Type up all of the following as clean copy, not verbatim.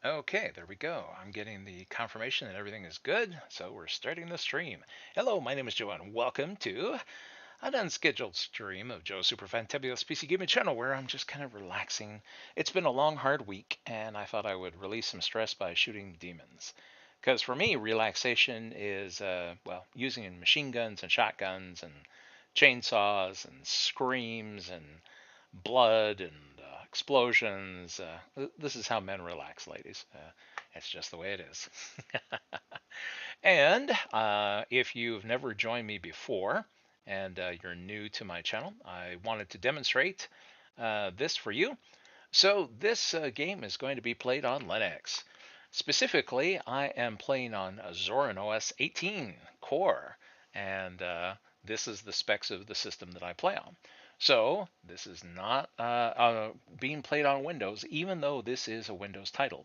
Okay, there we go. I'm getting the confirmation that everything is good, so we're starting the stream. Hello, my name is Joe, and welcome to an unscheduled stream of Joe's Super Fantabulous PC Gaming channel, where I'm just kind of relaxing. It's been a long, hard week, and I thought I would release some stress by shooting demons. Because for me, relaxation is, using machine guns and shotguns and chainsaws and screams and blood and explosions. This is how men relax, ladies. It's just the way it is. And if you've never joined me before and you're new to my channel, I wanted to demonstrate this for you. So this game is going to be played on Linux. Specifically, I am playing on a Zorin OS 18 core, and this is the specs of the system that I play on. So this is not being played on Windows, even though this is a Windows title.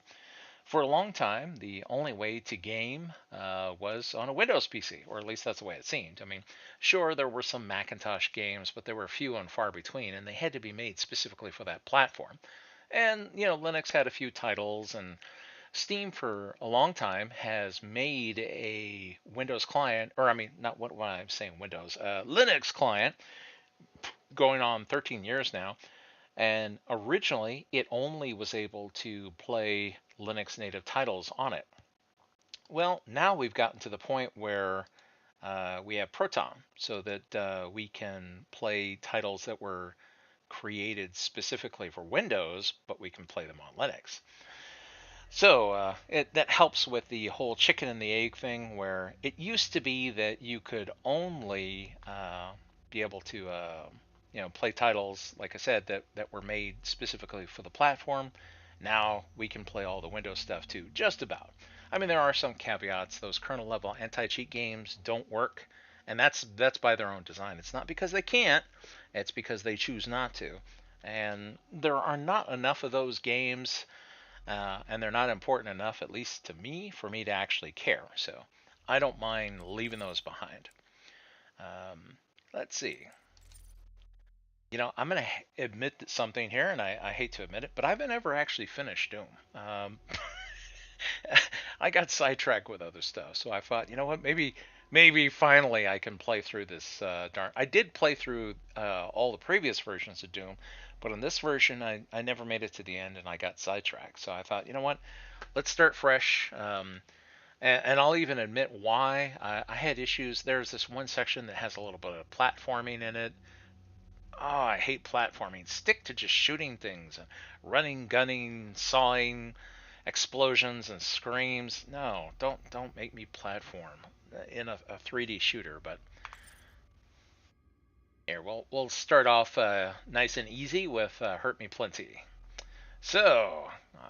For a long time, the only way to game was on a Windows PC, or at least that's the way it seemed. I mean, sure, there were some Macintosh games, but they were few and far between, and they had to be made specifically for that platform. And, Linux had a few titles, and Steam for a long time has made a Windows client, or I mean, not what I'm saying, Windows, Linux client, going on 13 years now. And originally, it only was able to play Linux native titles on it. Well, now we've gotten to the point where we have Proton, so that we can play titles that were created specifically for Windows, but we can play them on Linux. So that helps with the whole chicken and the egg thing, where it used to be that you could only be able to, play titles, like I said, that were made specifically for the platform. Now we can play all the Windows stuff too, just about. I mean, there are some caveats. Those kernel level anti-cheat games don't work, and that's by their own design. It's not because they can't; it's because they choose not to. And there are not enough of those games and they're not important enough, at least to me, for me to actually care. So I don't mind leaving those behind. Let's see. I'm going to admit something here, and I hate to admit it, but I've never actually finished Doom. I got sidetracked with other stuff, so I thought, you know what, maybe finally I can play through this darn. I did play through all the previous versions of Doom, but on this version, I never made it to the end, and I got sidetracked. So I thought, you know what, let's start fresh. And I'll even admit why I had issues. There's this one section that has a little bit of platforming in it. Oh, I hate platforming. Stick to just shooting things, running, gunning, sawing, explosions and screams. No, don't make me platform in a 3D shooter. But here, we'll start off nice and easy with Hurt Me Plenty. So,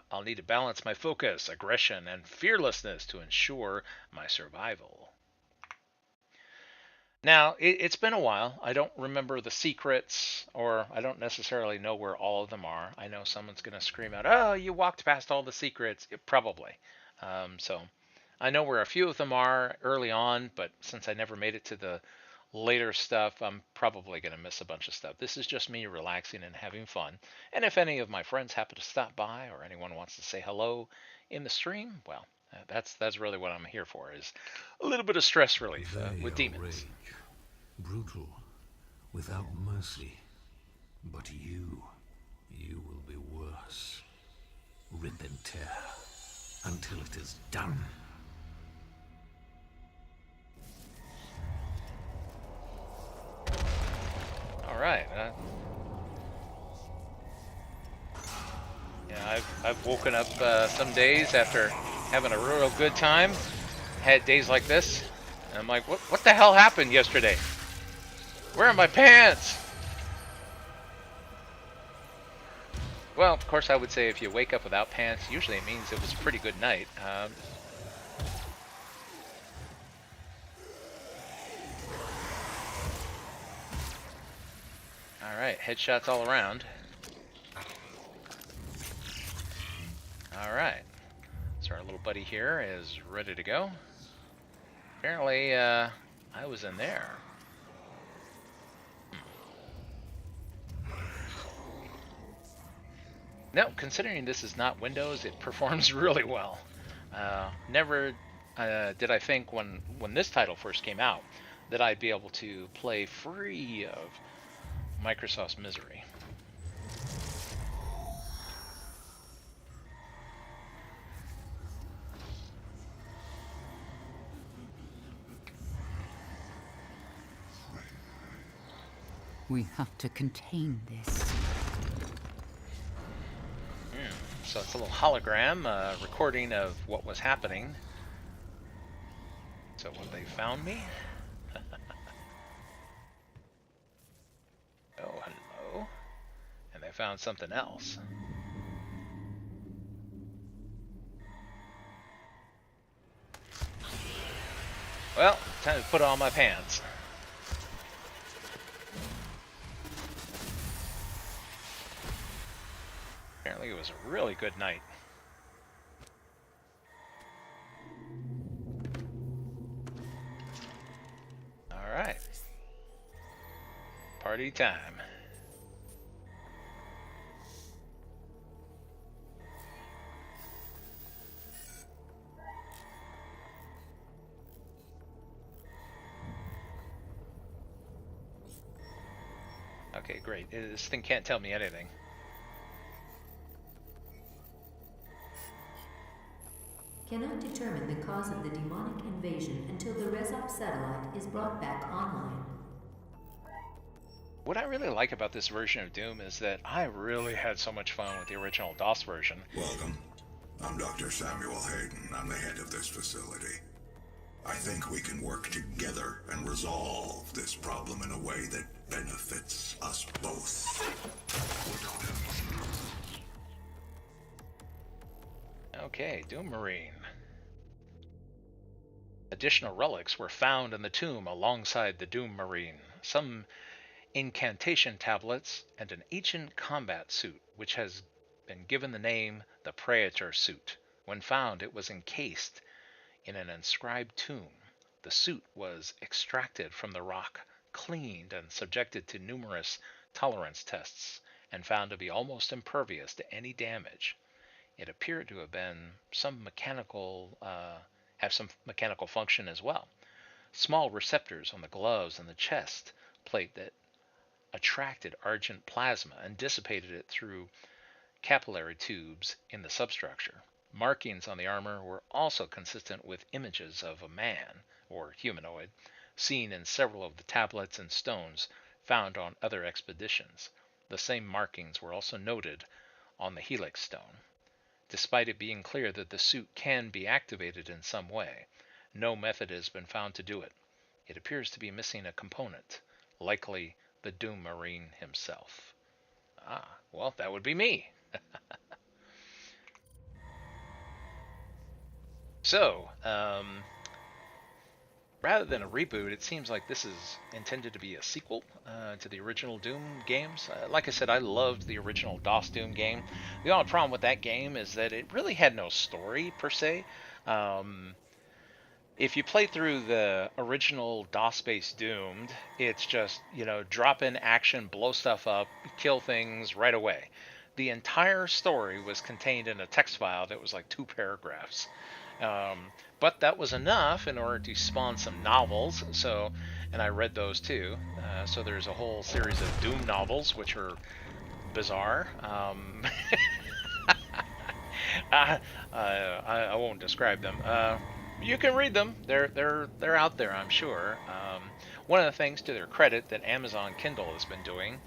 I'll need to balance my focus, aggression, and fearlessness to ensure my survival. Now, it's been a while. I don't remember the secrets, or I don't necessarily know where all of them are. I know someone's going to scream out, "Oh, you walked past all the secrets." Probably. So I know where a few of them are early on, but since I never made it to the later stuff, I'm probably going to miss a bunch of stuff. This is just me relaxing and having fun. And if any of my friends happen to stop by, or anyone wants to say hello in the stream, well, that's really what I'm here for, is a little bit of stress relief They with are demons. rage, brutal, without mercy. But you will be worse. Rip and tear, until it is done. All right. I've woken up some days after having a real good time. Had days like this, and I'm like, what the hell happened yesterday? Where are my pants? Well, of course, I would say if you wake up without pants, usually it means it was a pretty good night. All right, headshots all around. All right, so our little buddy here is ready to go. Apparently, I was in there. No, considering this is not Windows, it performs really well. Never did I think when this title first came out that I'd be able to play free of Microsoft's misery. We have to contain this. So it's a little hologram recording of what was happening. So when they found me. Oh, hello. And they found something else. Well, time to put on my pants. Apparently it was a really good night. Alright. Party time. Okay, great. This thing can't tell me anything. Cannot determine the cause of the demonic invasion until the Resop satellite is brought back online. What I really like about this version of Doom is that I really had so much fun with the original DOS version. Welcome. I'm Dr. Samuel Hayden. I'm the head of this facility. I think we can work together and resolve this problem in a way that benefits us both. Okay, Doom Marine. Additional relics were found in the tomb alongside the Doom Marine. Some incantation tablets and an ancient combat suit, which has been given the name the Praetor suit. When found, it was encased in an inscribed tomb. The suit was extracted from the rock, cleaned, and subjected to numerous tolerance tests, and found to be almost impervious to any damage. It appeared to have been have some mechanical function as well. Small receptors on the gloves and the chest plate that attracted argent plasma and dissipated it through capillary tubes in the substructure. Markings on the armor were also consistent with images of a man, or humanoid, seen in several of the tablets and stones found on other expeditions. The same markings were also noted on the Helix stone. Despite it being clear that the suit can be activated in some way, no method has been found to do it. It appears to be missing a component, likely the Doom Marine himself. Ah, well, that would be me. So, rather than a reboot, it seems like this is intended to be a sequel to the original Doom games. Like I said, I loved the original DOS Doom game. The only problem with that game is that it really had no story, per se. If you play through the original DOS-based Doomed, it's just, drop in action, blow stuff up, kill things right away. The entire story was contained in a text file that was like 2 paragraphs. But that was enough in order to spawn some novels, and I read those too. So there's a whole series of Doom novels, which are bizarre. I won't describe them. You can read them. They're out there, I'm sure. One of the things, to their credit, that Amazon Kindle has been doing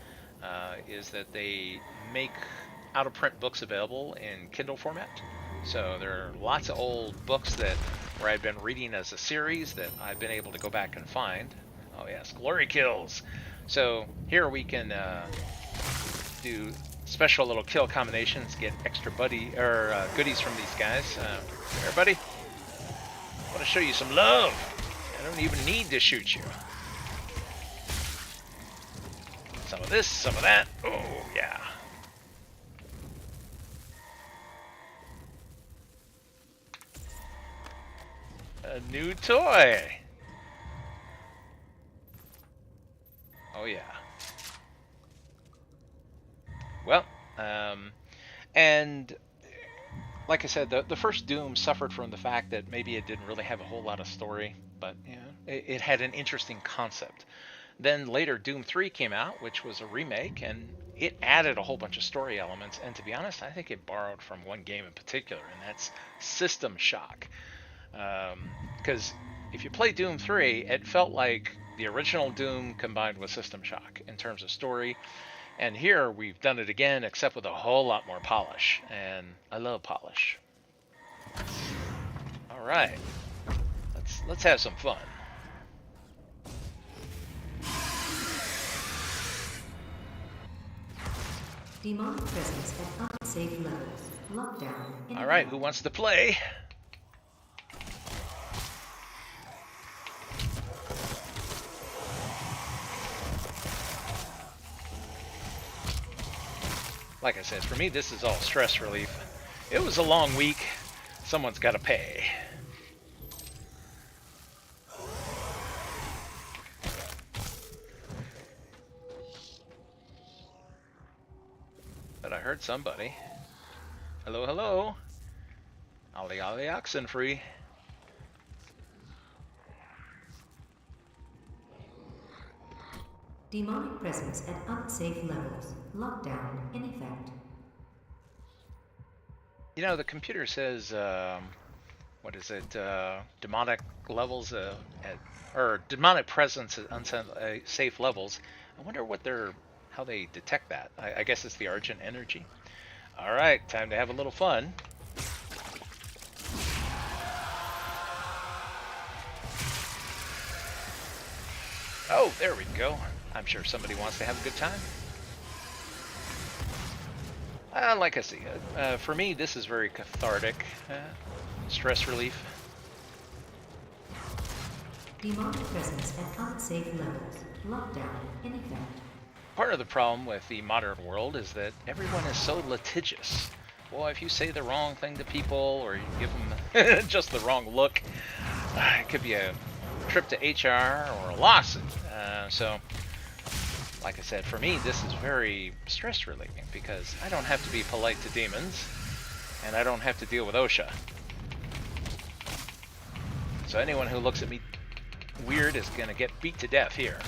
is that they make out-of-print books available in Kindle format. So there are lots of old books where I've been reading as a series that I've been able to go back and find. Oh yes, glory kills. So here we can do special little kill combinations, get extra goodies from these guys. Come here, buddy. I want to show you some love. I don't even need to shoot you. Some of this, some of that. Oh yeah. A new toy. Oh yeah. Well, And like I said, the first Doom suffered from the fact that maybe it didn't really have a whole lot of story, but yeah, it had an interesting concept. Then later Doom 3 came out, which was a remake, and it added a whole bunch of story elements. And to be honest, I think it borrowed from one game in particular, and that's System Shock. Because if you play Doom 3, it felt like the original Doom combined with System Shock in terms of story. And here we've done it again, except with a whole lot more polish. And I love polish. All right, let's have some fun. Demonic presence at unsafe levels. Lockdown. All right, who wants to play? Like I said, for me, this is all stress relief. It was a long week. Someone's got to pay. But I heard somebody. Hello, hello. Ollie, ollie, oxen free. Demonic presence at unsafe levels. Lockdown in effect. You know, the computer says, what is it? Demonic levels or demonic presence at unsafe levels. I wonder what how they detect that. I guess it's the Argent energy. All right, time to have a little fun. Oh, there we go. I'm sure somebody wants to have a good time. Like I see, for me, this is very cathartic. Stress relief. Demonic presence at unsafe levels. Lockdown in effect. Part of the problem with the modern world is that everyone is so litigious. Well, if you say the wrong thing to people or you give them just the wrong look, it could be a trip to HR or a lawsuit. So, like I said, for me, this is very stress relieving because I don't have to be polite to demons and I don't have to deal with OSHA. So anyone who looks at me weird is going to get beat to death here.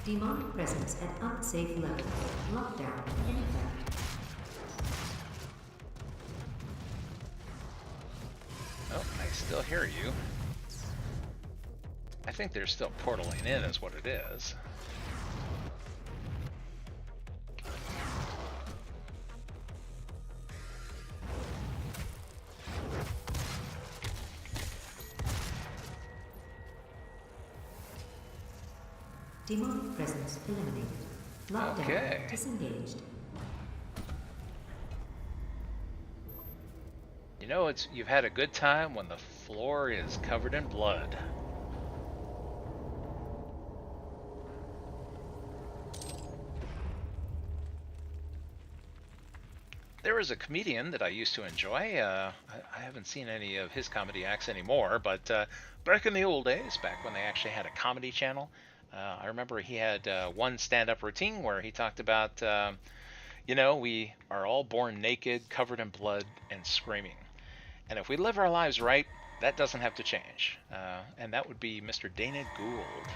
Demonic presence at unsafe levels. Lockdown in effect. Oh, I still hear you. I think they're still portaling in is what it is. Demonic presence eliminated. Lockdown Okay. disengaged. You know, you've had a good time when the floor is covered in blood. There was a comedian that I used to enjoy. I haven't seen any of his comedy acts anymore, but back in the old days, back when they actually had a comedy channel, I remember he had one stand-up routine where he talked about, you know, we are all born naked, covered in blood, and screaming. And if we live our lives right, that doesn't have to change. And that would be Mr. Dana Gould.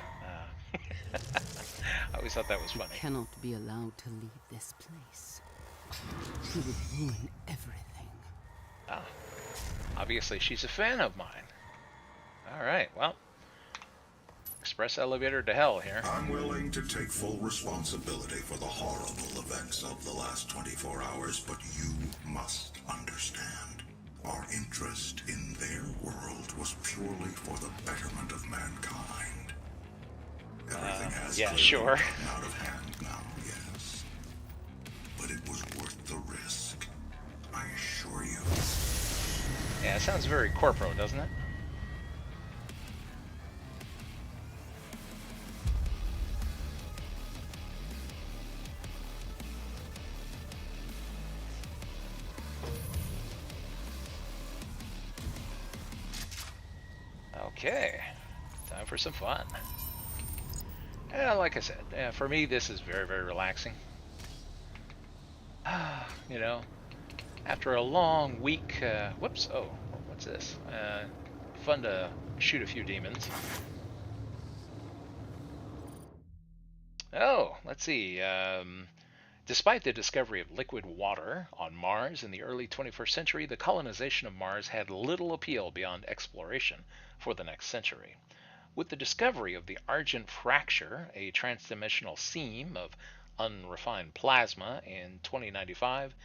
I always thought that was funny. You cannot be allowed to leave this place. She would ruin everything. Ah, obviously she's a fan of mine. All right, well, express elevator to hell here. I'm willing to take full responsibility for the horrible events of the last 24 hours, but you must understand. Our interest in their world was purely for the betterment of mankind. Everything has yeah, clearly sure. gotten out of hand now, yes. But it was worth the risk, I assure you. Yeah, it sounds very corporo, doesn't it? Okay. time for some fun. Like I said, for me, this is very, very relaxing. You know, after a long week, whoops, oh, what's this? Fun to shoot a few demons. Oh, let's see. Despite the discovery of liquid water on Mars in the early 21st century, the colonization of Mars had little appeal beyond exploration for the next century. With the discovery of the Argent Fracture, a transdimensional seam of unrefined plasma, in 2095,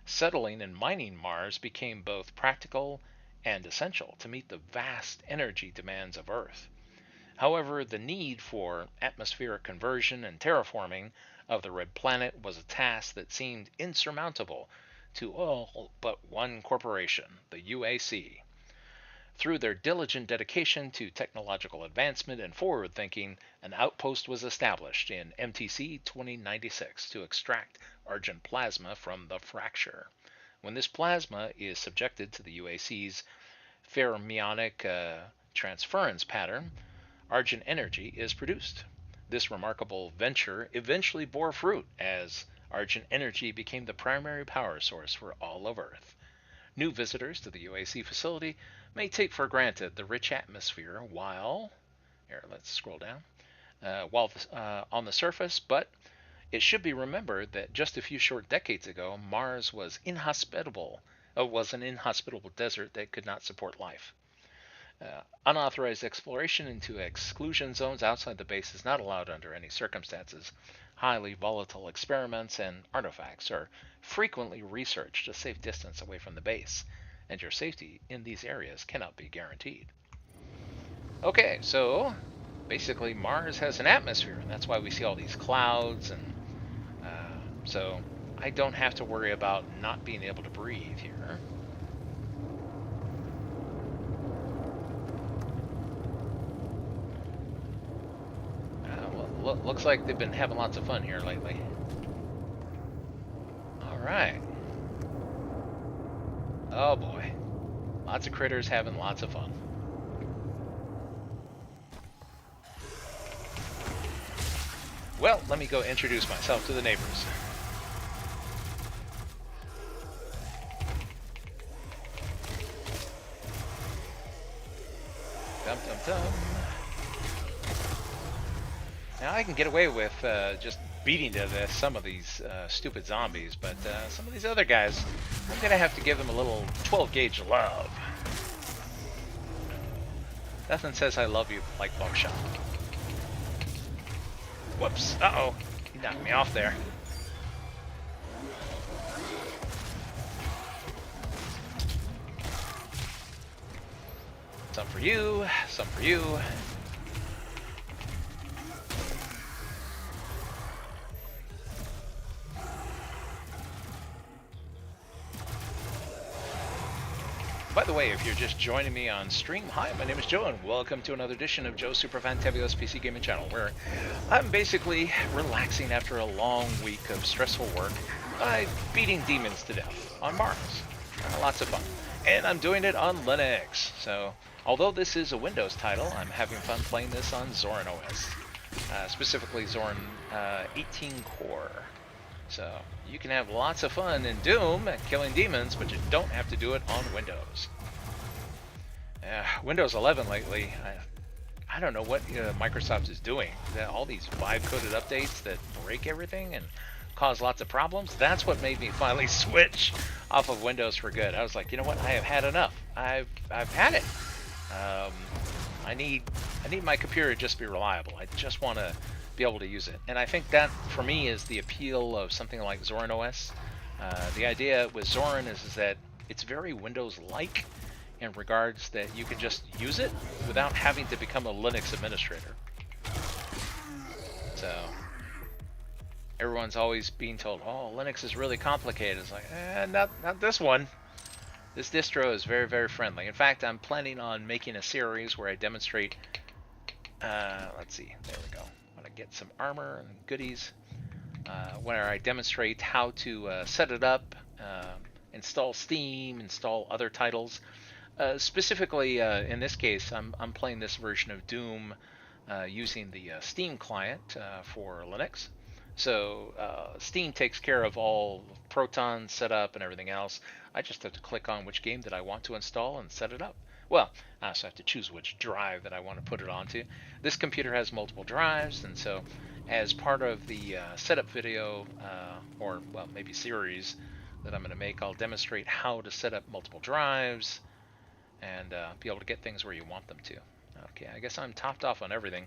settling and mining Mars became both practical and essential to meet the vast energy demands of Earth. However, the need for atmospheric conversion and terraforming of the red planet was a task that seemed insurmountable to all but one corporation, the UAC. Through their diligent dedication to technological advancement and forward thinking, an outpost was established in MTC 2096 to extract argent plasma from the fracture. When this plasma is subjected to the UAC's fermionic transference pattern, argent energy is produced. This remarkable venture eventually bore fruit as argent energy became the primary power source for all of Earth. New visitors to the UAC facility may take for granted the rich atmosphere while, here, let's scroll down, on the surface, but it should be remembered that just a few short decades ago, Mars was inhospitable. Was an inhospitable desert that could not support life. Unauthorized exploration into exclusion zones outside the base is not allowed under any circumstances. Highly volatile experiments and artifacts are frequently researched a safe distance away from the base, and your safety in these areas cannot be guaranteed. Okay, so basically Mars has an atmosphere, and that's why we see all these clouds, and so I don't have to worry about not being able to breathe here. Looks like they've been having lots of fun here lately. Alright. Oh boy. Lots of critters having lots of fun. Well, let me go introduce myself to the neighbors. Dum dum dum. Now I can get away with just beating to death some of these stupid zombies, but some of these other guys, I'm gonna have to give them a little 12 gauge love. Nothing says I love you like buckshot. Whoops! Uh-oh, he knocked me off there. Some for you, some for you. By the way, if you're just joining me on stream, hi, my name is Joe, and welcome to another edition of Joe's Super Fantabulous PC Gaming Channel, where I'm basically relaxing after a long week of stressful work by beating demons to death on Mars. Lots of fun. And I'm doing it on Linux. So, although this is a Windows title, I'm having fun playing this on Zorin OS. Specifically Zorin 18 Core. So you can have lots of fun in Doom at killing demons, but you don't have to do it on Windows. Windows 11 lately, I don't know what Microsoft is doing. All these vibe-coded updates that break everything and cause lots of problems. That's what made me finally switch off of Windows for good. I was like, you know what? I have had enough. I've had it. I need my computer to just be reliable. I just want to be able to use it. And I think that, for me, is the appeal of something like Zorin OS. The idea with Zorin is that it's very Windows-like in regards that you can just use it without having to become a Linux administrator. So, everyone's always being told, oh, Linux is really complicated. It's like, not this one. This distro is very, very friendly. In fact, I'm planning on making a series where I demonstrate, let's see, there we go. Get some armor and goodies where I demonstrate how to set it up, install Steam, install other titles. Specifically, in this case, I'm playing this version of Doom using the Steam client for Linux. So Steam takes care of all Proton setup and everything else. I just have to click on which game that I want to install and set it up. Well, I also have to choose which drive that I want to put it onto. This computer has multiple drives, and so as part of the setup video, or well, maybe series that I'm going to make, I'll demonstrate how to set up multiple drives and be able to get things where you want them to. Okay, I guess I'm topped off on everything.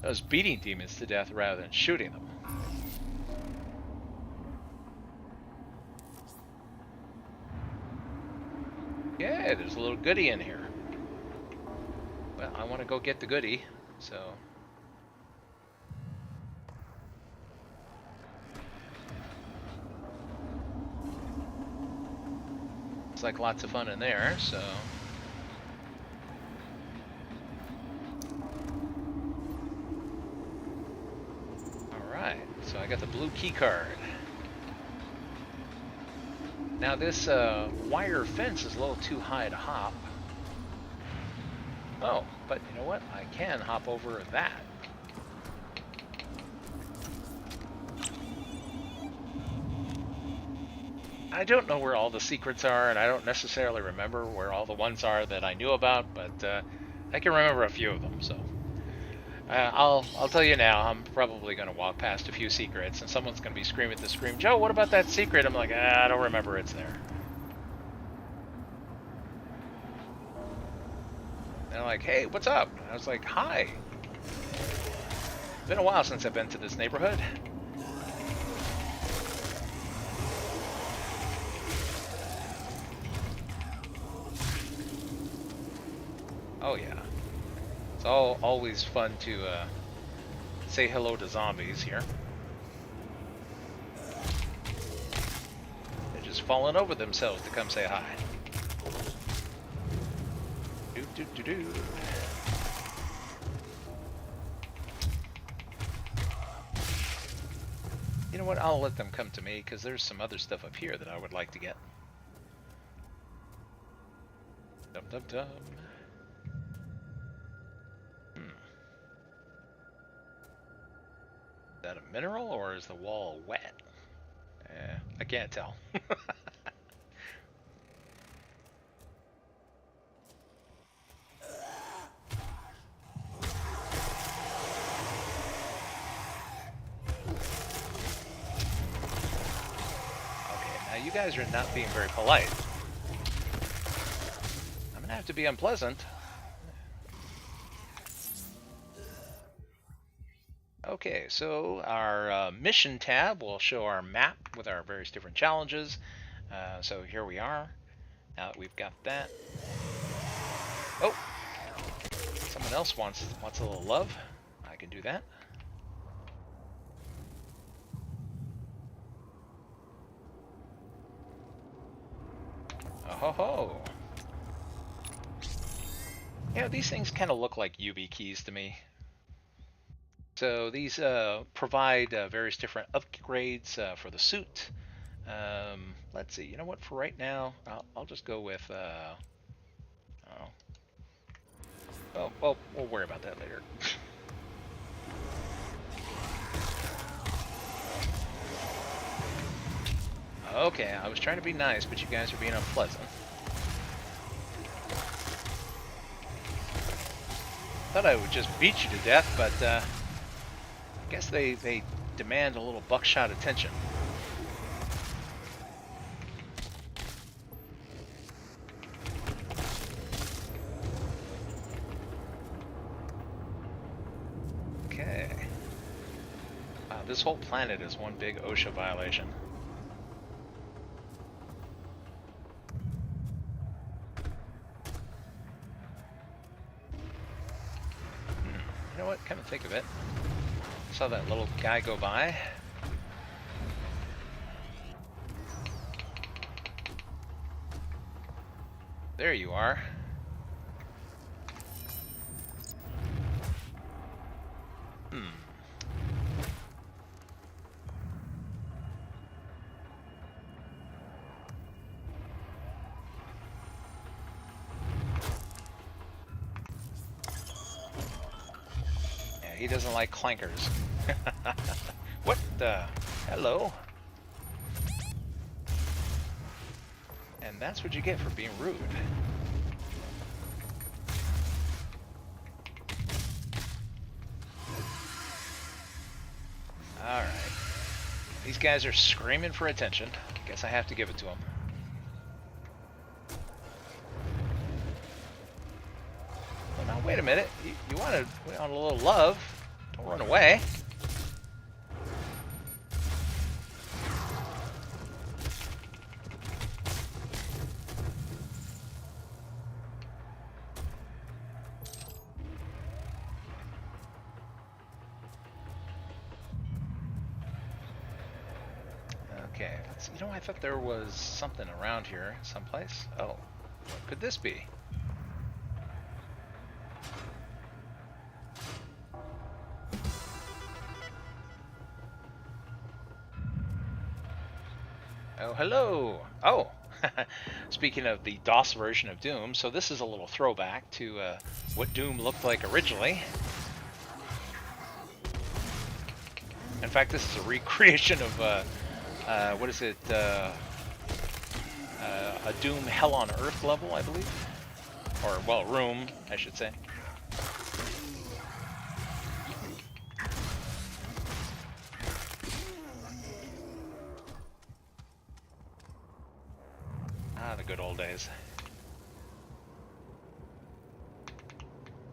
I was beating demons to death rather than shooting them. Yeah, there's a little goodie in here. Well, I want to go get the goodie, so... It's like lots of fun in there, so... Alright, so I got the blue key card. Now this wire fence is a little too high to hop. Oh, but you know what? I can hop over that. I don't know where all the secrets are, and I don't necessarily remember where all the ones are that I knew about, but I can remember a few of them, so... I'll tell you now, I'm probably going to walk past a few secrets, and someone's going to be screaming at the screen, Joe, what about that secret? I'm like, I don't remember it's there. And they're like, hey, what's up? And I was like, hi. It's been a while since I've been to this neighborhood. Oh yeah. It's always fun to say hello to zombies here. They're just falling over themselves to come say hi. Do. You know what? I'll let them come to me because there's some other stuff up here that I would like to get. Dum. Is that a mineral or is the wall wet? I can't tell. Okay, now you guys are not being very polite. I'm gonna have to be unpleasant. Okay, so our mission tab will show our map with our various different challenges. So here we are. Now that we've got that. Oh! Someone else wants a little love. I can do that. Oh ho ho! You know, these things kind of look like UV keys to me. So these provide various different upgrades for the suit. Let's see. You know what? For right now, I'll just go with. Oh, well, we'll worry about that later. Okay, I was trying to be nice, but you guys are being unpleasant. Thought I would just beat you to death, but I guess they demand a little buckshot attention. Okay. Wow, this whole planet is one big OSHA violation. You know what? Come and think of it. Saw that little guy go by. There you are. he doesn't like clankers. What the? Hello. And that's what you get for being rude. Alright. These guys are screaming for attention. Guess I have to give it to them. Well, now, wait a minute. You want a little love. Don't run away. Okay, let's see. You know, I thought there was something around here someplace. Oh, what could this be? Oh, hello! Oh! Speaking of the DOS version of Doom, so this is a little throwback to what Doom looked like originally. In fact, this is a recreation of, what is it, a Doom Hell on Earth level, I believe? Or, well, room, I should say. Ah, the good old days.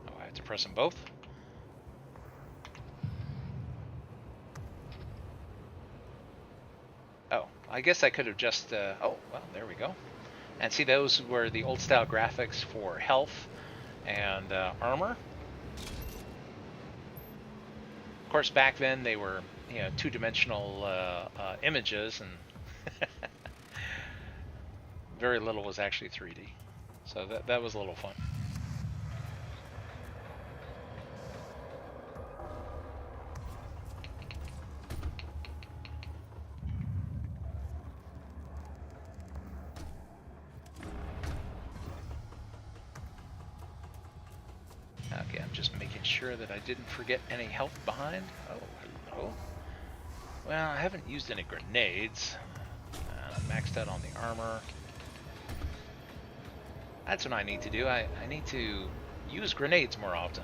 Oh, I have to press them both? Oh, I guess I could have just, oh, well, there we go. And see, those were the old style graphics for health and armor. Of course, back then they were, you know, two-dimensional images, and very little was actually 3D. So that was a little fun. Okay, I'm just making sure that I didn't forget any health behind. Oh, hello. Well, I haven't used any grenades. I'm maxed out on the armor. That's what I need to do. I need to use grenades more often.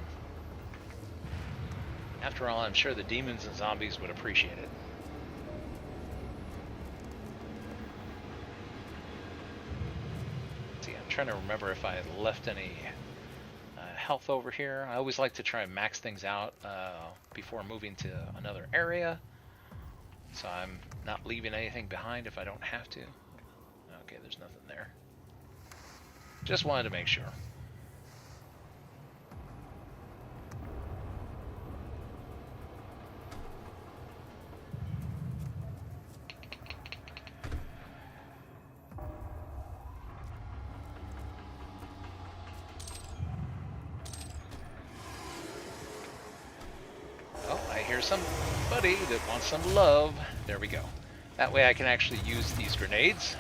After all, I'm sure the demons and zombies would appreciate it. Let's see, I'm trying to remember if I had left any health over here. I always like to try and max things out before moving to another area, so I'm not leaving anything behind if I don't have to. Okay, there's nothing there. Just wanted to make sure. Oh, I hear somebody that wants some love. There we go. That way I can actually use these grenades.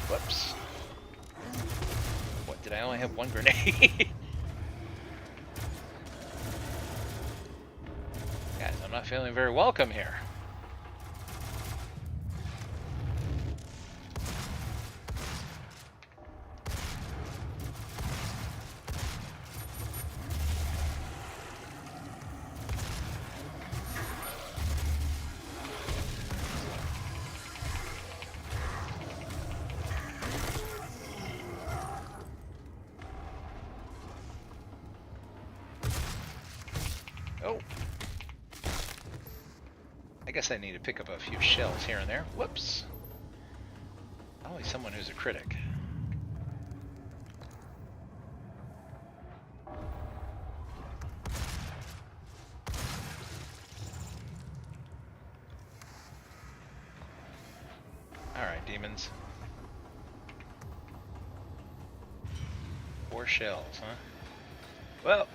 Whoops. What, did I only have one grenade? Guys, I'm not feeling very welcome here. Oh. I guess I need to pick up a few shells here and there. Whoops. Always someone who's a critic. Alright, demons. 4 shells, huh? Well,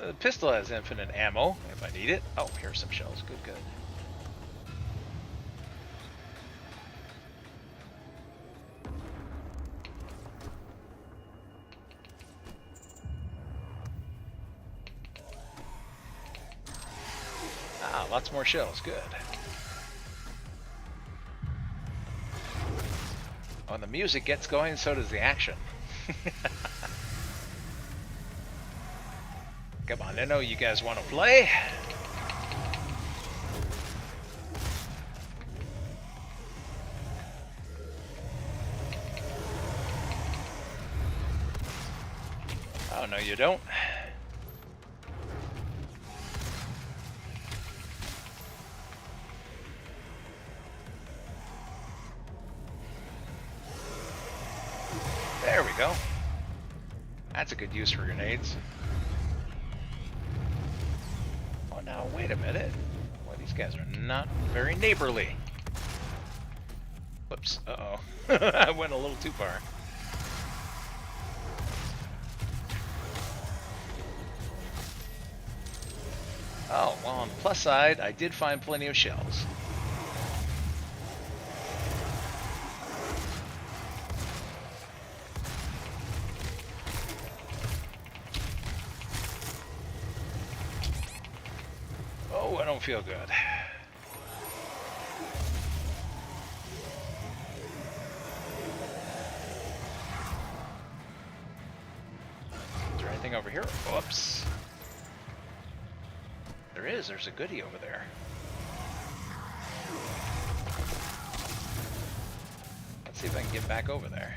the pistol has infinite ammo if I need it. Oh, here's some shells. Good, good. Ah, lots more shells. Good. When the music gets going, so does the action. Come on, I know you guys want to play. Oh, no, you don't. There we go. That's a good use for grenades. Oh, now, wait a minute. Well, these guys are not very neighborly. Whoops. Uh-oh. I went a little too far. Oh, well, on the plus side, I did find plenty of shells. Oh, I don't feel good. Is there anything over here? Whoops. There is. There's a goodie over there. Let's see if I can get back over there.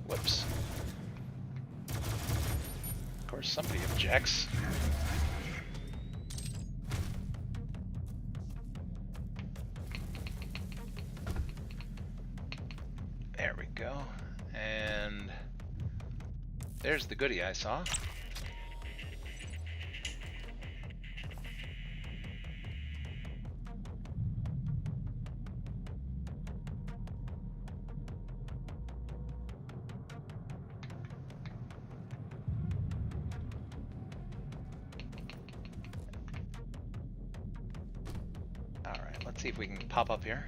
Whoops. Of course, somebody objects. There we go. And there's the goodie I saw. Alright, let's see if we can pop up here.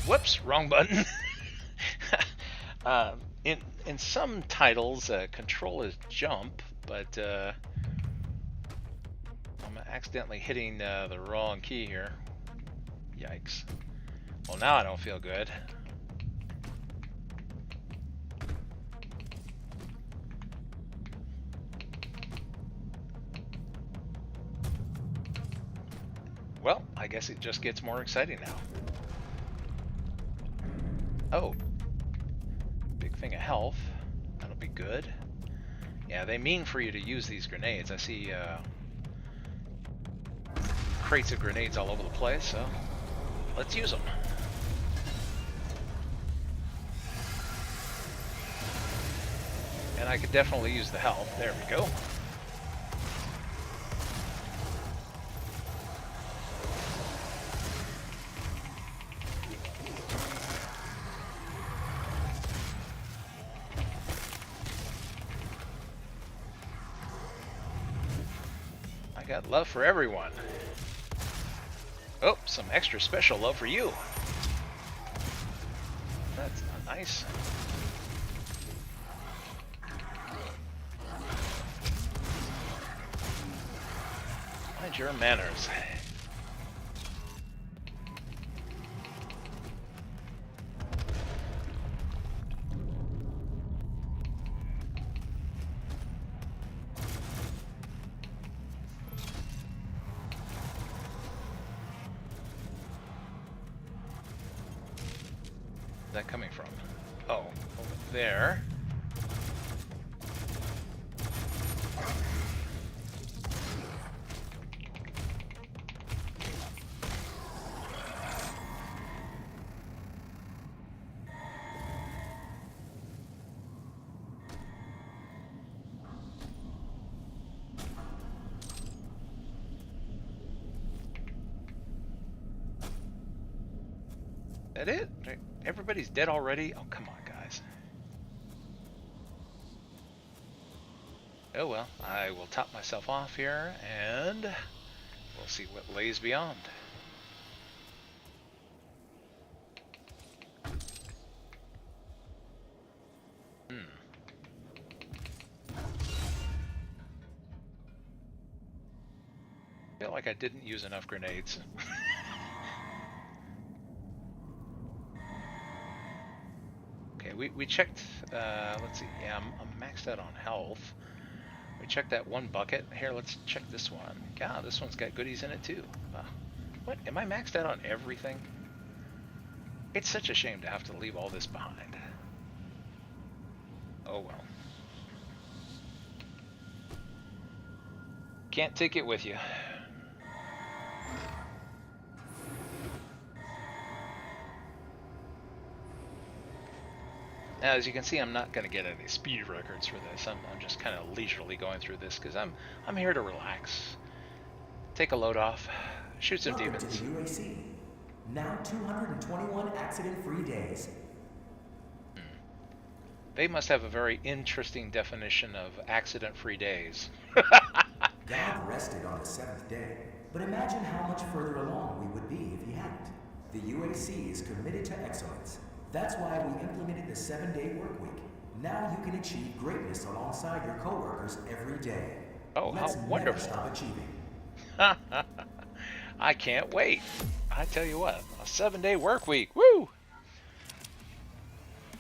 Whoops, wrong button. In some titles, control is jump, but I'm accidentally hitting the wrong key here. Yikes. Well, now I don't feel good. Well, I guess it just gets more exciting now. Oh, big thing of health. That'll be good. Yeah, they mean for you to use these grenades. I see crates of grenades all over the place, so let's use them. And I could definitely use the health. There we go. Got love for everyone. Oh, some extra special love for you. That's not nice. Mind your manners. That coming from? Oh, over there. That it? Everybody's dead already? Oh, come on, guys. Oh well, I will top myself off here, and we'll see what lays beyond. Hmm. I feel like I didn't use enough grenades. Okay, we checked, let's see, yeah, I'm maxed out on health. We checked that one bucket. Here, let's check this one. God, this one's got goodies in it too. What, am I maxed out on everything? It's such a shame to have to leave all this behind. Oh well. Can't take it with you. Now, as you can see, I'm not going to get any speed records for this. I'm just kind of leisurely going through this because I'm here to relax, take a load off, shoot some Welcome demons. to the UAC. Now 221 accident-free days. They must have a very interesting definition of accident-free days. God rested on the 7th day, but imagine how much further along we would be if he hadn't. The UAC is committed to excellence. That's why we implemented the 7-day work week. Now you can achieve greatness alongside your coworkers every day. Oh, Let's how never wonderful. stop achieving. I can't wait. I tell you what, a 7-day work week. Woo!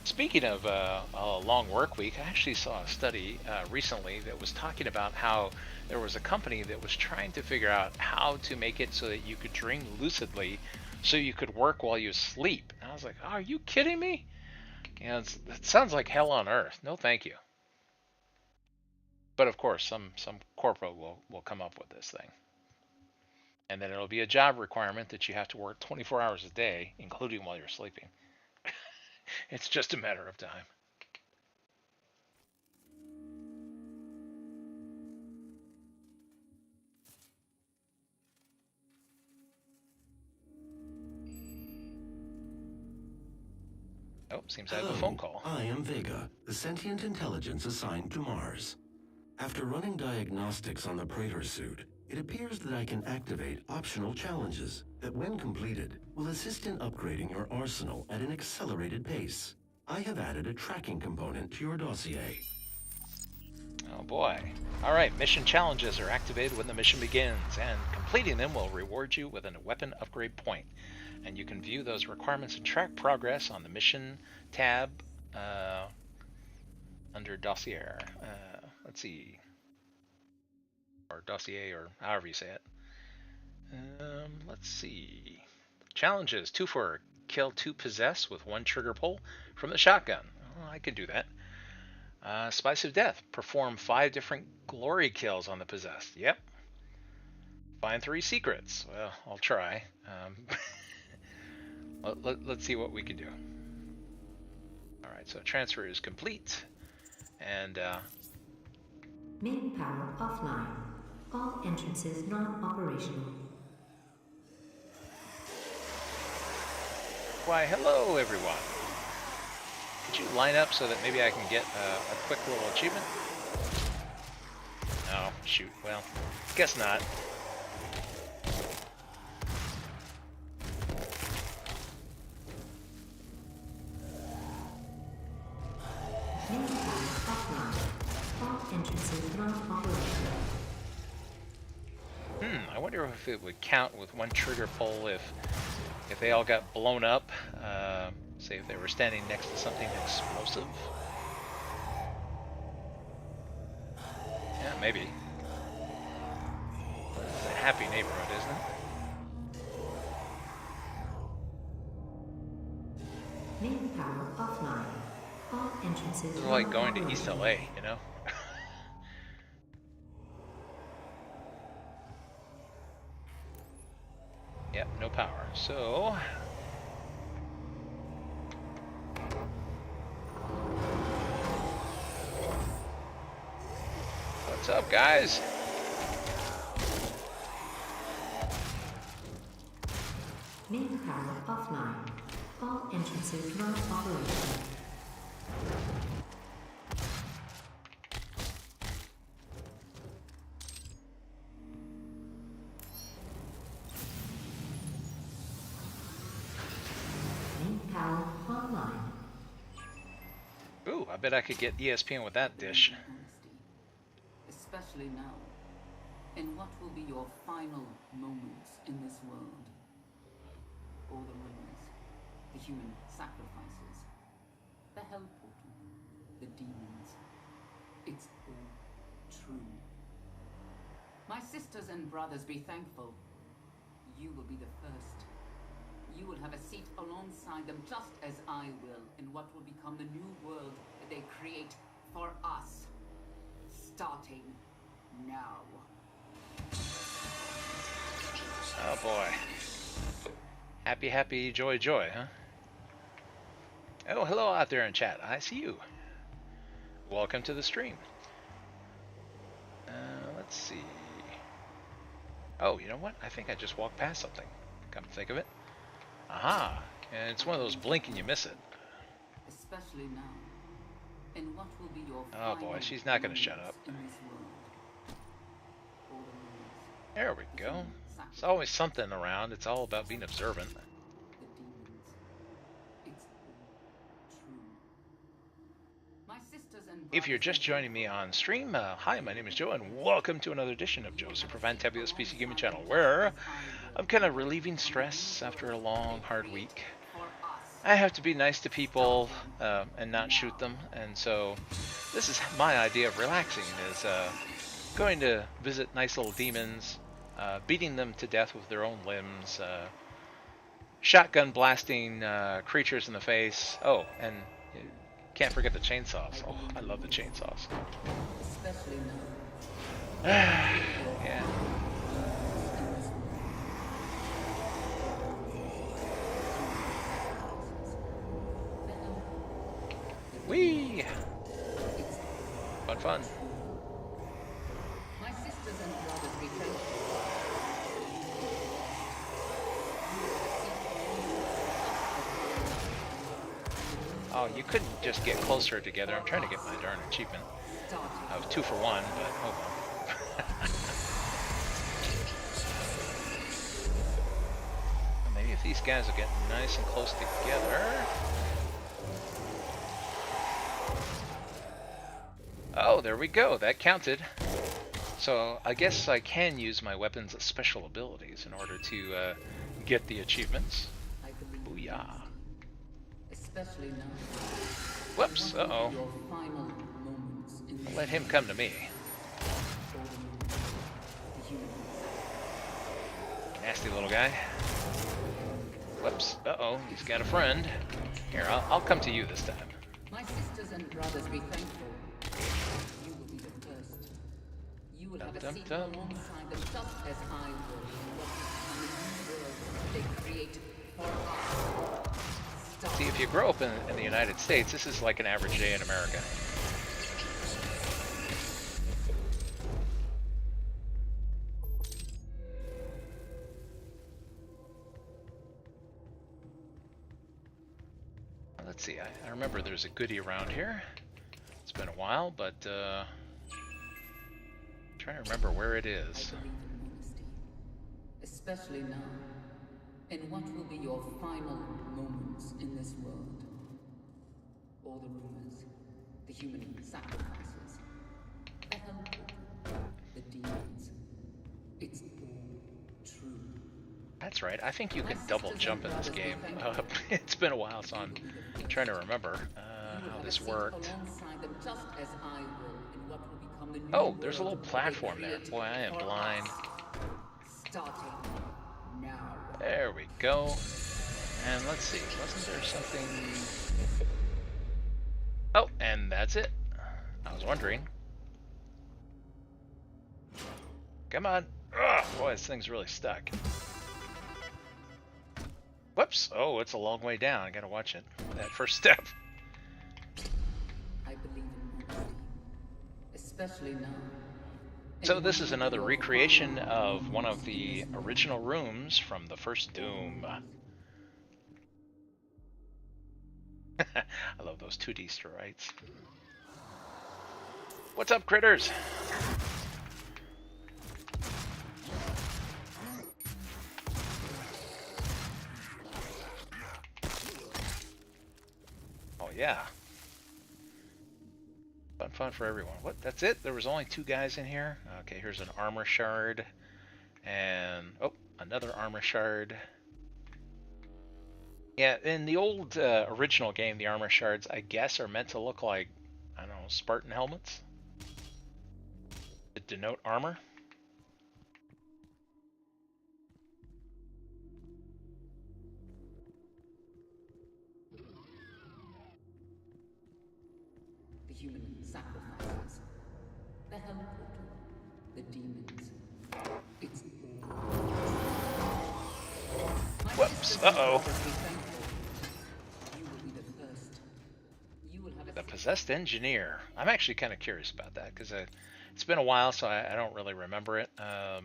Speaking of a long work week, I actually saw a study recently that was talking about how there was a company that was trying to figure out how to make it so that you could dream lucidly so you could work while you sleep. And I was like, oh, are you kidding me? And it sounds like hell on earth. No, thank you. But of course, some corporate will come up with this thing. And then it'll be a job requirement that you have to work 24 hours a day, including while you're sleeping. It's just a matter of time. Oh, seems I have a phone call. I am Vega, the sentient intelligence assigned to Mars. After running diagnostics on the Praetor suit, it appears that I can activate optional challenges that, when completed, will assist in upgrading your arsenal at an accelerated pace. I have added a tracking component to your dossier. Oh boy. Alright, mission challenges are activated when the mission begins, and completing them will reward you with a weapon upgrade point. And you can view those requirements and track progress on the mission tab under dossier. Let's see. Or dossier, or however you say it. Let's see. Challenges: 2 for kill 2 possess with 1 trigger pull from the shotgun. Oh, I can do that. Spice of Death: perform 5 different glory kills on the possessed. Yep. Find 3 secrets. Well, I'll try. Let's see what we can do. Alright, so transfer is complete. And, Main power offline. All entrances non-operational. why, hello everyone. Could you line up so that maybe I can get a quick little achievement? Oh, shoot. Well, guess not. Main power offline. All entrances non-operational. I wonder if it would count with 1 trigger pull if they all got blown up. Say if they were standing next to something explosive. Yeah, maybe. It's a happy neighborhood, isn't it? Main power offline. All entrances It's like going to East non-operational. LA, you know? Yep, no power. So... what's up, guys? Main power offline. All entrances non-operational. Main power online. Ooh, I bet I could get ESPN with that dish. Honesty, especially now, in what will be your final moments in this world. All the rumors, the human sacrifices, the hell portal, the demons. It's all true. My sisters and brothers, be thankful. You will be the first. You will have a seat alongside them, just as I will, in what will become the new world that they create for us. Starting now. Oh boy. Happy, happy, joy, joy, huh? Oh, hello out there in chat. I see you. Welcome to the stream. Let's see. Oh, you know what? I think I just walked past something. Come to think of it. Aha! And it's one of those blink and you miss it. Especially now. In what will be your Oh boy, she's not going to shut up. There we go. There's always something around. It's all about being observant. If you're just joining me on stream, hi, my name is Joe, and welcome to another edition of Joe's Super Fantabulous PC Gaming Channel, where I'm kind of relieving stress after a long, hard week. I have to be nice to people and not shoot them, and so this is my idea of relaxing, is going to visit nice little demons, beating them to death with their own limbs, shotgun blasting creatures in the face. Oh, and can't forget the chainsaws. Oh, I love the chainsaws. Yeah. Whee! Fun, fun. My sisters and brothers, be thankful. Oh, you couldn't just get closer together. I'm trying to get my darn achievement. I was 2 for 1, but oh well. Maybe if these guys will get nice and close together. Oh, there we go. That counted. So I guess I can use my weapon's special abilities in order to get the achievements. Booyah. Especially now. Whoops, uh-oh. I'll let him come to me. Nasty little guy. Whoops, uh-oh, he's got a friend. Here, I'll come to you this time. My sisters and brothers, be thankful. You will be the first. You will have a seat alongside them, just as I will. What will become the new world they create for us. See, if you grow up in the United States, this is like an average day in America. Let's see, I remember there's a goodie around here. It's been a while, but I'm trying to remember where it is. Especially now. In what will be your final moments in this world. All the rumors, the human sacrifices, the hell portal, the demons. It's all true. That's right, I think you can double jump in this game. It's been a while, so I'm trying to remember how this worked. Oh, there's a little platform there. Boy, I am blind. Starting now. There we go. And let's see, wasn't there something... Oh, and that's it. I was wondering. Come on. Ugh, boy, this thing's really stuck. Whoops. Oh, it's a long way down. I gotta watch it. That first step. I believe in honesty, especially now. So this is another recreation of one of the original rooms from the first Doom. I love those 2D sprites. What's up, critters? Oh yeah. Fun for everyone. What? That's it? There was only 2 guys in here? Okay, here's an armor shard. And, oh, another armor shard. Yeah, in the old original game, the armor shards, I guess, are meant to look like, I don't know, Spartan helmets to denote armor. The human sacrifices. The hell portal. The demons. It's all. Whoops, uh-oh. You will be the first. You will have a The possessed engineer. I'm actually kind of curious about that because it's been a while, so I don't really remember it. Oh,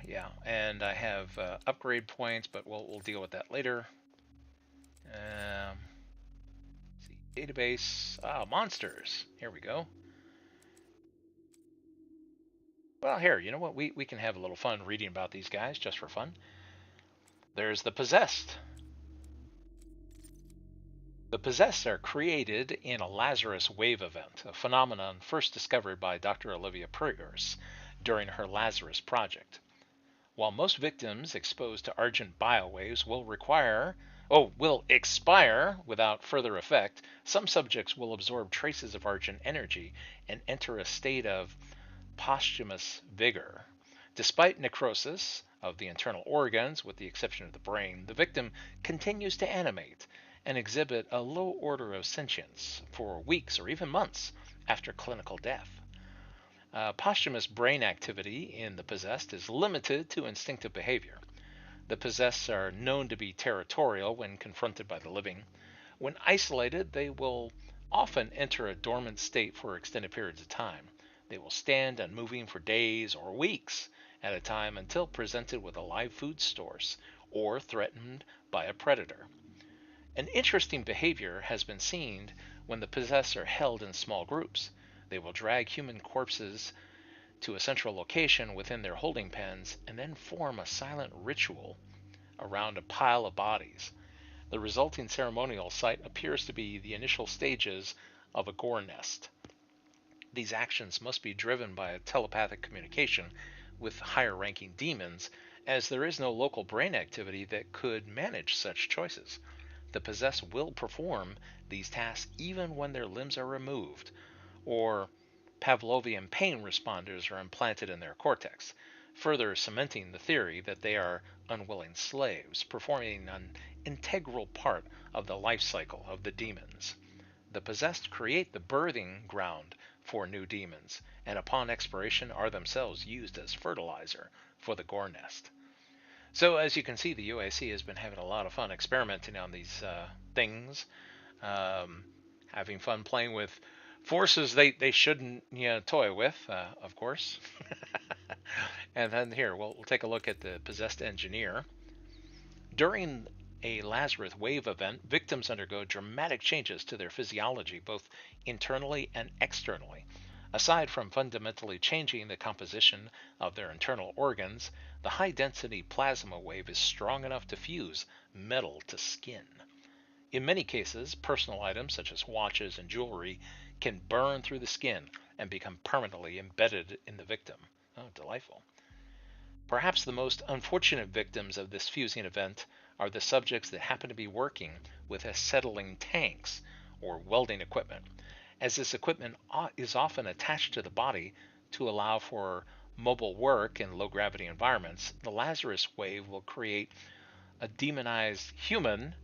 yeah, and I have upgrade points, but we'll deal with that later. Let's see, database. Monsters. Here we go. Well, here, you know what? We can have a little fun reading about these guys just for fun. There's the possessed. The possessed are created in a Lazarus wave event, a phenomenon first discovered by Dr. Olivia Priors during her Lazarus project. While most victims exposed to argent biowaves will expire without further effect, some subjects will absorb traces of argent energy and enter a state of posthumous vigor. Despite necrosis of the internal organs, with the exception of the brain, the victim continues to animate and exhibit a low order of sentience for weeks or even months after clinical death. Posthumous brain activity in the possessed is limited to instinctive behavior. The possessed are known to be territorial when confronted by the living. When isolated, they will often enter a dormant state for extended periods of time. They will stand unmoving for days or weeks at a time until presented with a live food source or threatened by a predator. An interesting behavior has been seen when the possessed are held in small groups. They will drag human corpses to a central location within their holding pens and then form a silent ritual around a pile of bodies. The resulting ceremonial site appears to be the initial stages of a gore nest. These actions must be driven by a telepathic communication with higher ranking demons, as there is no local brain activity that could manage such choices. The possessed will perform these tasks even when their limbs are removed, or Pavlovian pain responders are implanted in their cortex, further cementing the theory that they are unwilling slaves, performing an integral part of the life cycle of the demons. The possessed create the birthing ground for new demons, and upon expiration are themselves used as fertilizer for the gore nest. So as you can see, the UAC has been having a lot of fun experimenting on these things, having fun playing with forces they shouldn't toy with, of course. And then here, we'll take a look at the possessed engineer. During a Lazarus wave event, victims undergo dramatic changes to their physiology, both internally and externally. Aside from fundamentally changing the composition of their internal organs, the high-density plasma wave is strong enough to fuse metal to skin. In many cases, personal items such as watches and jewelry can burn through the skin and become permanently embedded in the victim. Oh, delightful. Perhaps the most unfortunate victims of this fusing event are the subjects that happen to be working with acetylene tanks or welding equipment, as this equipment is often attached to the body to allow for mobile work in low-gravity environments. The Lazarus wave will create a demonized human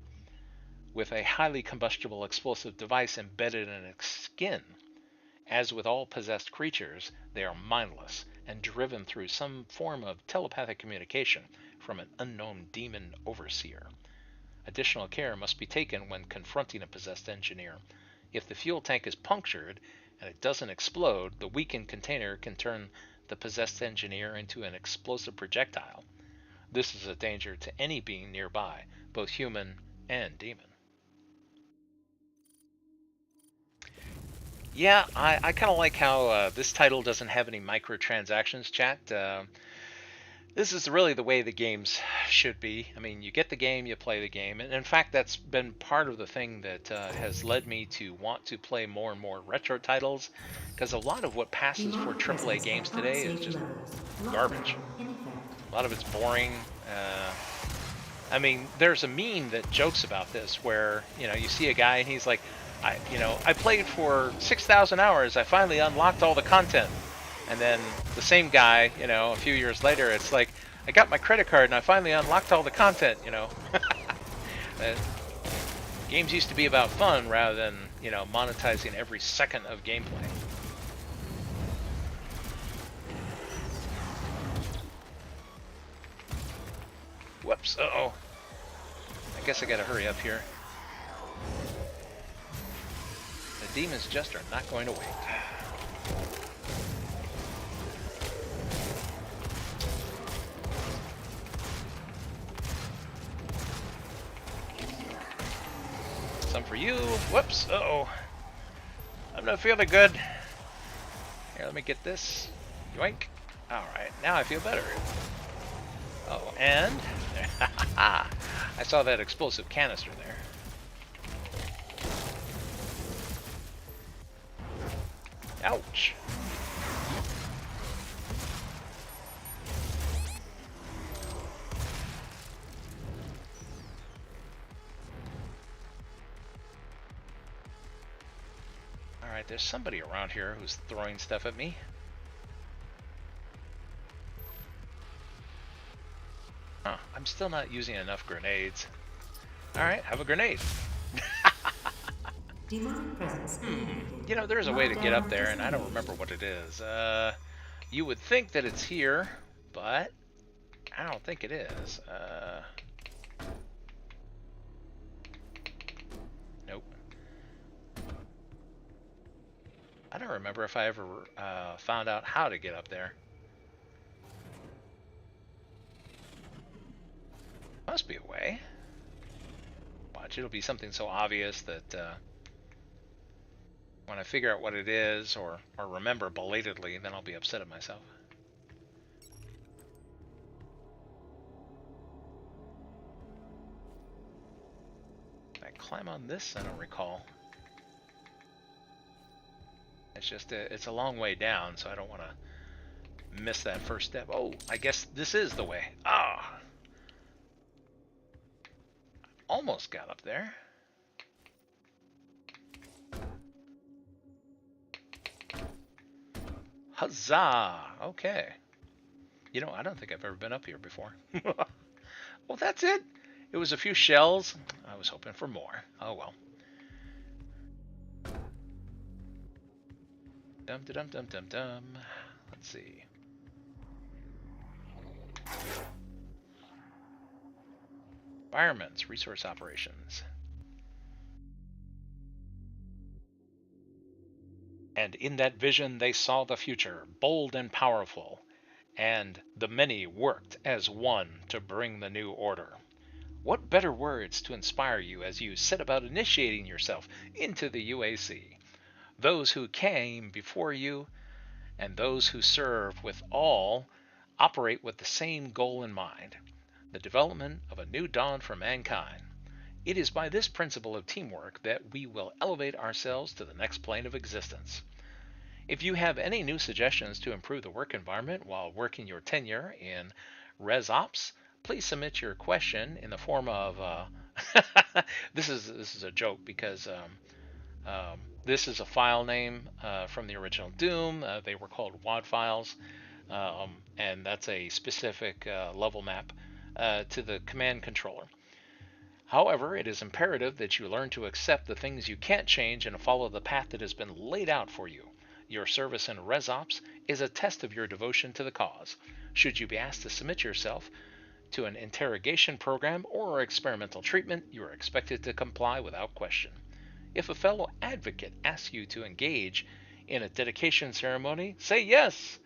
with a highly combustible explosive device embedded in its skin. As with all possessed creatures, they are mindless and driven through some form of telepathic communication from an unknown demon overseer. Additional care must be taken when confronting a possessed engineer. If the fuel tank is punctured and it doesn't explode, the weakened container can turn the possessed engineer into an explosive projectile. This is a danger to any being nearby, both human and demon. Yeah, I kind of like how this title doesn't have any microtransactions, chat. this is really the way the games should be. I mean, you get the game, you play the game, and in fact, that's been part of the thing that has led me to want to play more and more retro titles, because a lot of what passes for Demonic AAA presence games at today is unsafe just levels. garbage. Lockdown in effect. A lot of it's boring. I mean, there's a meme that jokes about this where, you see a guy and he's like, I played for 6,000 hours. I finally unlocked all the content. And then the same guy, a few years later, it's like, I got my credit card and I finally unlocked all the content, Games used to be about fun rather than, monetizing every second of gameplay. Whoops, uh-oh. I guess I gotta hurry up here. The demons just are not going to wait. Some for you. Whoops, uh-oh. I'm not feeling good. Here, let me get this. Yoink. Alright, now I feel better. Oh, and I saw that explosive canister there. Ouch. Alright, there's somebody around here who's throwing stuff at me. Huh, I'm still not using enough grenades. Alright, have a grenade. Demonic presence eliminated. There's a way to get up Lockdown there, and I don't disengaged. remember what it is. You would think that it's here, but I don't think it is. Nope. I don't remember if I ever found out how to get up there. Must be a way. Watch, it'll be something so obvious that when I figure out what it is, or remember belatedly, then I'll be upset at myself. Can I climb on this? I don't recall. It's just it's a long way down, so I don't want to miss that first step. Oh, I guess this is the way. Ah, almost got up there. Huzzah! Okay. I don't think I've ever been up here before. Well, that's it. It was a few shells. I was hoping for more. Oh well. Dum dum dum dum dum. Let's see. Environments, resource operations. And in that vision they saw the future, bold and powerful, and the many worked as one to bring the new order. What better words to inspire you as you set about initiating yourself into the UAC? Those who came before you and those who serve with all operate with the same goal in mind, the development of a new dawn for mankind. It is by this principle of teamwork that we will elevate ourselves to the next plane of existence. If you have any new suggestions to improve the work environment while working your tenure in ResOps, please submit your question in the form of this is a joke because this is a file name from the original Doom. They were called WAD files, and that's a specific level map to the command controller. However, it is imperative that you learn to accept the things you can't change and follow the path that has been laid out for you. Your service in ResOps is a test of your devotion to the cause. Should you be asked to submit yourself to an interrogation program or experimental treatment, you are expected to comply without question. If a fellow advocate asks you to engage in a dedication ceremony, say yes.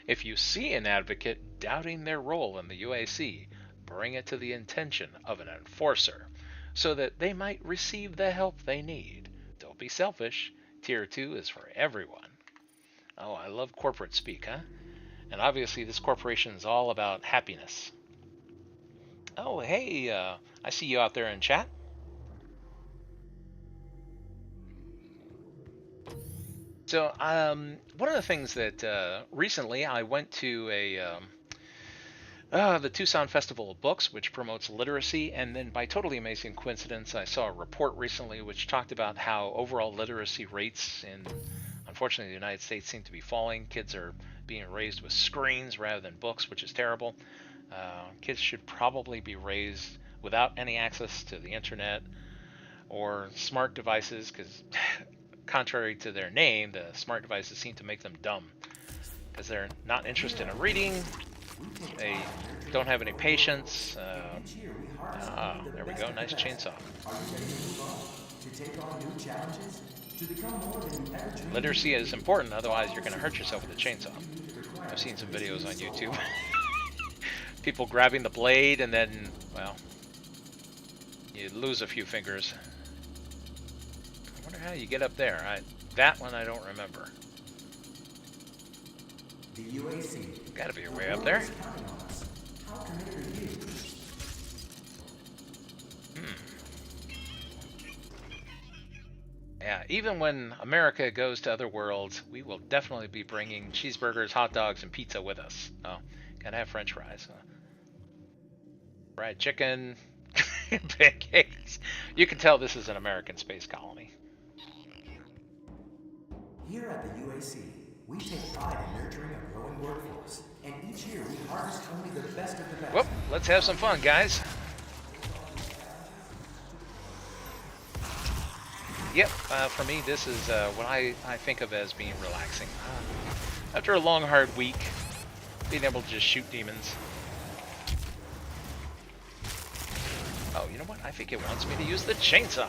If you see an advocate doubting their role in the UAC, bring it to the attention of an enforcer so that they might receive the help they need. Don't be selfish. Tier 2 is for everyone. Oh, I love corporate speak, huh? And obviously, this corporation is all about happiness. Oh, hey, I see you out there in chat. So, one of the things that recently I went to the Tucson Festival of Books, which promotes literacy, and then by totally amazing coincidence, I saw a report recently which talked about how overall literacy rates in, unfortunately, the United States seem to be falling. Kids are being raised with screens rather than books, which is terrible. Kids should probably be raised without any access to the internet or smart devices, because contrary to their name, the smart devices seem to make them dumb because they're not interested in reading. They don't have any patience. There we go. Nice chainsaw. Literacy is important, otherwise you're going to hurt yourself with a chainsaw. I've seen some videos on YouTube. People grabbing the blade and then, well, you lose a few fingers. I wonder how you get up there. That one I don't remember. The UAC. Gotta be your way up there. How committed are you? Yeah, even when America goes to other worlds, we will definitely be bringing cheeseburgers, hot dogs, and pizza with us. Oh, gotta have French fries. Fried chicken, pancakes. You can tell this is an American space colony. Here at the UAC, we take pride in nurturing a growing workforce, and each year we harvest only the best of the best. Whoop, let's have some fun, guys. Yep, for me, this is what I think of as being relaxing. After a long, hard week, being able to just shoot demons. Oh, you know what? I think it wants me to use the chainsaw.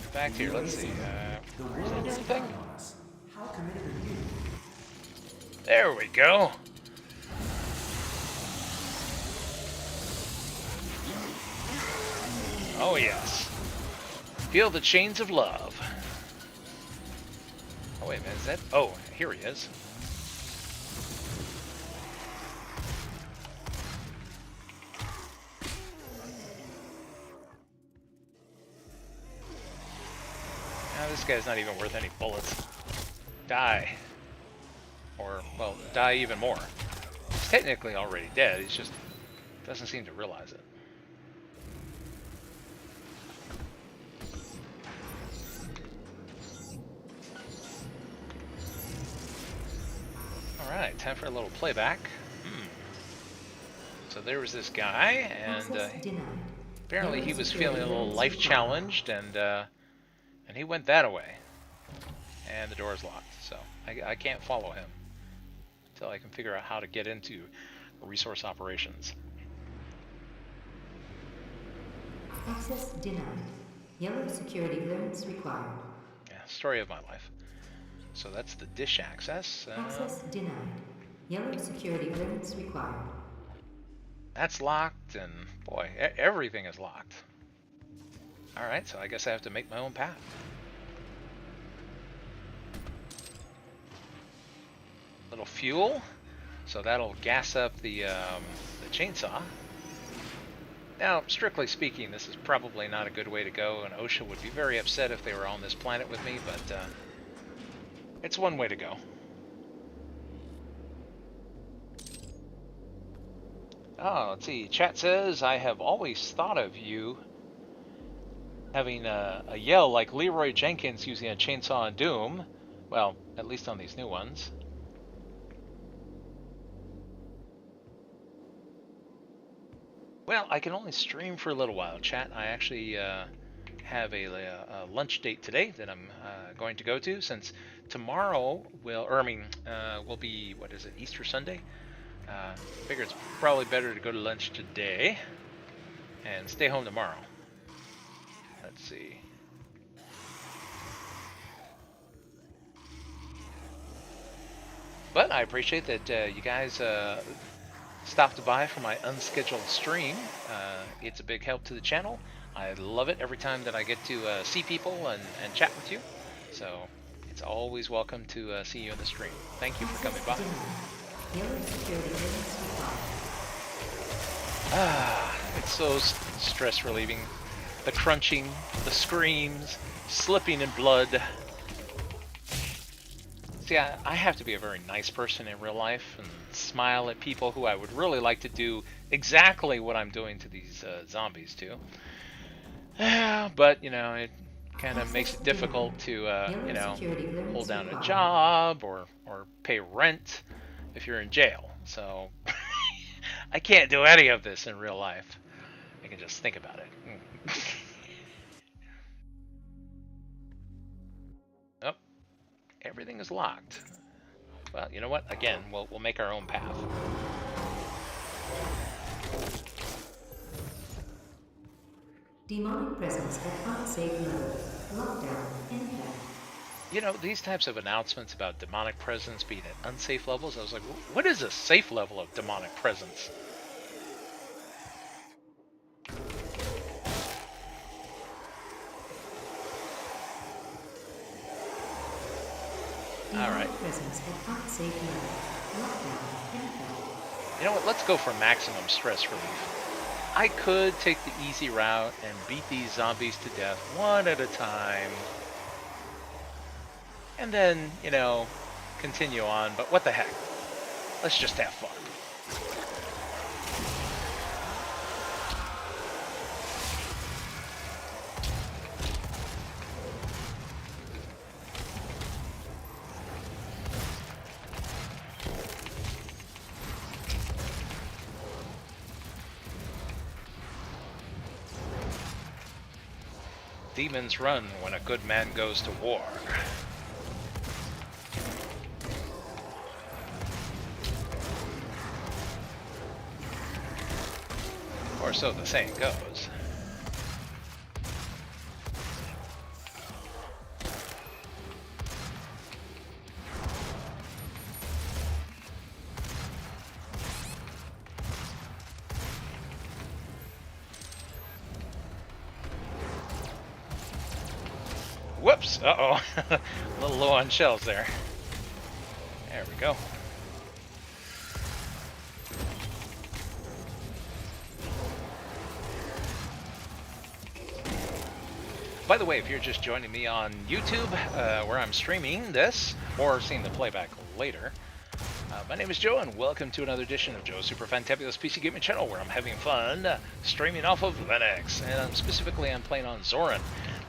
In fact, here, let's see. Where's that damn thing? How committed are you? There we go. Oh, yes. Feel the chains of love. Oh, wait a minute. Is that... Oh, here he is. Now, this guy's not even worth any bullets. Die. Or, well, die even more. He's technically already dead. He's just doesn't seem to realize it. Alright, time for a little playback. So there was this guy, and apparently he was feeling a little life challenged, and he went that way. And the door's locked, so I can't follow him until I can figure out how to get into resource operations. Access denied. Yellow security clearance required. Yeah, story of my life. So that's the dish access. Access denied. Yellow security clearance required. That's locked, and boy, everything is locked. Alright, so I guess I have to make my own path. Little fuel, so that'll gas up the chainsaw. Now, strictly speaking, this is probably not a good way to go, and OSHA would be very upset if they were on this planet with me, but it's one way to go. Oh, let's see. Chat says, I have always thought of you having a yell like Leroy Jenkins using a chainsaw in Doom. Well, at least on these new ones. Well, I can only stream for a little while, chat. I actually have a lunch date today that I'm going to go to, since tomorrow will be, what is it, Easter Sunday? Figure it's probably better to go to lunch today and stay home tomorrow. Let's see. But I appreciate that you guys stopped by for my unscheduled stream. It's a big help to the channel. I love it every time that I get to see people and chat with you. So It's always welcome to see you in the stream. Thank you for coming by. It's so stress relieving. The crunching, the screams, slipping in blood. See, I have to be a very nice person in real life and smile at people who I would really like to do exactly what I'm doing to these zombies to. But, you know, it kind of makes it difficult to, you know, hold down a job or pay rent if you're in jail. So I can't do any of this in real life. I can just think about it. Oh, everything is locked. Well, you know what? Again, we'll make our own path. Demonic presence at unsafe level. Lockdown in effect. You know, these types of announcements about demonic presence being at unsafe levels, I was like, what is a safe level of demonic presence? Alright. You know what? Let's go for maximum stress relief. I could take the easy route and beat these zombies to death one at a time. And then, you know, continue on, but what the heck? Let's just have fun. Demons run when a good man goes to war. Or so the saying goes. Whoops! Uh-oh. A little low on shells there. There we go. By the way, if you're just joining me on YouTube, where I'm streaming this, or seeing the playback later, my name is Joe, and welcome to another edition of Joe's Super Fantabulous PC Gaming Channel, where I'm having fun streaming off of Linux, and specifically I'm playing on Zorin,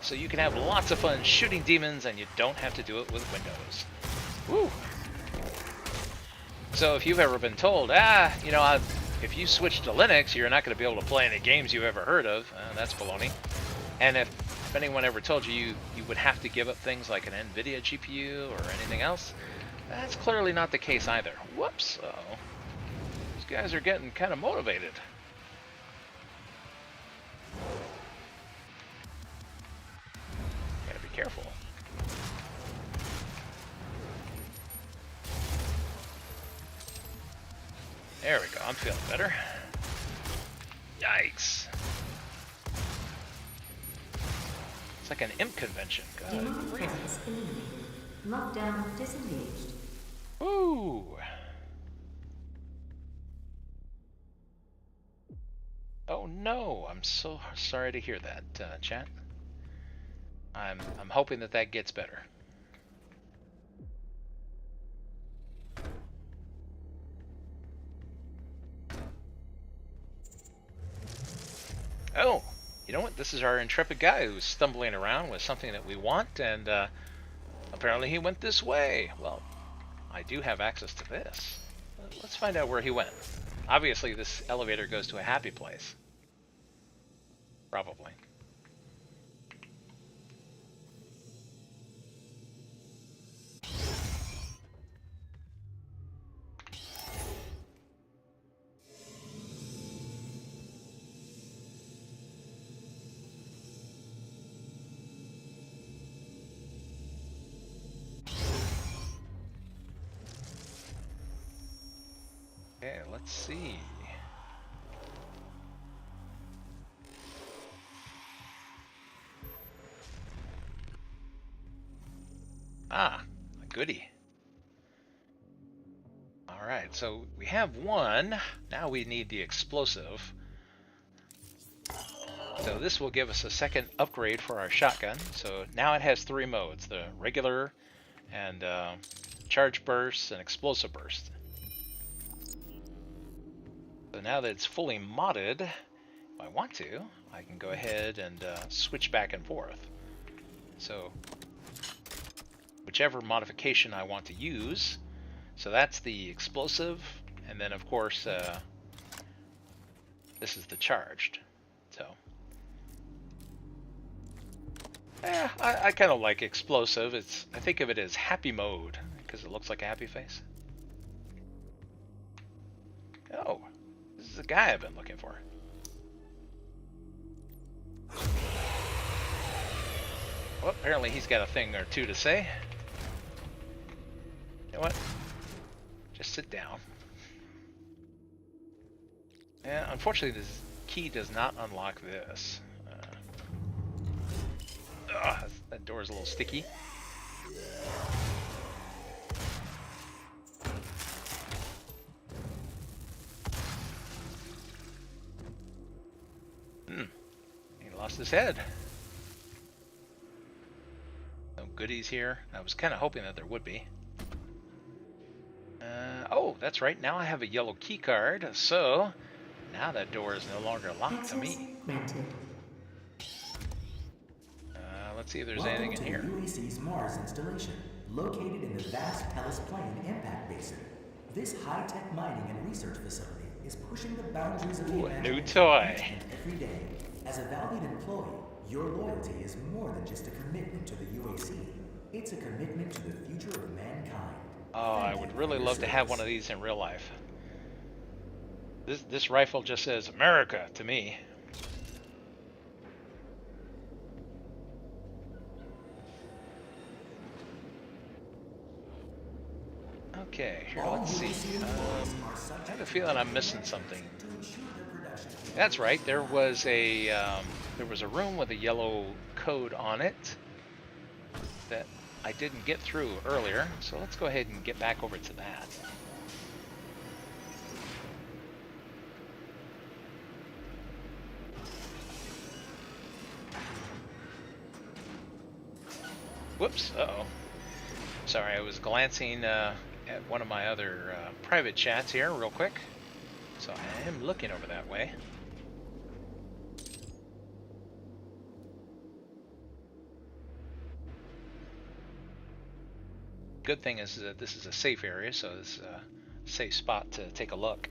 so you can have lots of fun shooting demons, and you don't have to do it with Windows. Woo! So if you've ever been told, you know, if you switch to Linux, you're not going to be able to play any games you've ever heard of, that's baloney. And if anyone ever told you you would have to give up things like an NVIDIA GPU or anything else, that's clearly not the case either. Whoops! Uh-oh. These guys are getting kind of motivated. Gotta be careful. There we go, I'm feeling better. Yikes. It's like an imp convention. Demonic presence eliminated. Lockdown disengaged. Ooh. Oh no, I'm so sorry to hear that, chat. I'm hoping that gets better. Oh, you know what? This is our intrepid guy who's stumbling around with something that we want, and apparently he went this way. Well, I do have access to this. Let's find out where he went. Obviously, this elevator goes to a happy place. Probably. Okay, let's see. Ah, a goodie. All right, so we have one. Now we need the explosive. So this will give us a second upgrade for our shotgun. So now it has 3 modes: the regular and charge burst and explosive burst. So now that it's fully modded, if I want to, I can go ahead and switch back and forth. So whichever modification I want to use. So that's the explosive, and then of course this is the charged. So I kind of like explosive. I think of it as happy mode because it looks like a happy face. Oh, this is the guy I've been looking for. Well, apparently he's got a thing or two to say. You know what? Just sit down. Yeah, unfortunately this key does not unlock this. That door is a little sticky. He lost his head. No goodies here. I was kind of hoping that there would be. Oh, that's right. Now I have a yellow key card, so now that door is no longer locked to Access me. granted. Let's see if there's Welcome anything in to here. the UAC's Mars installation, located in the vast Pellis Plain impact basin. This high-tech mining and research facility is pushing the boundaries of the Ooh, a new imagination toy. each and every day. As a valued employee, your loyalty is more than just a commitment to the UAC. It's a commitment to the future of mankind. Oh, I would really love to have one of these in real life. This rifle just says America to me. Okay, here, let's see. I have a feeling I'm missing something. That's right. There was a room with a yellow code on it that I didn't get through earlier. So let's go ahead and get back over to that. Whoops. Uh-oh. Sorry, I was glancing at one of my other private chats here real quick. So I am looking over that way. Good thing is that this is a safe area, so this is a safe spot to take a look.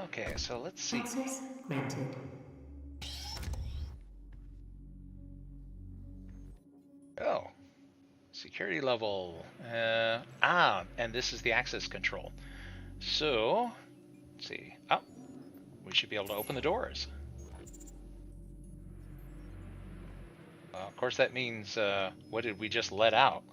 Okay, so let's see. Access granted. Oh, security level. And this is the access control. So, let's see. Oh, we should be able to open the doors. Of course, that means, what did we just let out?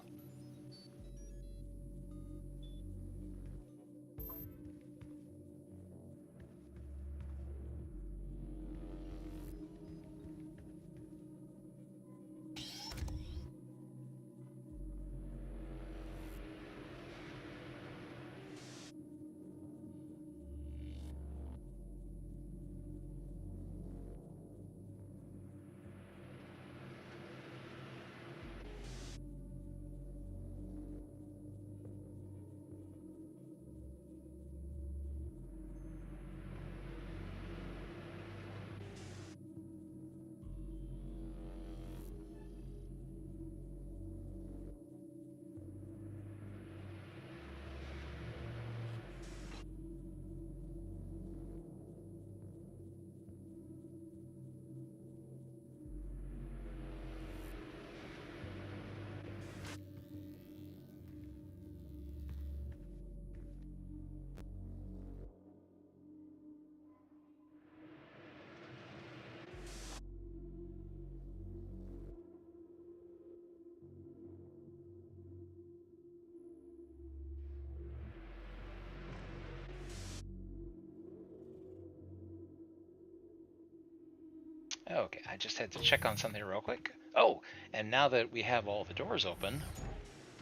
Okay, I just had to check on something real quick. Oh, and now that we have all the doors open,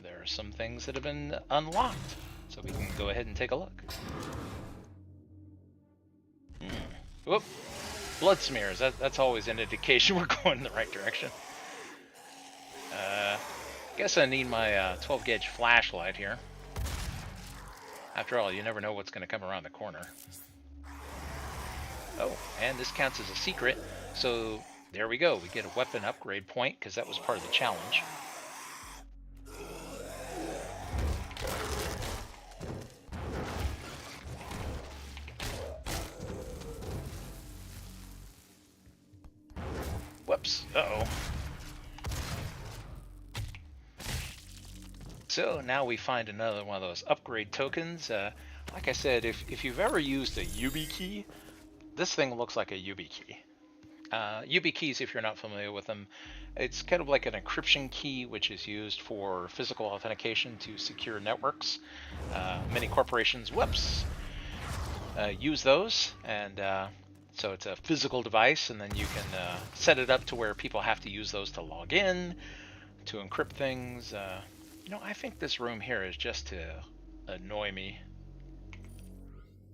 there are some things that have been unlocked. So we can go ahead and take a look. Whoop. Blood smears. That's always an indication we're going in the right direction. Guess I need my 12 gauge flashlight here. After all, you never know what's going to come around the corner. Oh, and this counts as a secret. So there we go. We get a weapon upgrade point because that was part of the challenge. Whoops. Uh-oh. So now we find another one of those upgrade tokens. Like I said, if you've ever used a YubiKey, this thing looks like a YubiKey. YubiKeys, if you're not familiar with them, it's kind of like an encryption key which is used for physical authentication to secure networks. Many corporations, use those, and so it's a physical device, and then you can set it up to where people have to use those to log in, to encrypt things. I think this room here is just to annoy me.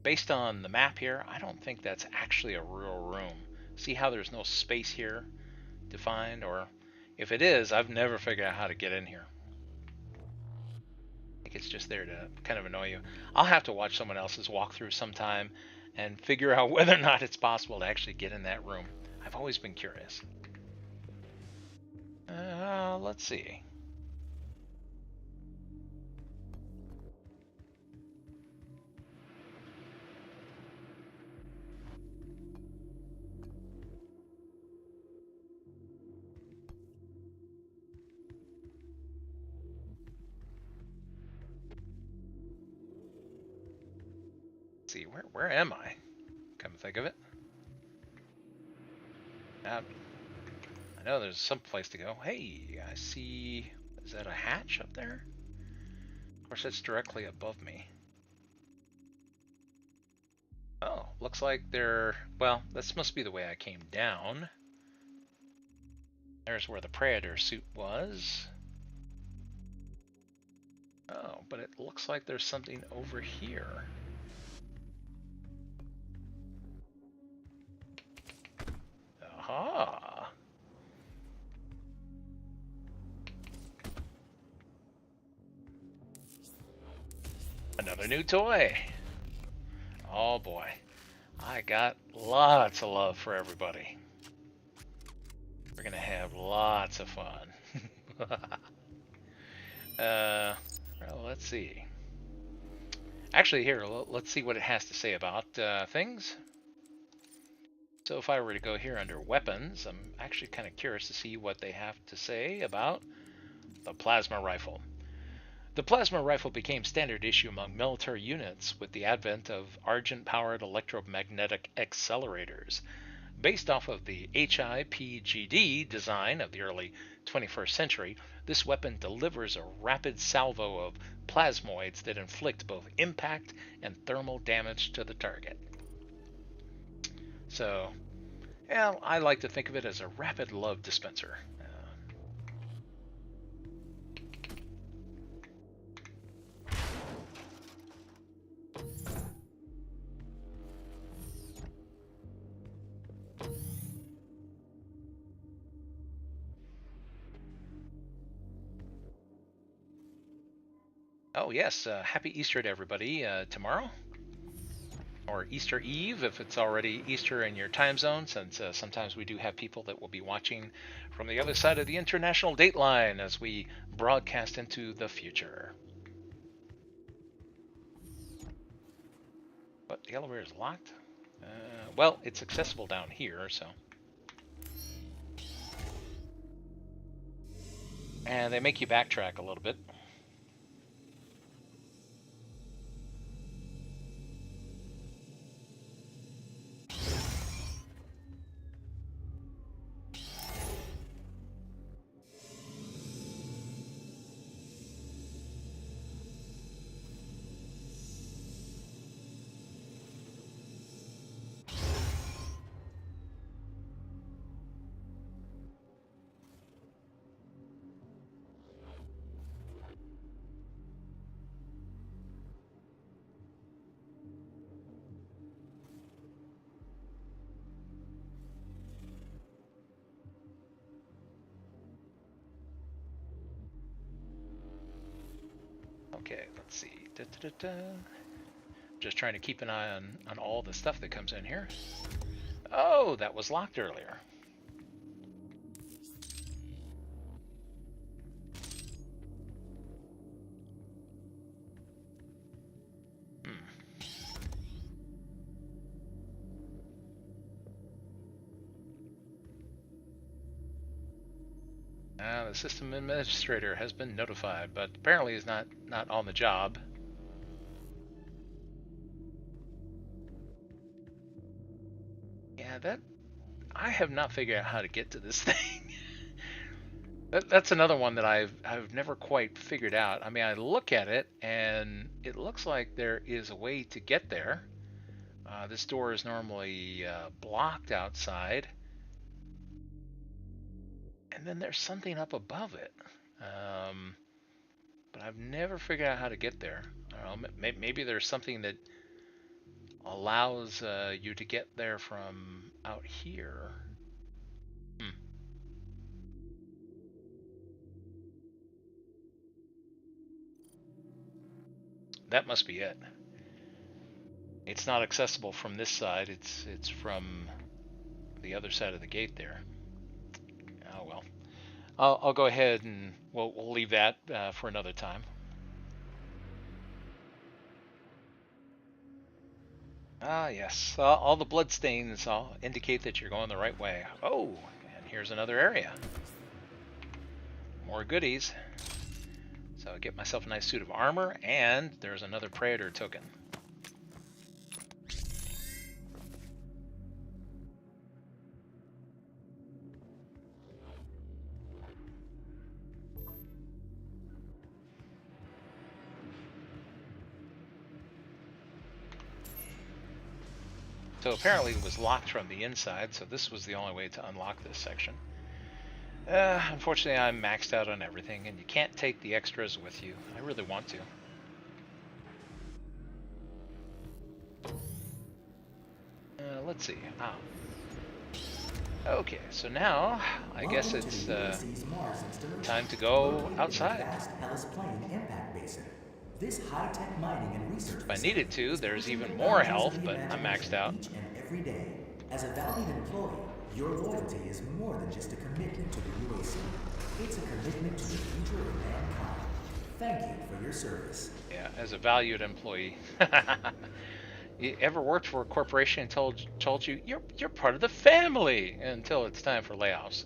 Based on the map here, I don't think that's actually a real room. See how there's no space here defined? Or if it is, I've never figured out how to get in here. I think it's just there to kind of annoy you. I'll have to watch someone else's walkthrough sometime and figure out whether or not it's possible to actually get in that room. I've always been curious. Let's see. See, where am I? Come to think of it. I know there's some place to go. Hey, I see. Is that a hatch up there? Of course, it's directly above me. Oh, looks like well, this must be the way I came down. There's where the Predator suit was. Oh, but it looks like there's something over here. Aha! Another new toy! Oh boy. I got lots of love for everybody. We're gonna have lots of fun. Well, let's see. Actually, here, let's see what it has to say about things. So if I were to go here under weapons, I'm actually kind of curious to see what they have to say about the plasma rifle. The plasma rifle became standard issue among military units with the advent of argent-powered electromagnetic accelerators. Based off of the HIPGD design of the early 21st century, this weapon delivers a rapid salvo of plasmoids that inflict both impact and thermal damage to the target. So, yeah, I like to think of it as a rapid love dispenser. Oh yes, happy Easter to everybody tomorrow. Or Easter Eve if it's already Easter in your time zone, since sometimes we do have people that will be watching from the other side of the international date line as we broadcast into the future. But the elevator is locked? Well, it's accessible down here, so. And they make you backtrack a little bit. let's see. Just trying to keep an eye on all the stuff that comes in here. Oh, that was locked earlier. The system administrator has been notified, but apparently is not on the job. Yeah, I have not figured out how to get to this thing. That's another one that I've never quite figured out. I mean, I look at it and it looks like there is a way to get there. This door is normally blocked outside, and then there's something up above it. But I've never figured out how to get there. I don't know, maybe there's something that allows you to get there from out here. That must be it. It's not accessible from this side. It's from the other side of the gate there. Oh well. I'll go ahead and we'll leave that for another time. Ah yes, all the blood stains all indicate that you're going the right way. Oh, and here's another area. More goodies. So I get myself a nice suit of armor, and there's another Praetor token. So apparently it was locked from the inside, so this was the only way to unlock this section. Unfortunately, I'm maxed out on everything, and you can't take the extras with you. I really want to. Let's see. Okay, so now I guess it's time to go outside. This high-tech mining and research if I needed to, there's even more health, but I'm maxed out. Each and every day. As a valued employee, your loyalty is more than just a commitment to the UAC. It's a commitment to the future of mankind. Thank you for your service. Yeah, as a valued employee. You ever worked for a corporation and told you you're part of the family until it's time for layoffs?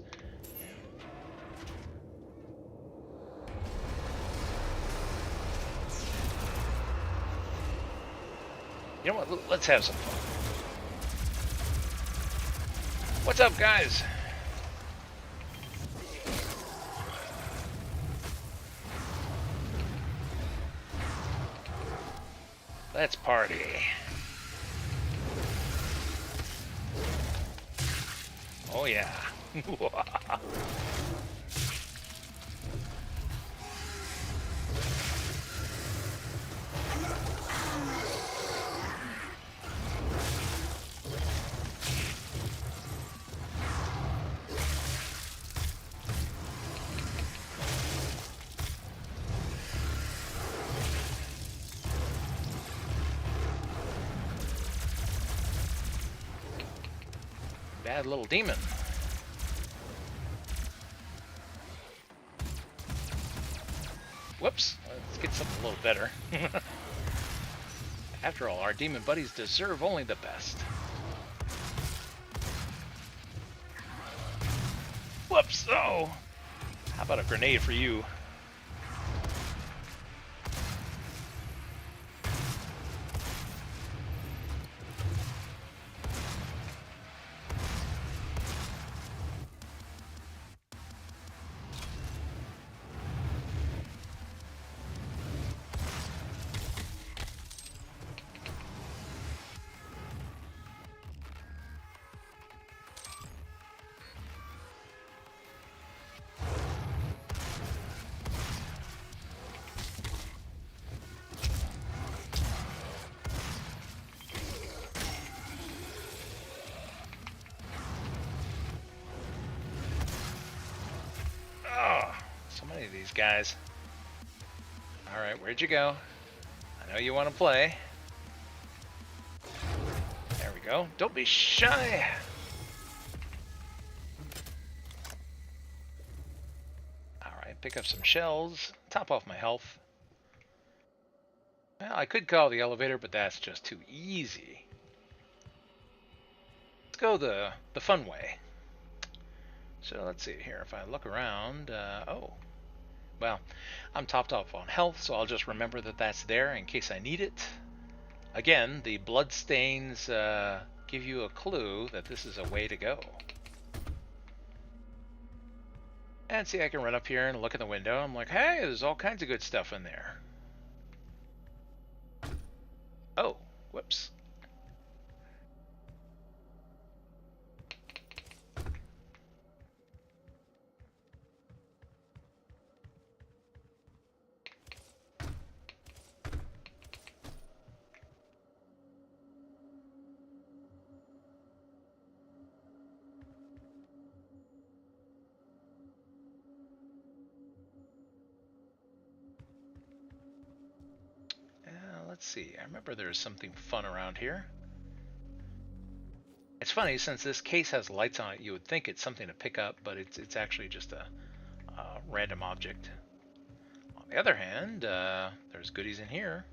You know what? Let's have some fun. What's up, guys? Let's party. Oh yeah. Bad little demon. Whoops. Let's get something a little better. After all, our demon buddies deserve only the best. Whoops. Oh. How about a grenade for you? So many of these guys. Alright, where'd you go? I know you want to play. There we go. Don't be shy. Alright, pick up some shells. Top off my health. Well, I could call the elevator, but that's just too easy. Let's go the fun way. So let's see here. If I look around, oh, well, I'm topped off on health, so I'll just remember that that's there in case I need it. Again, the blood stains give you a clue that this is a way to go. And see, I can run up here and look in the window. I'm like, hey, there's all kinds of good stuff in there. Oh, whoops. Let's see. I remember there was something fun around here. It's funny, since this case has lights on it, you would think it's something to pick up, but it's actually just a random object. On the other hand, there's goodies in here.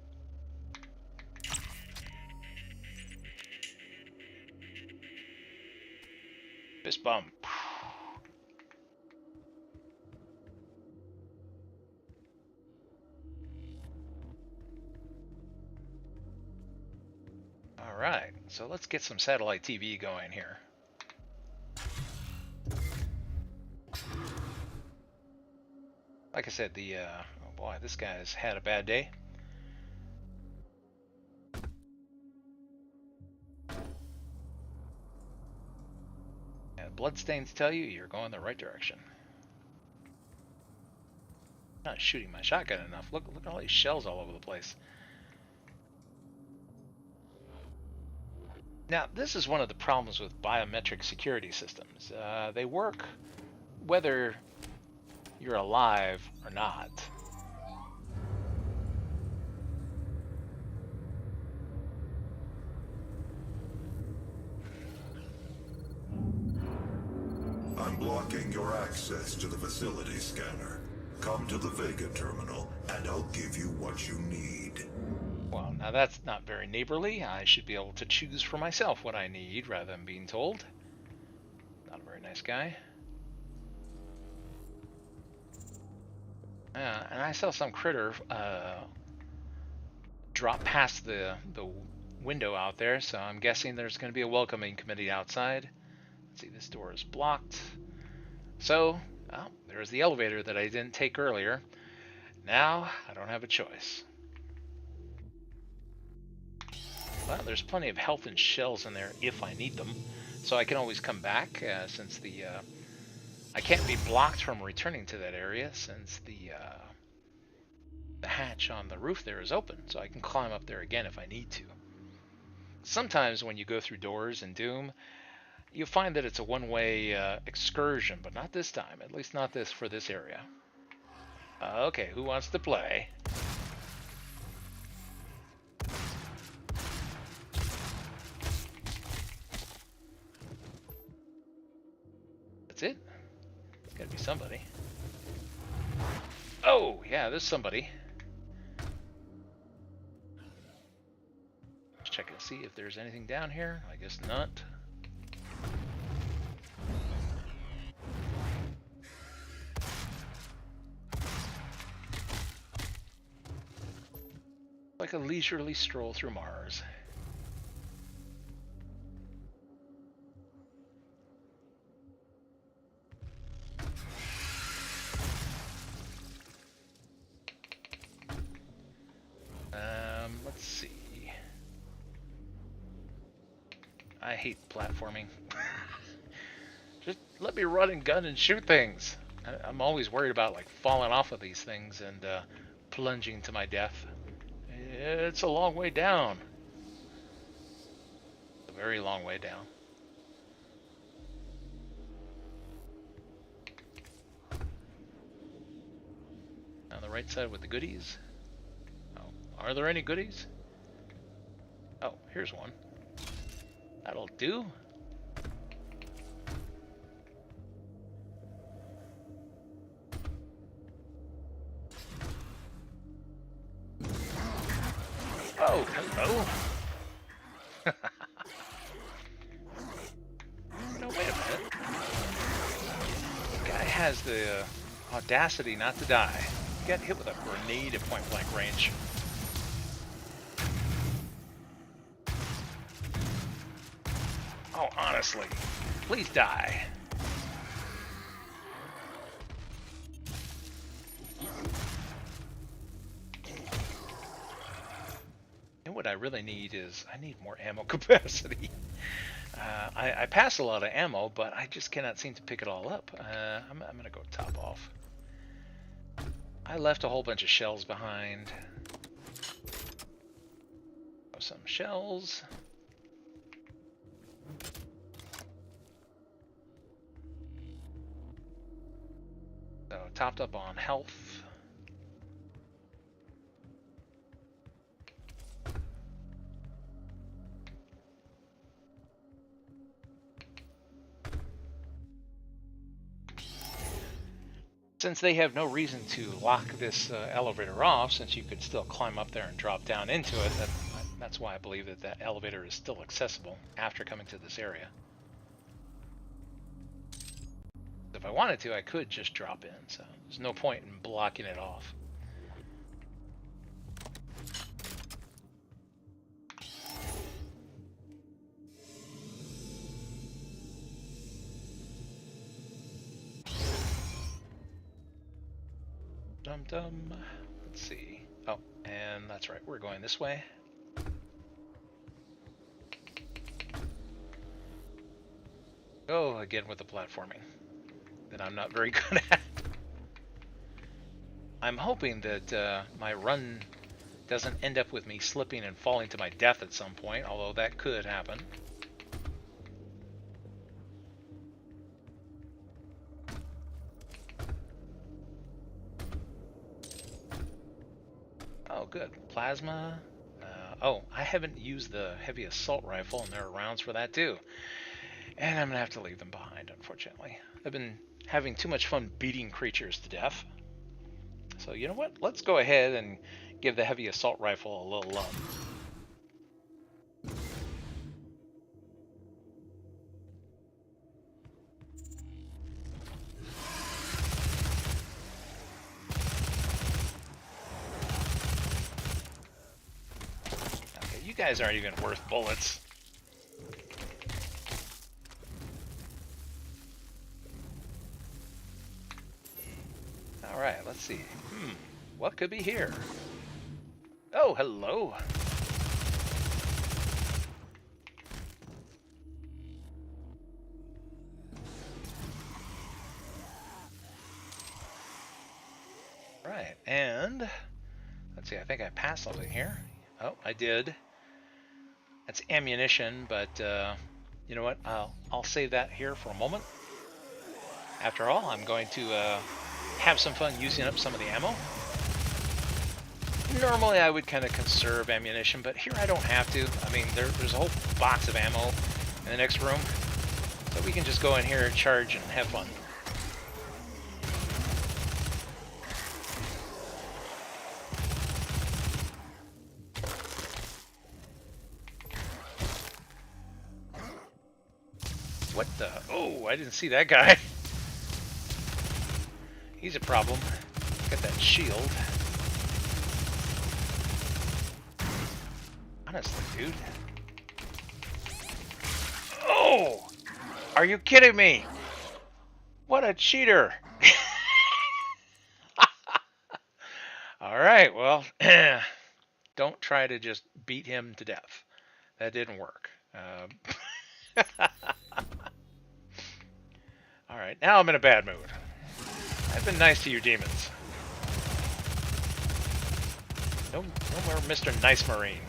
Fist bump. Alright, so let's get some satellite TV going here. Like I said, oh boy, this guy's had a bad day. And bloodstains tell you you're going the right direction. Not shooting my shotgun enough. Look at all these shells all over the place. Now, this is one of the problems with biometric security systems. They work whether you're alive or not. I'm blocking your access to the facility scanner. Come to the Vega terminal, and I'll give you what you need. Well, now that's not very neighborly. I should be able to choose for myself what I need rather than being told. Not a very nice guy. And I saw some critter drop past the window out there, so I'm guessing there's going to be a welcoming committee outside. Let's see, this door is blocked. So, well, there's the elevator that I didn't take earlier. Now, I don't have a choice. Well, there's plenty of health and shells in there if I need them, so I can always come back since I can't be blocked from returning to that area since the hatch on the roof there is open, so I can climb up there again if I need to. Sometimes when you go through doors in Doom, you find that it's a one-way excursion, but not this time. At least not for this area. Okay, who wants to play? That's it? It's gotta be somebody. Oh, yeah, there's somebody. Let's check and see if there's anything down here. I guess not. Like a leisurely stroll through Mars. Let's see. I hate platforming. Just let me run and gun and shoot things. I'm always worried about like falling off of these things and plunging to my death. It's a long way down. A very long way down. On the right side with the goodies. Oh, Are there any goodies? Oh, here's one. That'll do. Oh, hello. No, wait a minute. The guy has the audacity not to die. He got hit with a grenade at point blank range. Oh, honestly. Please die. And what I really need is, I need more ammo capacity. I pass a lot of ammo, but I just cannot seem to pick it all up. I'm going to go top off. I left a whole bunch of shells behind. Some shells. So, topped up on health. Since they have no reason to lock this elevator off, since you could still climb up there and drop down into it, that's why I believe that that elevator is still accessible after coming to this area. If I wanted to, I could just drop in, so there's no point in blocking it off. Dum-dum. Let's see. Oh, and that's right, we're going this way. Oh, again with the platforming that I'm not very good at. I'm hoping that my run doesn't end up with me slipping and falling to my death at some point, although that could happen. Oh, good. Plasma. Oh, I haven't used the heavy assault rifle, and there are rounds for that too. And I'm going to have to leave them behind, unfortunately. I've been having too much fun beating creatures to death. So, you know what? Let's go ahead and give the heavy assault rifle a little love. Okay, you guys aren't even worth bullets. Alright, let's see. What could be here? Oh, hello. Right, and let's see, I think I passed something here. Oh, I did. That's ammunition, but you know what? I'll save that here for a moment. After all, I'm going to have some fun using up some of the ammo. Normally I would kind of conserve ammunition, but here I don't have to. I mean, there's a whole box of ammo in the next room, so we can just go in here, charge, and have fun. What the? Oh, I didn't see that guy. He's a problem. Got that shield. Honestly, dude. Oh! Are you kidding me? What a cheater! Alright, well, don't try to just beat him to death. That didn't work. Alright, now I'm in a bad mood. I've been nice to you demons. No more Mr. Nice Marine.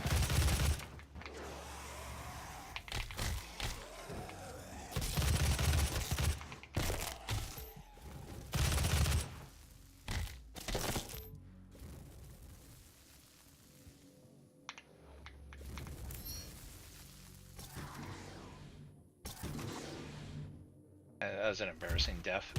That was an embarrassing death.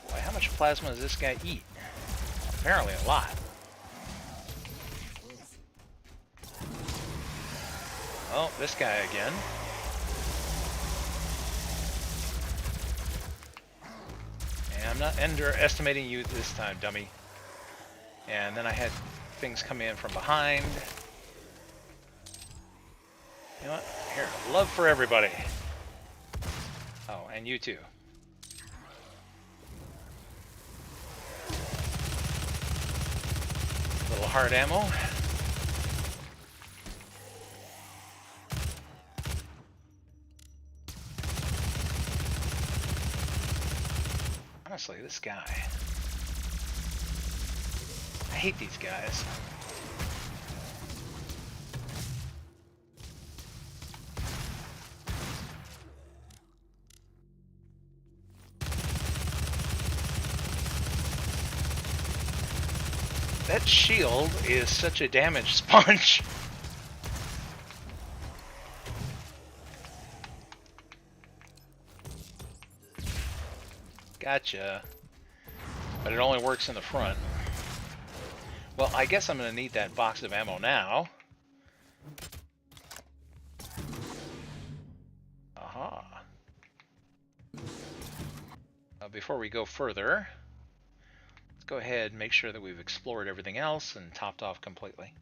Boy, how much plasma does this guy eat? Apparently a lot. Oh, this guy again. And I'm not underestimating you this time, dummy. And then I had things come in from behind. You know what? Here, love for everybody. Oh, and you too. Little hard ammo. Honestly, this guy. I hate these guys. That shield is such a damage sponge. Gotcha. But it only works in the front. Well, I guess I'm going to need that box of ammo now. Aha. Before we go further, let's go ahead and make sure that we've explored everything else and topped off completely.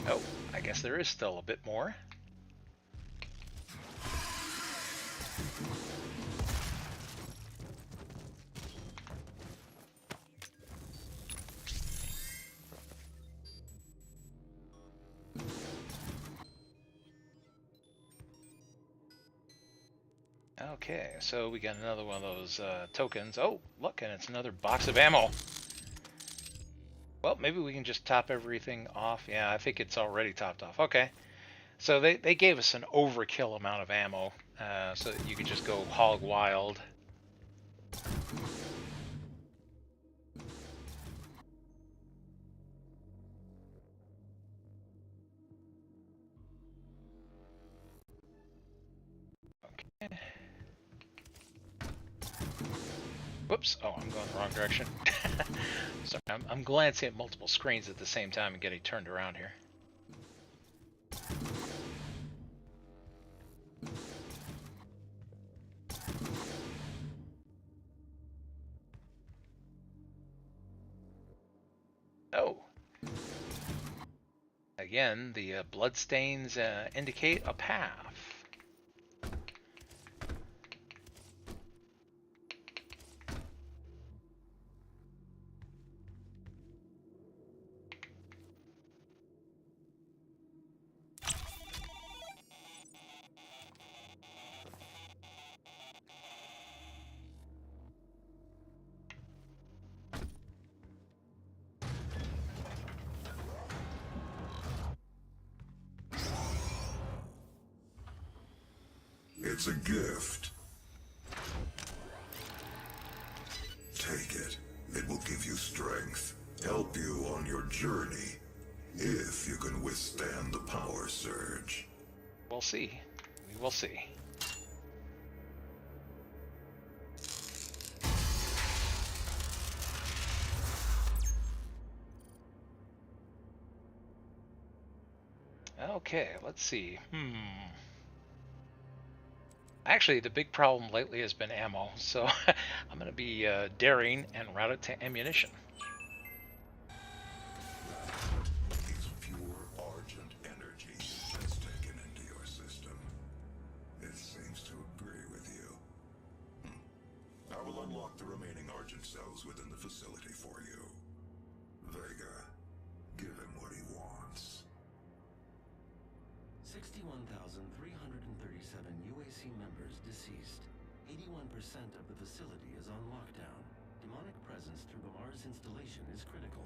Oh, I guess there is still a bit more. Okay, so we got another one of those tokens. Oh, look, and it's another box of ammo. Well, maybe we can just top everything off. Yeah, I think it's already topped off. Okay. So they gave us an overkill amount of ammo, so that you could just go hog wild. Okay. Whoops. Oh, I'm going the wrong direction. Sorry, I'm glancing at multiple screens at the same time and getting turned around here. Oh. Again, the bloodstains indicate a path. It's a gift. Take it. It will give you strength, help you on your journey, if you can withstand the power surge. We'll see. We will see. Okay, let's see. Actually, the big problem lately has been ammo, so I'm going to be daring and route it to ammunition. It's pure Argent energy that's taken into your system. It seems to agree with you. I will unlock the remaining Argent cells within the facility for you. Vega, give him what he wants. 61,337 UAC members deceased. 81% of the facility is on lockdown. Demonic presence through the Mars installation is critical.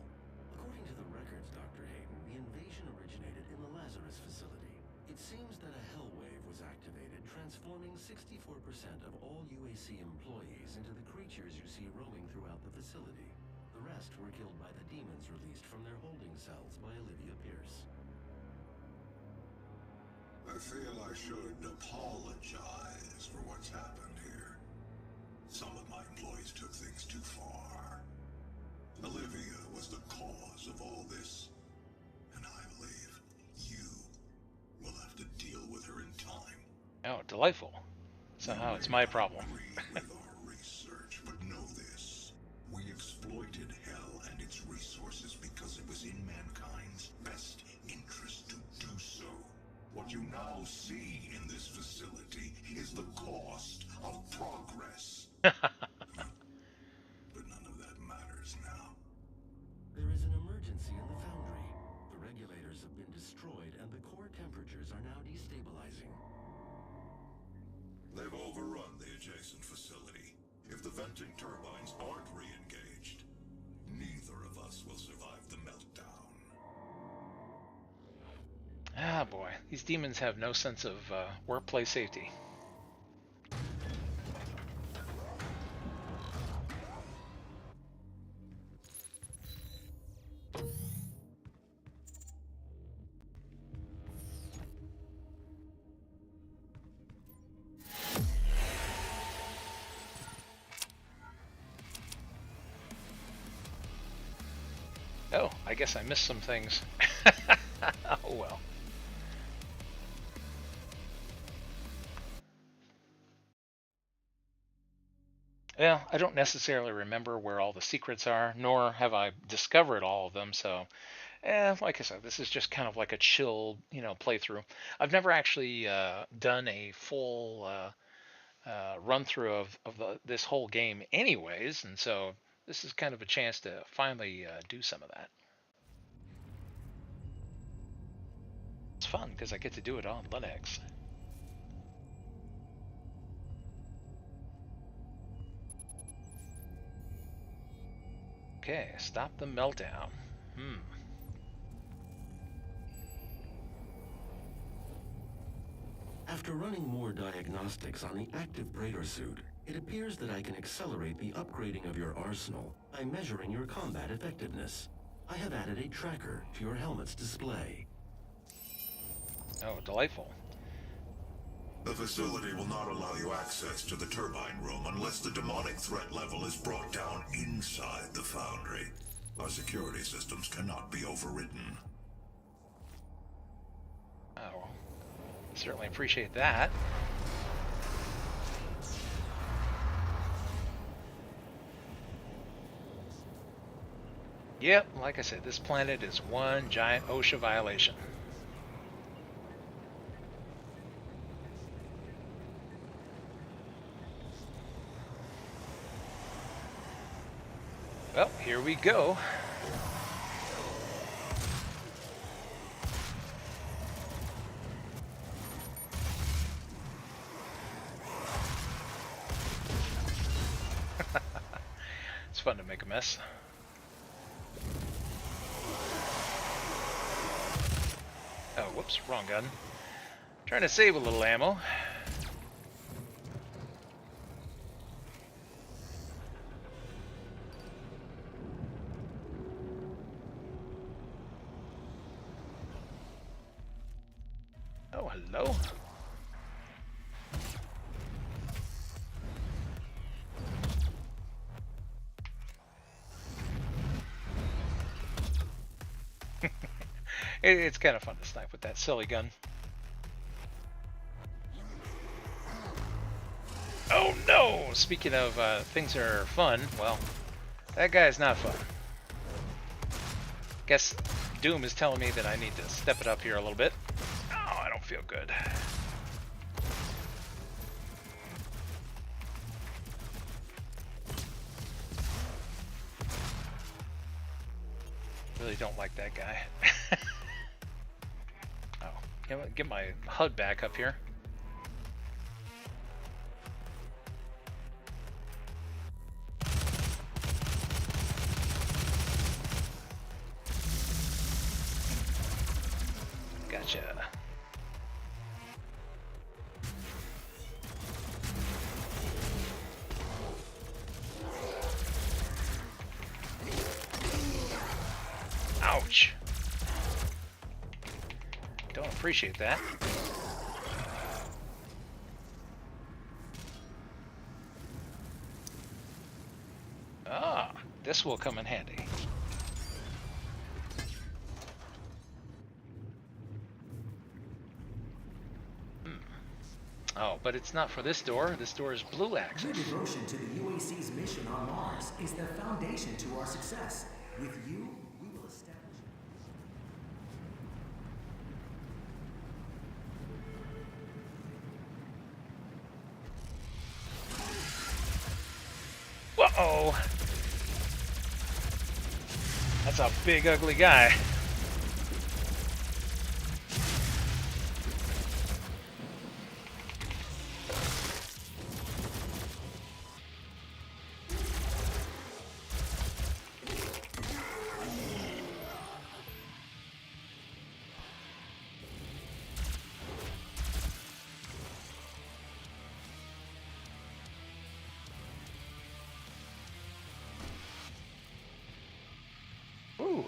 According to the records, Dr. Hayden, the invasion originated in the Lazarus facility. It seems that a hell wave was activated, transforming 64% of all UAC employees into the creatures you see roaming throughout the facility. The rest were killed by the demons released from their holding cells by Olivia Pierce. I feel I should apologize for what's happened here. Some of my employees took things too far. Olivia was the cause of all this, and I believe you will have to deal with her in time. Oh, delightful. Somehow it's my problem. With our research, but know this. We exploited hell and its resources because it was in mankind's best interest to do so. What you now see in this facility is the cost of progress. But none of that matters now. There is an emergency in the foundry. The regulators have been destroyed and the core temperatures are now destabilizing. They've overrun the adjacent facility. If the venting turbines aren't re-engaged, neither of us will survive the meltdown. Ah, boy. These demons have no sense of workplace safety. Oh, I guess I missed some things. Oh well. Well, I don't necessarily remember where all the secrets are, nor have I discovered all of them, so like I said, this is just kind of like a chill, playthrough. I've never actually done a full run through of this whole game anyways, and so this is kind of a chance to finally do some of that. It's fun because I get to do it on Linux. Okay, stop the meltdown. After running more diagnostics on the active Praetor suit, it appears that I can accelerate the upgrading of your arsenal by measuring your combat effectiveness. I have added a tracker to your helmet's display. Oh, delightful. The facility will not allow you access to the turbine room unless the demonic threat level is brought down inside the foundry. Our security systems cannot be overridden. Oh, certainly appreciate that. Yep, like I said, this planet is one giant OSHA violation. Well, here we go. It's fun to make a mess. Oh, whoops, wrong gun. Trying to save a little ammo. Oh, hello. It's kind of fun to snipe with that silly gun. Oh no! Speaking of things that are fun, well, that guy's not fun. Guess Doom is telling me that I need to step it up here a little bit. Oh, I don't feel good. Really don't like that guy. Oh, get my HUD back up here. Gotcha. Ouch. Don't appreciate that. Ah, this will come in handy. Oh, but it's not for this door. This door is blue access. Your devotion to the UAC's mission on Mars is the foundation to our success. With you, we will establish... Whoa! That's a big, ugly guy. Ooh.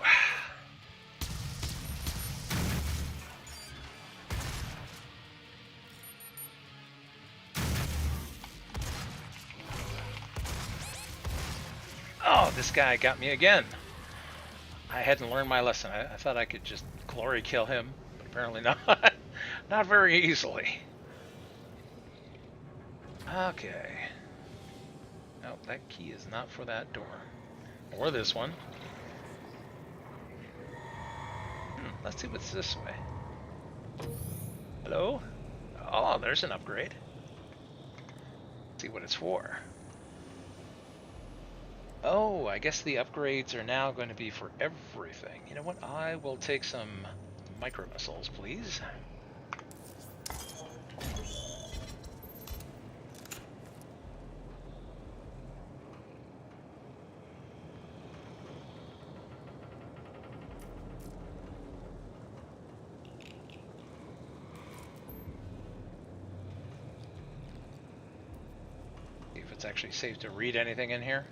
Oh, this guy got me again. I hadn't learned my lesson. I thought I could just glory kill him, but apparently not. Not very easily. Okay. Nope, that key is not for that door. Or this one. Let's see what's this way. Hello? Oh, there's an upgrade. Let's see what it's for. Oh, I guess the upgrades are now going to be for everything. You know what? I will take some micro missiles, please. See if it's actually safe to read anything in here.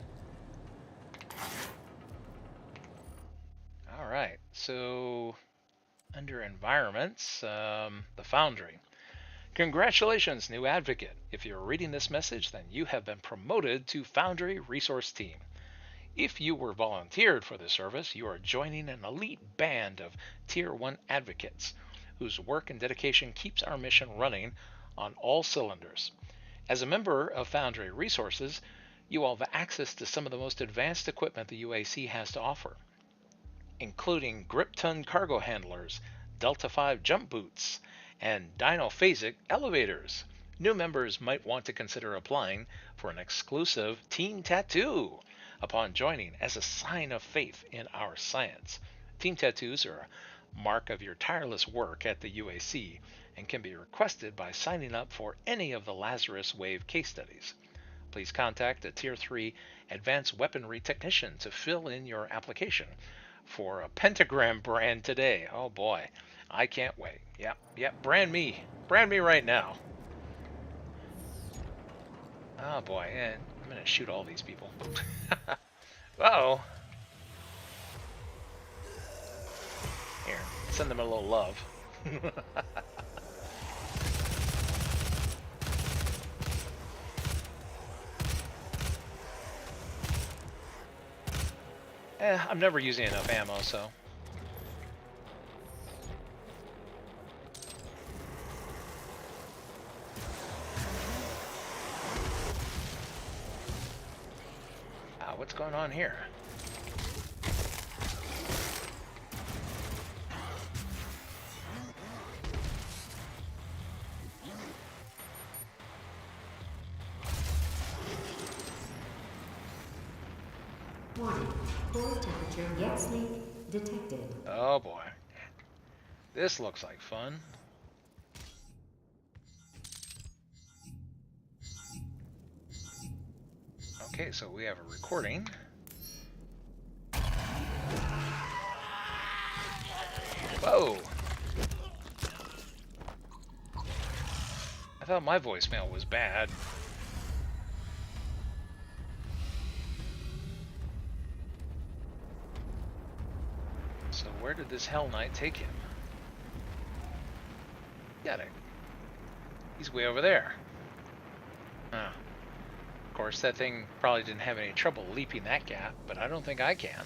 Alright, so under environments, the Foundry. Congratulations, new advocate. If you're reading this message, then you have been promoted to Foundry Resource Team. If you were volunteered for this service, you are joining an elite band of Tier 1 advocates whose work and dedication keeps our mission running on all cylinders. As a member of Foundry Resources, you will have access to some of the most advanced equipment the UAC has to offer, including grip-ton cargo handlers, Delta 5 jump boots, and dinophasic elevators. New members might want to consider applying for an exclusive team tattoo upon joining as a sign of faith in our science. Team tattoos are a mark of your tireless work at the UAC and can be requested by signing up for any of the Lazarus Wave case studies. Please contact a Tier 3 Advanced Weaponry Technician to fill in your application for a pentagram brand today. Oh boy, I can't wait. Yep, brand me right now. Oh boy, and I'm gonna shoot all these people. Uh-oh. Here, send them a little love. I'm never using enough ammo, so. What's going on here? Warning. Core temperature gets leak detected. Oh boy. This looks like fun. Okay, so we have a recording. Whoa! I thought my voicemail was bad. So where did this Hell Knight take him? Got it. He's way over there. Of course, that thing probably didn't have any trouble leaping that gap, but I don't think I can.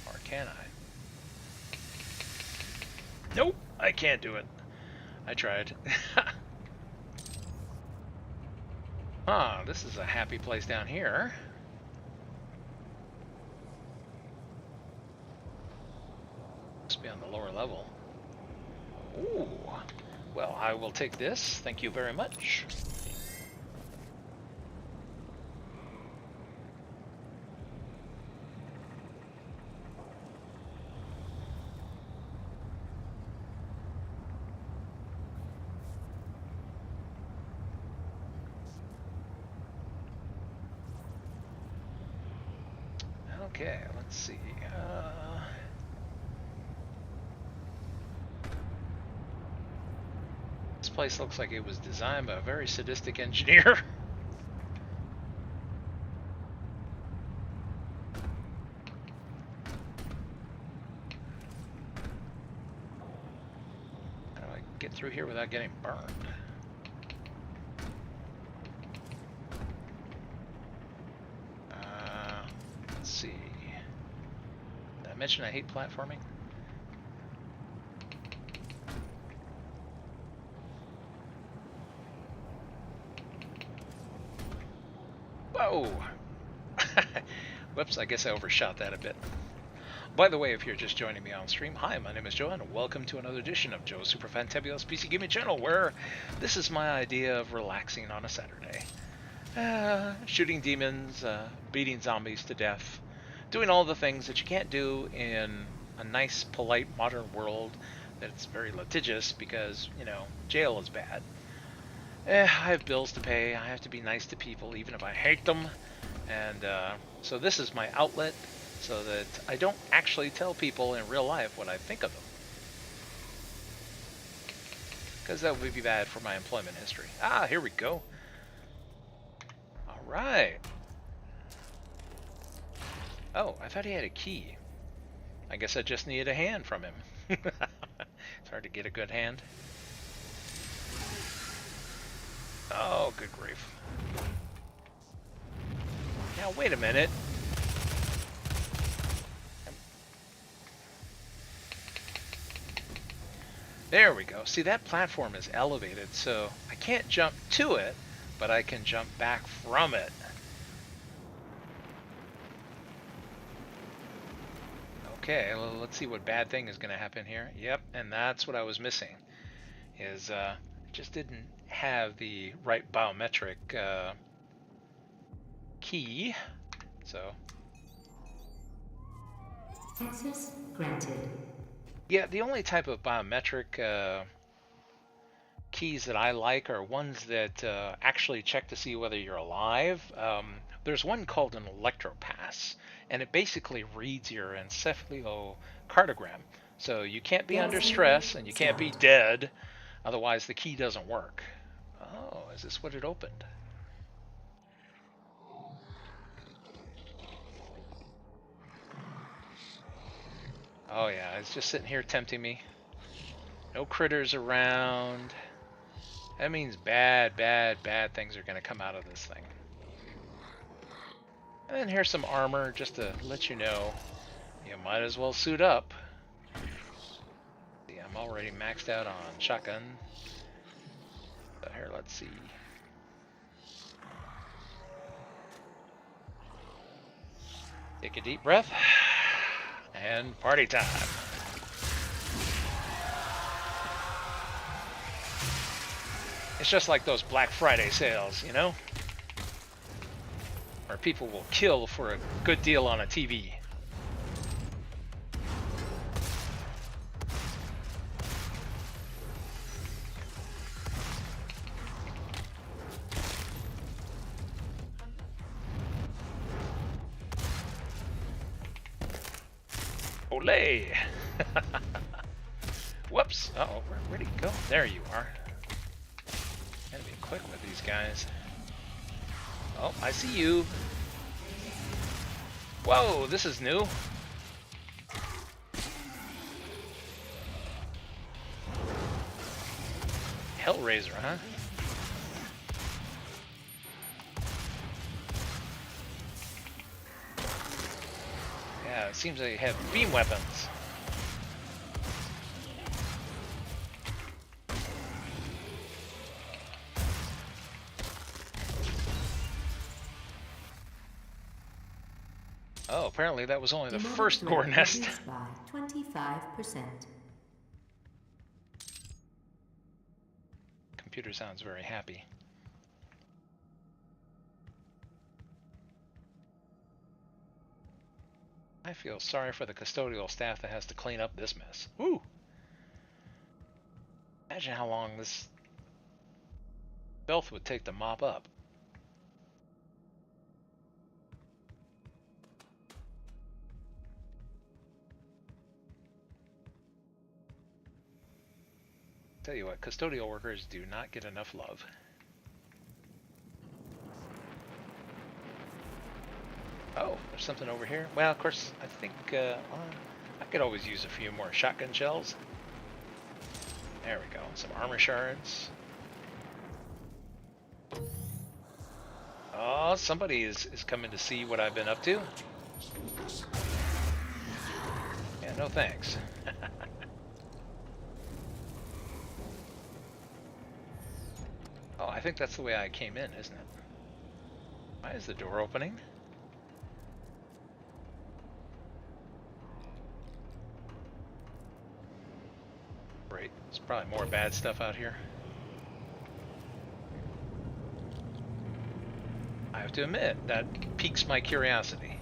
Or can I? Nope, I can't do it. I tried. This is a happy place down here. Must be on the lower level. Ooh. Well, I will take this. Thank you very much. Okay, let's see. This place looks like it was designed by a very sadistic engineer. How do I get through here without getting burned? Let's see. Did I mention I hate platforming? Whoa! Whoops, I guess I overshot that a bit. By the way, if you're just joining me on stream, hi, my name is Joe, and welcome to another edition of Joe's Super Fantabulous PC Gaming Channel, where this is my idea of relaxing on a Saturday. Shooting demons, beating zombies to death, doing all the things that you can't do in a nice, polite, modern world that's very litigious because, you know, jail is bad. I have bills to pay, I have to be nice to people even if I hate them, and so this is my outlet so that I don't actually tell people in real life what I think of them. Because that would be bad for my employment history. Here we go. Alright. Oh, I thought he had a key. I guess I just needed a hand from him. It's hard to get a good hand. Oh, good grief. Now, wait a minute. There we go. See, that platform is elevated, so I can't jump to it, but I can jump back from it. Okay, well, let's see what bad thing is going to happen here. Yep, and that's what I was missing. Is just didn't have the right biometric key, so. Access granted. Yeah, the only type of biometric keys that I like are ones that actually check to see whether you're alive. There's one called an electropass, and it basically reads your encephalocardiogram. So you can't be under stress and you can't be dead, otherwise the key doesn't work. Oh, is this what it opened? Oh yeah, it's just sitting here tempting me. No critters around. That means bad things are going to come out of this thing. And then here's some armor just to let you know you might as well suit up. See, I'm already maxed out on shotgun. So here, let's see. Take a deep breath. And party time. It's just like those Black Friday sales, you know? Where people will kill for a good deal on a TV. Olay! Whoops! Uh-oh, where'd he go? There you are. Gotta be quick with these guys. Oh, I see you. Whoa, this is new. Hellraiser, huh? Yeah, it seems they have beam weapons. Oh, apparently that was only the Demonic first threat gore nest. reduced by 25%. Computer sounds very happy. I feel sorry for the custodial staff that has to clean up this mess. Woo! Imagine how long this filth would take to mop up. Tell you what, custodial workers do not get enough love. Oh, there's something over here. Well, of course, I think I could always use a few more shotgun shells. There we go. Some armor shards. Oh, somebody is coming to see what I've been up to. Yeah, no thanks. Oh, I think that's the way I came in, isn't it? Why is the door opening? Great. There's probably more bad stuff out here. I have to admit, that piques my curiosity.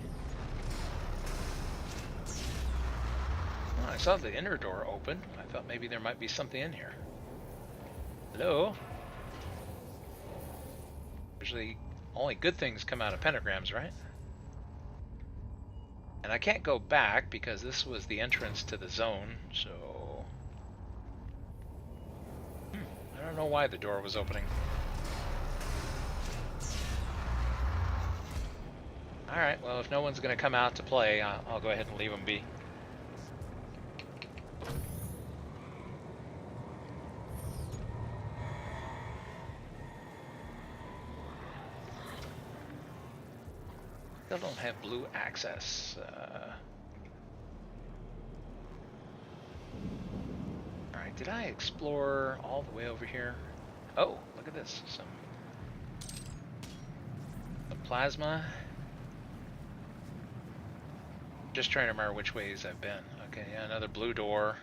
Oh, I saw the inner door open. I thought maybe there might be something in here. Hello? Usually only good things come out of pentagrams, right? And I can't go back because this was the entrance to the zone, so... I don't know why the door was opening. Alright, well, if no one's going to come out to play, I'll go ahead and leave them be. Still don't have blue access. Alright, did I explore all the way over here? Oh, look at this. Some plasma. Just trying to remember which ways I've been. Okay, yeah, another blue door.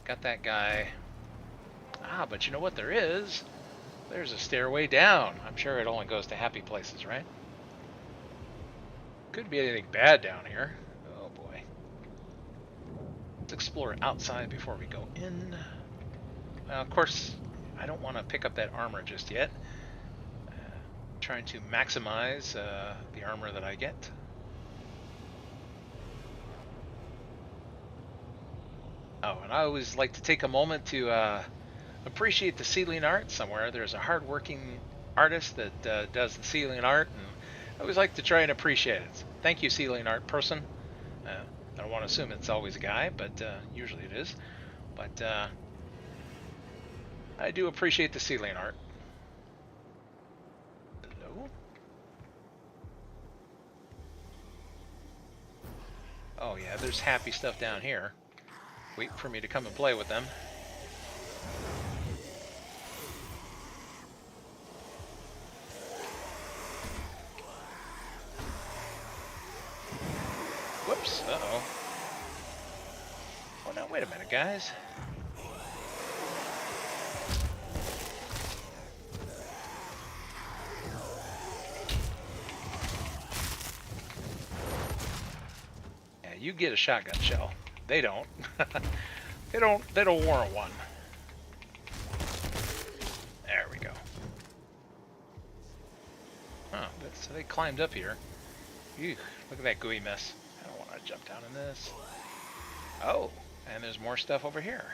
Got that guy. Ah, but you know what there is? There's a stairway down. I'm sure it only goes to happy places, right? Could be anything bad down here. Oh boy. Let's explore outside before we go in. Well, of course, I don't want to pick up that armor just yet. Trying to maximize the armor that I get. Oh, and I always like to take a moment to appreciate the ceiling art somewhere. There's a hard-working artist that does the ceiling art, and I always like to try and appreciate it. Thank you, ceiling art person. I don't want to assume it's always a guy, but usually it is. But I do appreciate the ceiling art. Hello? Oh yeah, there's happy stuff down here. Wait for me to come and play with them. Whoops, uh-oh. Oh, now, wait a minute, guys. Yeah, you get a shotgun shell. They don't. They don't warrant one. There we go. Oh, so they climbed up here. Ew, look at that gooey mess. I don't want to jump down in this. Oh, and there's more stuff over here.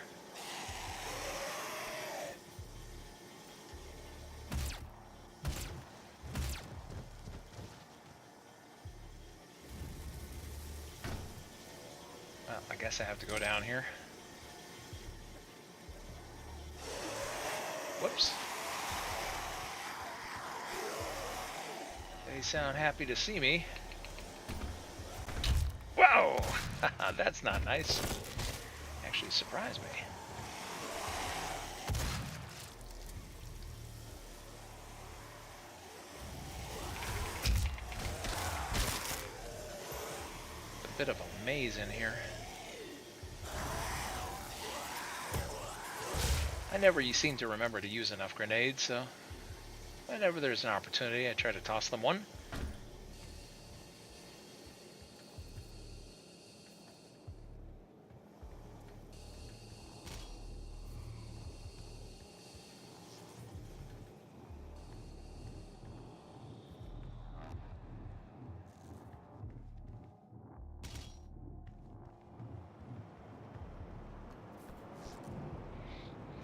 Well, I guess I have to go down here. Whoops. They sound happy to see me. Whoa! That's not nice. Actually surprised me. A bit of a maze in here. I never seem to remember to use enough grenades, so whenever there's an opportunity, I try to toss them one.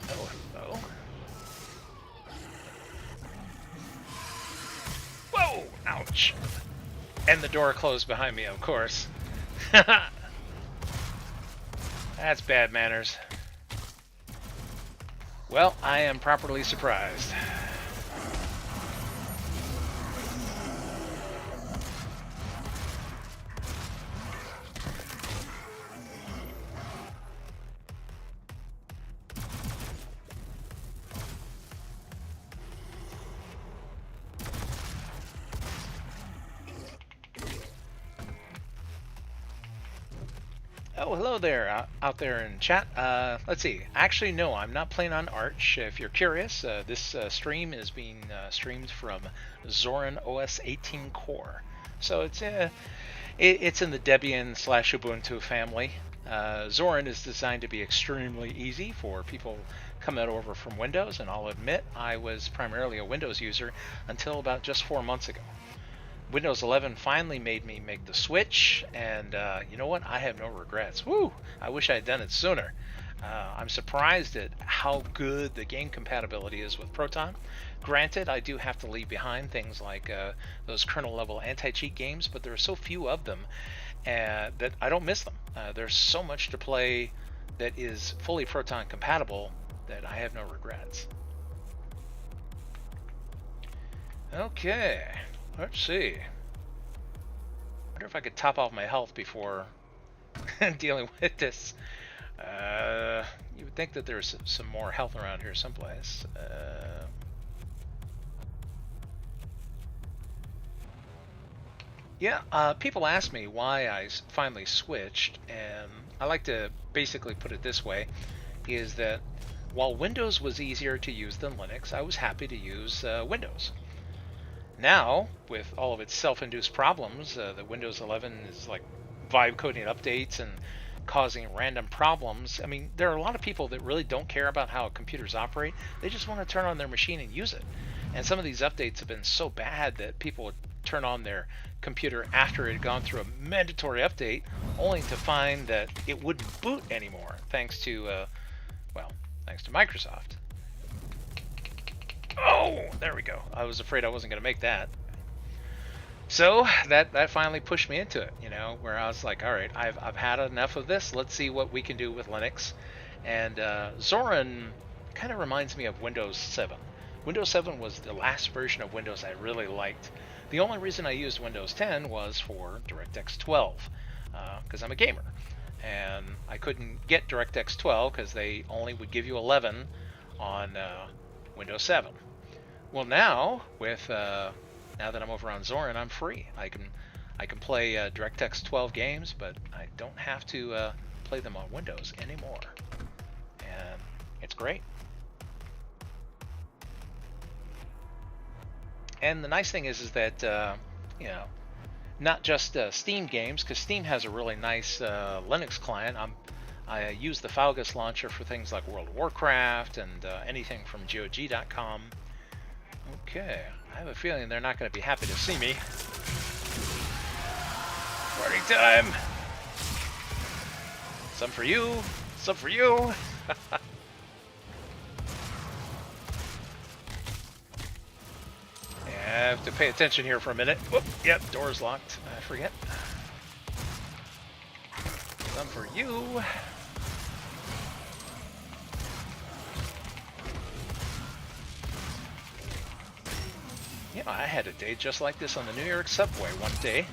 Oh, hello. Whoa! Ouch! And the door closed behind me, of course. That's bad manners. Well, I am properly surprised. Oh, hello there, out there in chat. Let's see. Actually, no, I'm not playing on Arch. If you're curious, this stream is being streamed from Zorin OS 18 Core. So it's in the Debian/Ubuntu family. Zorin is designed to be extremely easy for people coming over from Windows, and I'll admit I was primarily a Windows user until about just 4 months ago. Windows 11 finally made me make the switch, and you know what? I have no regrets. Woo! I wish I had done it sooner. I'm surprised at how good the game compatibility is with Proton. Granted, I do have to leave behind things like those kernel-level anti-cheat games, but there are so few of them that I don't miss them. There's so much to play that is fully Proton compatible that I have no regrets. Okay. Let's see. I wonder if I could top off my health before dealing with this. You would think that there's some more health around here someplace. Yeah, people ask me why I finally switched, and I like to basically put it this way, is that while Windows was easier to use than Linux, I was happy to use Windows. Now, with all of its self-induced problems, the Windows 11 is like vibe coding updates and causing random problems. I mean, there are a lot of people that really don't care about how computers operate. They just want to turn on their machine and use it. And some of these updates have been so bad that people would turn on their computer after it had gone through a mandatory update, only to find that it wouldn't boot anymore, thanks to, thanks to Microsoft. Oh, there we go. I was afraid I wasn't going to make that. So that finally pushed me into it, you know, where I was like, all right, I've had enough of this. Let's see what we can do with Linux. And Zorin kind of reminds me of Windows 7. Windows 7 was the last version of Windows I really liked. The only reason I used Windows 10 was for DirectX 12, because I'm a gamer. And I couldn't get DirectX 12 because they only would give you 11 on Windows 7. Well, now with now that I'm over on Zorin, I'm free. I can play DirectX 12 games, but I don't have to play them on Windows anymore, and it's great. And the nice thing is that you know, not just Steam games, because Steam has a really nice Linux client. I use the Falgus launcher for things like World of Warcraft and anything from GOG.com. Okay, I have a feeling they're not going to be happy to see me. Party time! Some for you. Some for you. I have to pay attention here for a minute. Whoop, yep, door's locked. I forget. Some for you. You know, I had a day just like this on the New York subway one day.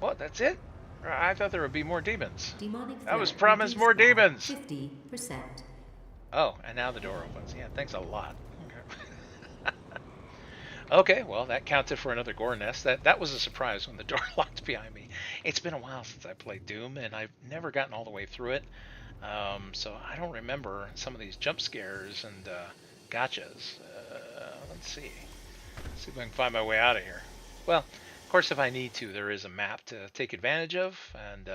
What, that's it? I thought there would be more demons. Demonic I was threat promised more reduced by demons. 50%. Oh, and now the door opens. Yeah, thanks a lot. Okay. Okay, well, that counted for another gore nest. That was a surprise when the door locked behind me. It's been a while since I played Doom, and I've never gotten all the way through it. So I don't remember some of these jump scares and gotchas. Let's see. Let's see if I can find my way out of here. Well, of course, if I need to, there is a map to take advantage of. And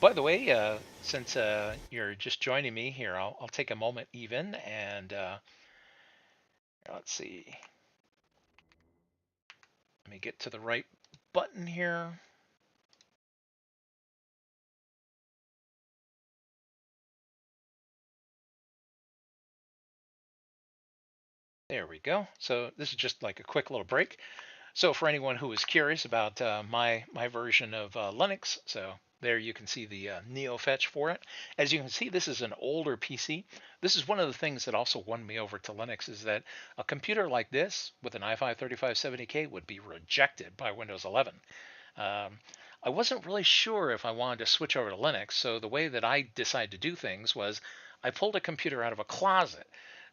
by the way, since you're just joining me here, I'll take a moment even and let's see. Let me get to the right button here. There we go. So this is just like a quick little break. So for anyone who is curious about my version of Linux, so there you can see the Neo fetch for it. As you can see, this is an older PC. This is one of the things that also won me over to Linux is that a computer like this with an i5 3570K would be rejected by Windows 11. I wasn't really sure if I wanted to switch over to Linux, so the way that I decided to do things was I pulled a computer out of a closet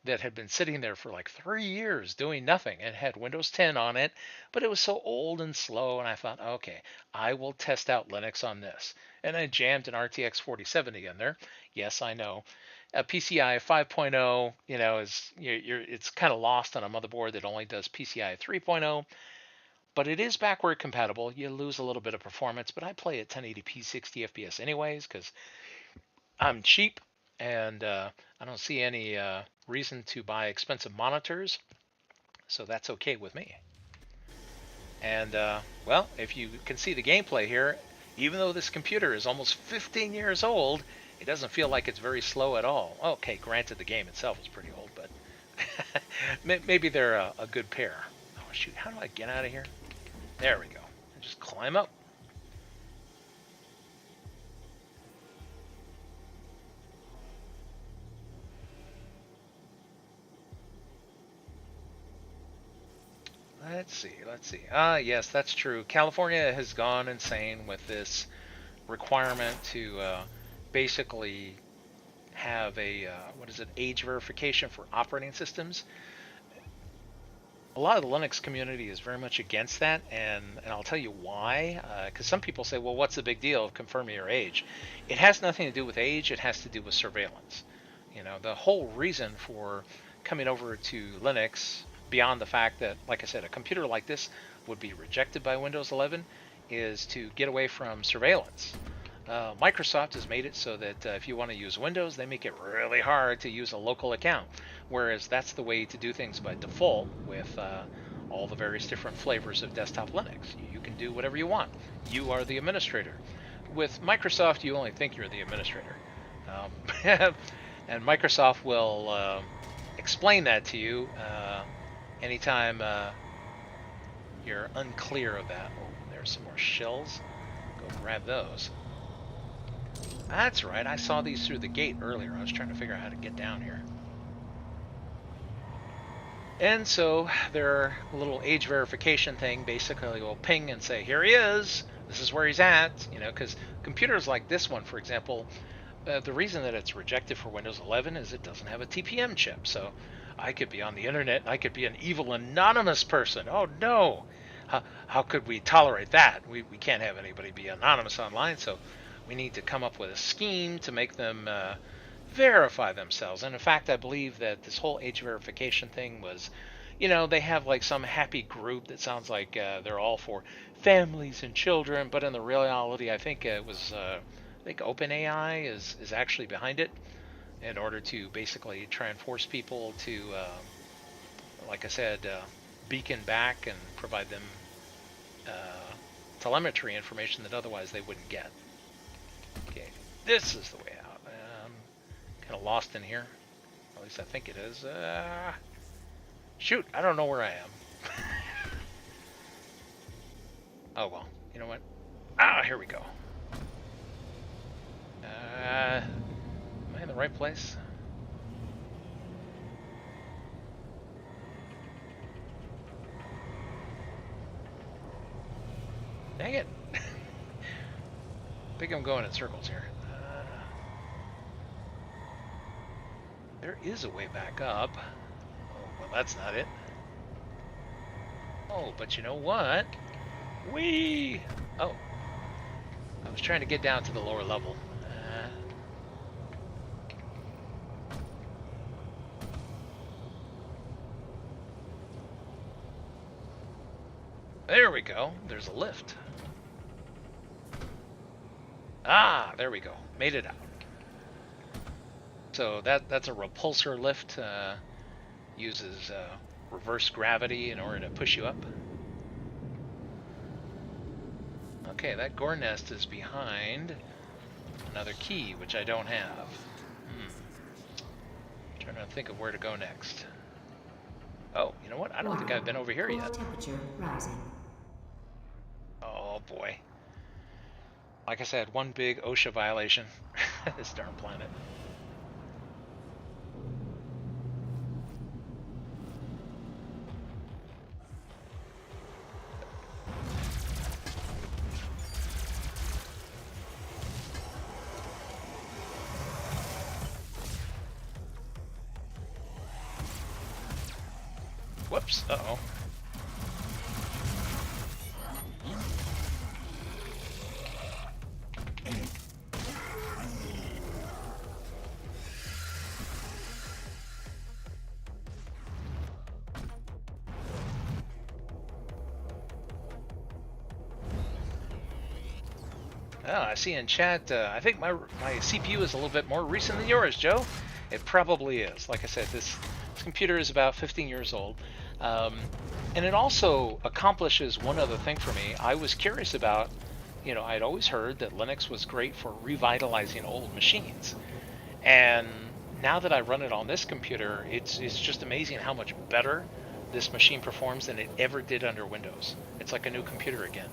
that had been sitting there for like 3 years doing nothing and had Windows 10 on it, but it was so old and slow, and I thought, okay, I will test out Linux on this. And I jammed an RTX 4070 in there. Yes, I know. A PCI 5.0, you know, it's kind of lost on a motherboard that only does PCI 3.0, but it is backward compatible. You lose a little bit of performance, but I play at 1080p 60 FPS anyways because I'm cheap and I don't see any reason to buy expensive monitors, so that's okay with me. And well, if you can see the gameplay here, even though this computer is almost 15 years old, it doesn't feel like it's very slow at all. Okay, granted the game itself is pretty old, but maybe they're a good pair. Oh shoot, how do I get out of here? There we go. Just climb up. Let's see, let's see. Yes, that's true. California has gone insane with this requirement to basically have a, what is it, age verification for operating systems. A lot of the Linux community is very much against that, and I'll tell you why. Because some people say, well, what's the big deal of confirming your age? It has nothing to do with age, it has to do with surveillance. You know, the whole reason for coming over to Linux, beyond the fact that, like I said, a computer like this would be rejected by Windows 11, is to get away from surveillance. Microsoft has made it so that if you want to use Windows, they make it really hard to use a local account, whereas that's the way to do things by default with all the various different flavors of desktop Linux. You can do whatever you want. You are the administrator. With Microsoft, you only think you're the administrator. And Microsoft will explain that to you anytime you're unclear of that. Oh, there's some more shells. Go grab those. That's right, I saw these through the gate earlier. I was trying to figure out how to get down here. And so their little age verification thing basically will ping and say, here he is, this is where he's at, you know, because computers like this one, for example, the reason that it's rejected for Windows 11 is it doesn't have a TPM chip. So I could be on the internet, I could be an evil anonymous person. Oh no, how could we tolerate that? We can't have anybody be anonymous online, so we need to come up with a scheme to make them verify themselves. And in fact, I believe that this whole age verification thing was, you know, they have like some happy group that sounds like they're all for families and children, but in the reality, I think it was I think OpenAI is actually behind it in order to basically try and force people to, like I said, beacon back and provide them telemetry information that otherwise they wouldn't get. Okay, this is the way out. Kind of lost in here. At least I think it is. Shoot, I don't know where I am. Oh well, you know what? Ah, here we go. Am I in the right place? Dang it. I think I'm going in circles here. There is a way back up. Oh, well, that's not it. Oh, but you know what? Whee! Oh. I was trying to get down to the lower level. There we go. There's a lift. Ah, there we go. Made it out. So that's a repulsor lift. Uses reverse gravity in order to push you up. Okay, that gore nest is behind another key, which I don't have. Trying to think of where to go next. Oh, you know what? I don't think I've been over here yet. Temperature rising. Oh boy. Like I said, one big OSHA violation. This darn planet. Whoops, uh-oh. Oh, I see in chat, I think my CPU is a little bit more recent than yours, Joe. It probably is. Like I said, this computer is about 15 years old. And it also accomplishes one other thing for me. I was curious about, you know, I'd always heard that Linux was great for revitalizing old machines. And now that I run it on this computer, it's just amazing how much better this machine performs than it ever did under Windows. It's like a new computer again.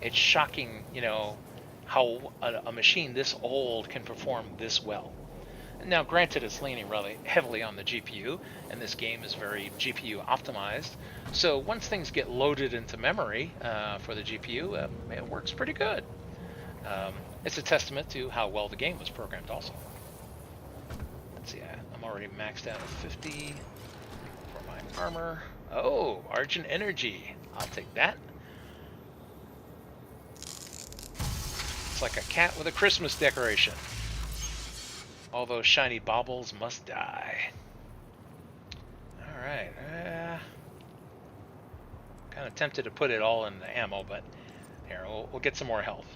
It's shocking, you know, how a machine this old can perform this well. Now, granted, it's leaning really heavily on the GPU, and this game is very GPU optimized. So once things get loaded into memory for the GPU, it works pretty good. It's a testament to how well the game was programmed also. Let's see, I'm already maxed out at 50 for my armor. Oh, Argent Energy. I'll take that. It's like a cat with a Christmas decoration. All those shiny baubles must die. Alright. Kind of tempted to put it all in the ammo, but here, we'll get some more health.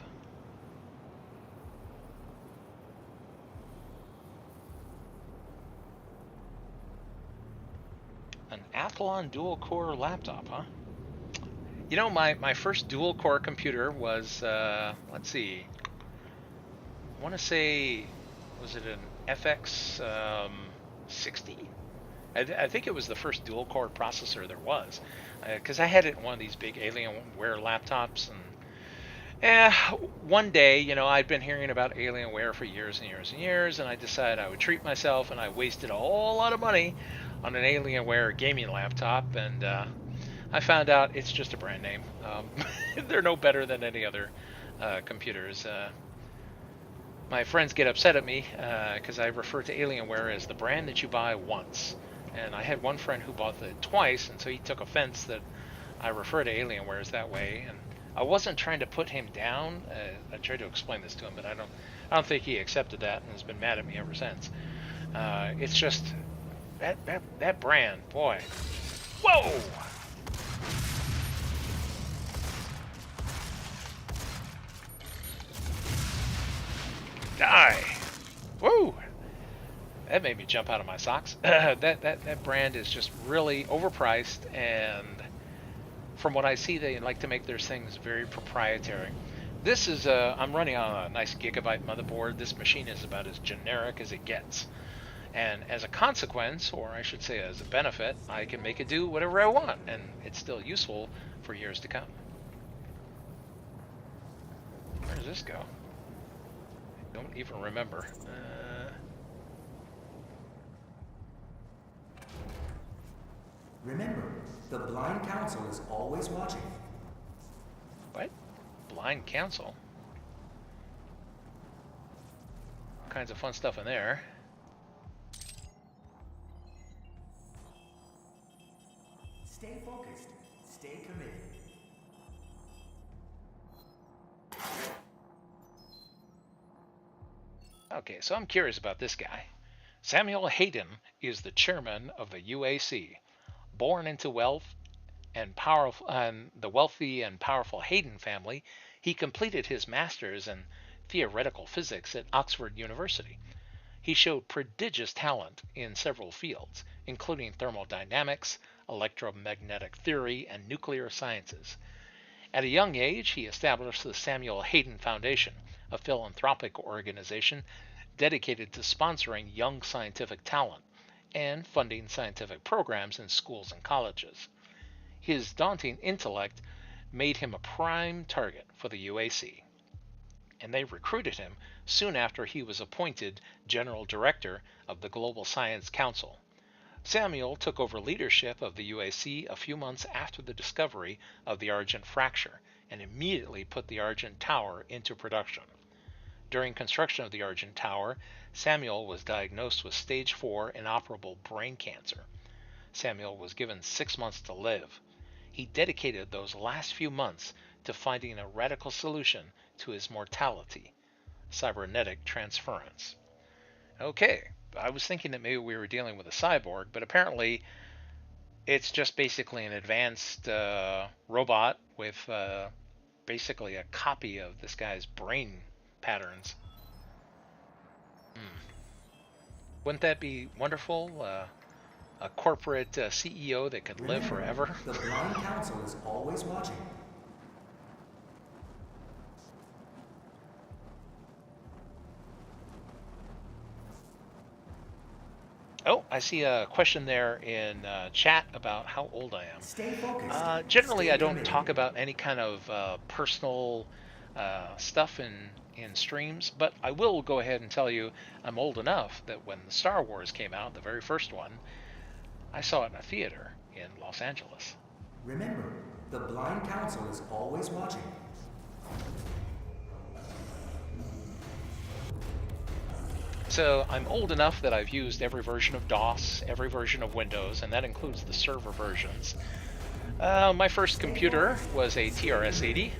An Athlon dual-core laptop, huh? You know, my first dual-core computer was, let's see, I want to say, was it an FX 60? I think it was the first dual-core processor there was, because I had it in one of these big Alienware laptops, and one day, you know, I'd been hearing about Alienware for years and years and years, and I decided I would treat myself, and I wasted a whole lot of money on an Alienware gaming laptop, and I found out it's just a brand name. They're no better than any other computers. My friends get upset at me because I refer to Alienware as the brand that you buy once. And I had one friend who bought it twice, and so he took offense that I refer to Alienware as that way. And I wasn't trying to put him down. I tried to explain this to him, but I don't think he accepted that and has been mad at me ever since. It's just that brand, boy. Whoa! Die! Woo! That made me jump out of my socks. That brand is just really overpriced, and from what I see, they like to make their things very proprietary. This is I'm running on a nice gigabyte motherboard. This machine is about as generic as it gets. And as a consequence, or I should say as a benefit, I can make it do whatever I want, and it's still useful for years to come. Where does this go? I don't even remember. Remember, the Blind Council is always watching. What? Blind Council? All kinds of fun stuff in there. Stay focused. Stay committed. Okay, so I'm curious about this guy. Samuel Hayden is the chairman of the UAC. Born into wealth and the wealthy and powerful Hayden family, he completed his master's in theoretical physics at Oxford University. He showed prodigious talent in several fields, including thermodynamics, electromagnetic theory, and nuclear sciences. At a young age, he established the Samuel Hayden Foundation, a philanthropic organization dedicated to sponsoring young scientific talent and funding scientific programs in schools and colleges. His daunting intellect made him a prime target for the UAC, and they recruited him soon after he was appointed General Director of the Global Science Council. Samuel took over leadership of the UAC a few months after the discovery of the Argent fracture and immediately put the Argent Tower into production. During construction of the Argent Tower, Samuel was diagnosed with stage 4 inoperable brain cancer. Samuel was given 6 months to live. He dedicated those last few months to finding a radical solution to his mortality: cybernetic transference. Okay, I was thinking that maybe we were dealing with a cyborg, but apparently it's just basically an advanced robot with basically a copy of this guy's brain patterns. Wouldn't that be wonderful? A corporate CEO that could live forever? The Blind Council is always watching. Oh, I see a question there in chat about how old I am. Stay focused. Generally, Stay I don't committed. talk about any kind of personal stuff in streams, but I will go ahead and tell you I'm old enough that when the Star Wars came out, the very first one, I saw it in a theater in Los Angeles. Remember, the Blind Council is always watching. So I'm old enough that I've used every version of DOS, every version of Windows, and that includes the server versions. My first computer was a TRS-80.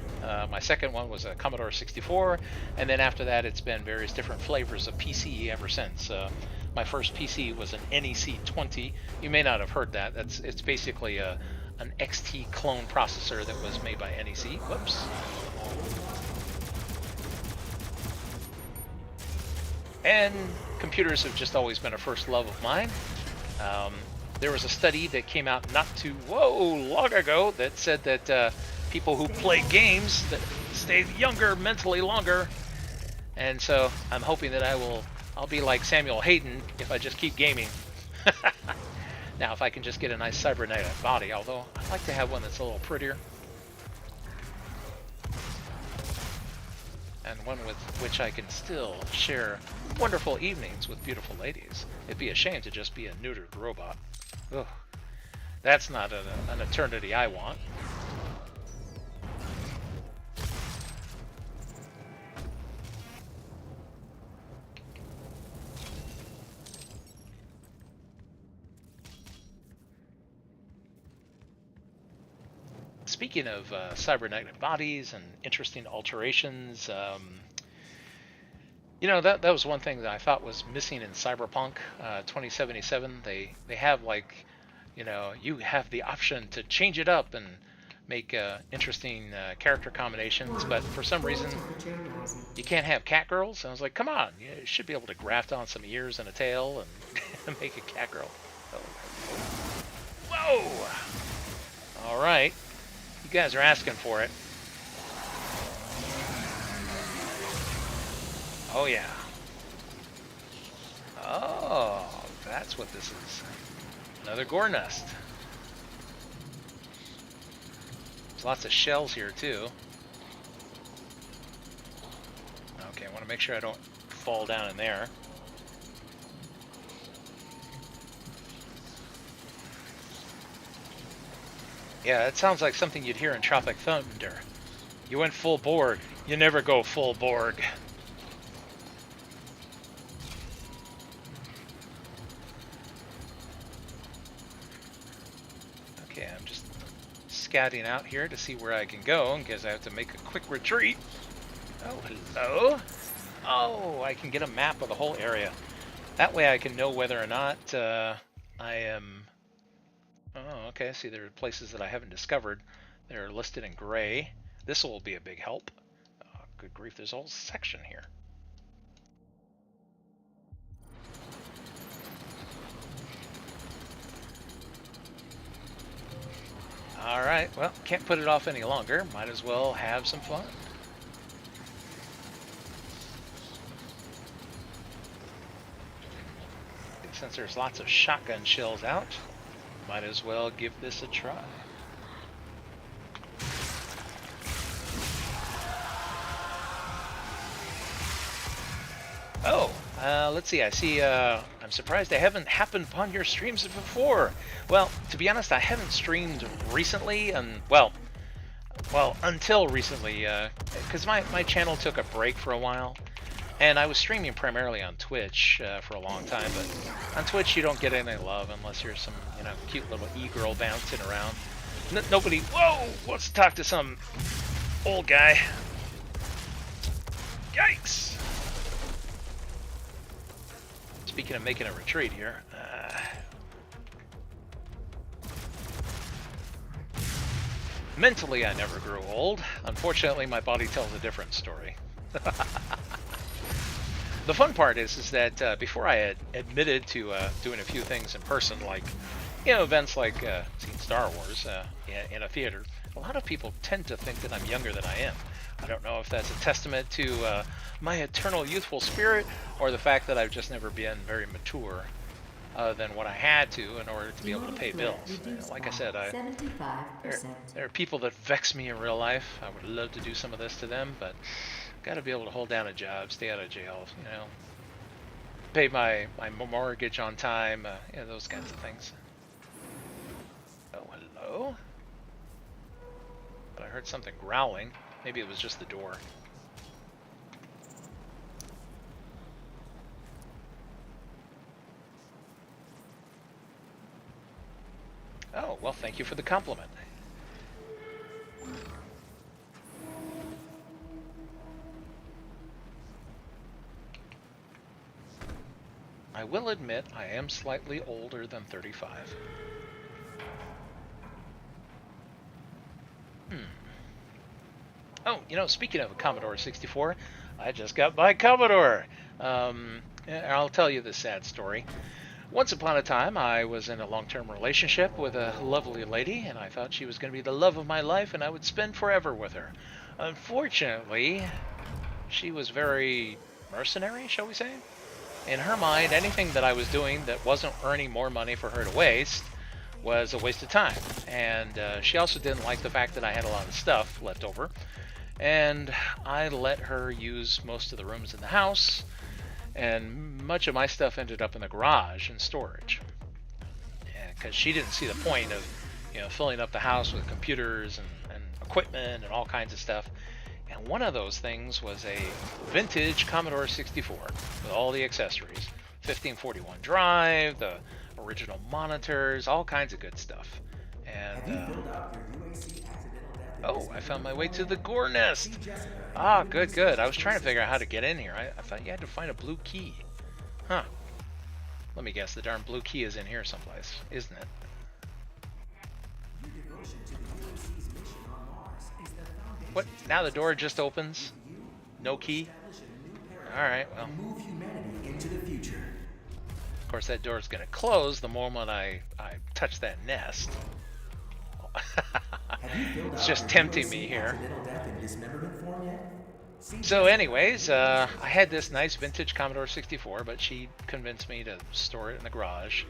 My second one was a Commodore 64, and then after that it's been various different flavors of PC ever since. My first PC was an NEC-20. You may not have heard that. It's basically an XT clone processor that was made by NEC. Whoops. And computers have just always been a first love of mine. There was a study that came out not too long ago that said that people who play games that stay younger mentally longer, and so I'm hoping that I'll be like Samuel Hayden if I just keep gaming. Now, if I can just get a nice cybernetic body, although I'd like to have one that's a little prettier, and one with which I can still share wonderful evenings with beautiful ladies. It'd be a shame to just be a neutered robot. Ugh. That's not an eternity I want. Speaking of cybernetic bodies and interesting alterations, you know, that was one thing that I thought was missing in Cyberpunk 2077. They have, like, you know, you have the option to change it up and make interesting character combinations, but for some reason Temperature rising. you can't have cat girls. And I was like, come on, you should be able to graft on some ears and a tail and make a cat girl. Whoa! All right, you guys are asking for it. Oh yeah. Oh, that's what this is. Another gore nest. There's lots of shells here too. Okay, I want to make sure I don't fall down in there. Yeah, it sounds like something you'd hear in Tropic Thunder. You went full Borg. You never go full Borg. Okay, I'm just scouting out here to see where I can go, because I have to make a quick retreat. Oh, hello. Oh, I can get a map of the whole area. That way I can know whether or not I am... Oh, okay, I see there are places that I haven't discovered. They're listed in gray. This will be a big help. Oh, good grief, there's a whole section here. Alright, well, can't put it off any longer. Might as well have some fun. Since there's lots of shotgun shells out, might as well give this a try. Oh, let's see. I see. I'm surprised I haven't happened upon your streams before. Well, to be honest, I haven't streamed recently, and well, until recently, because my channel took a break for a while, and I was streaming primarily on Twitch for a long time. But on Twitch, you don't get any love unless you're some, cute little e-girl bouncing around. Nobody. Whoa! Let's talk to some old guy. Yikes! Speaking of making a retreat here, mentally I never grew old. Unfortunately, my body tells a different story. The fun part is that before I had admitted to doing a few things in person, like events like seeing Star Wars in a theater, a lot of people tend to think that I'm younger than I am. I don't know if that's a testament to my eternal youthful spirit, or the fact that I've just never been very mature than what I had to in order to be able to pay bills. Like I said, there are people that vex me in real life. I would love to do some of this to them, but got to be able to hold down a job, stay out of jail, pay my mortgage on time, those kinds of things. Oh, hello? But I heard something growling. Maybe it was just the door. Oh, well, thank you for the compliment. I will admit I am slightly older than 35. Oh, speaking of a Commodore 64, I just got my Commodore. I'll tell you this sad story. Once upon a time, I was in a long-term relationship with a lovely lady, and I thought she was going to be the love of my life, and I would spend forever with her. Unfortunately, she was very mercenary, shall we say? In her mind, anything that I was doing that wasn't earning more money for her to waste was a waste of time. And she also didn't like the fact that I had a lot of stuff left over. And I let her use most of the rooms in the house, and much of my stuff ended up in the garage in storage. Because she didn't see the point of, filling up the house with computers and equipment and all kinds of stuff. And one of those things was a vintage Commodore 64 with all the accessories. 1541 drive, the original monitors, all kinds of good stuff. And, oh, I found my way to the gore nest. Ah, good. I was trying to figure out how to get in here. I thought you had to find a blue key. Huh. Let me guess, the darn blue key is in here someplace, isn't it? What? Now the door just opens? No key? Alright, well. Move humanity into the future. Of course, that door's going to close the moment I touch that nest. It's just tempting me here. So anyways, I had this nice vintage Commodore 64, but she convinced me to store it in the garage.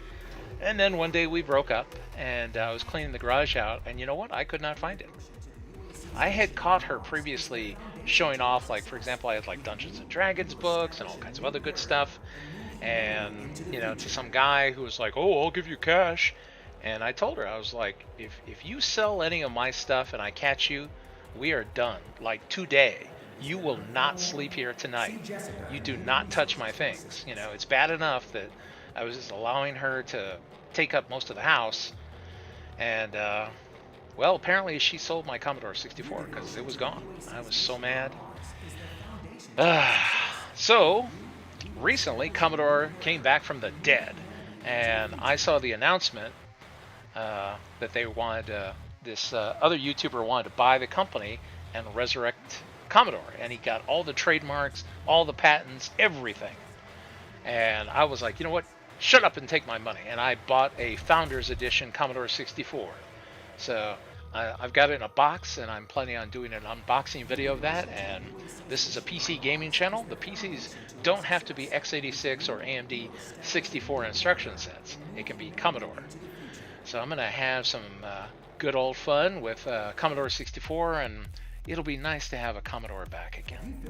And then one day we broke up, and I was cleaning the garage out, and you know what? I could not find it. I had caught her previously showing off, like, for example, I had like Dungeons and Dragons books and all kinds of other good stuff. And, you know, to some guy who was like, oh, I'll give you cash. And I told her, I was like, if you sell any of my stuff and I catch you, we are done. Like, today. You will not sleep here tonight. You do not touch my things. You know, it's bad enough that I was just allowing her to take up most of the house. And, well, apparently she sold my Commodore 64 because it was gone. I was so mad. So, recently, Commodore came back from the dead. And I saw the announcement that they wanted, this other YouTuber wanted to buy the company and resurrect Commodore. And he got all the trademarks, all the patents, everything. And I was like, you know what? Shut up and take my money. And I bought a Founders Edition Commodore 64. So I've got it in a box, and I'm planning on doing an unboxing video of that. And this is a PC gaming channel. The PCs don't have to be x86 or AMD 64 instruction sets. It can be Commodore. So I'm going to have some good old fun with Commodore 64, and it'll be nice to have a Commodore back again.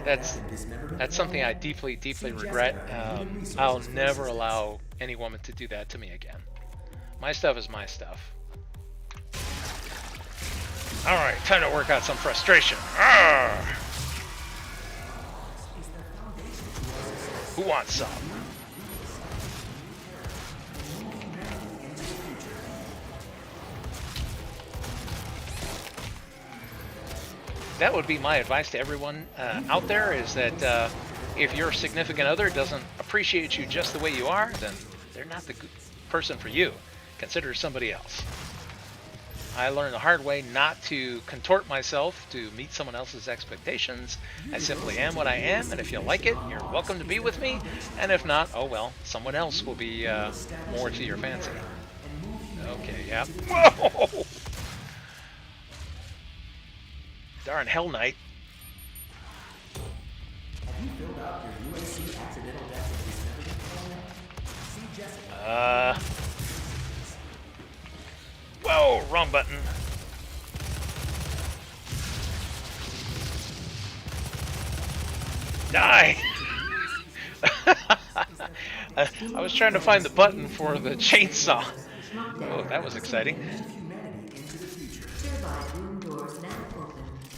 That's something I deeply, deeply regret. I'll never allow any woman to do that to me again. My stuff is my stuff. Alright, time to work out some frustration. Arrgh! Who wants some? That would be my advice to everyone out there, is that if your significant other doesn't appreciate you just the way you are, then they're not the good person for you. Consider somebody else. I learned the hard way not to contort myself to meet someone else's expectations. I simply am what I am, and if you like it, you're welcome to be with me. And if not, oh well, someone else will be more to your fancy. Okay, yeah. Whoa! Darn Hell Knight. Whoa, wrong button. Die! I was trying to find the button for the chainsaw. Oh, that was exciting.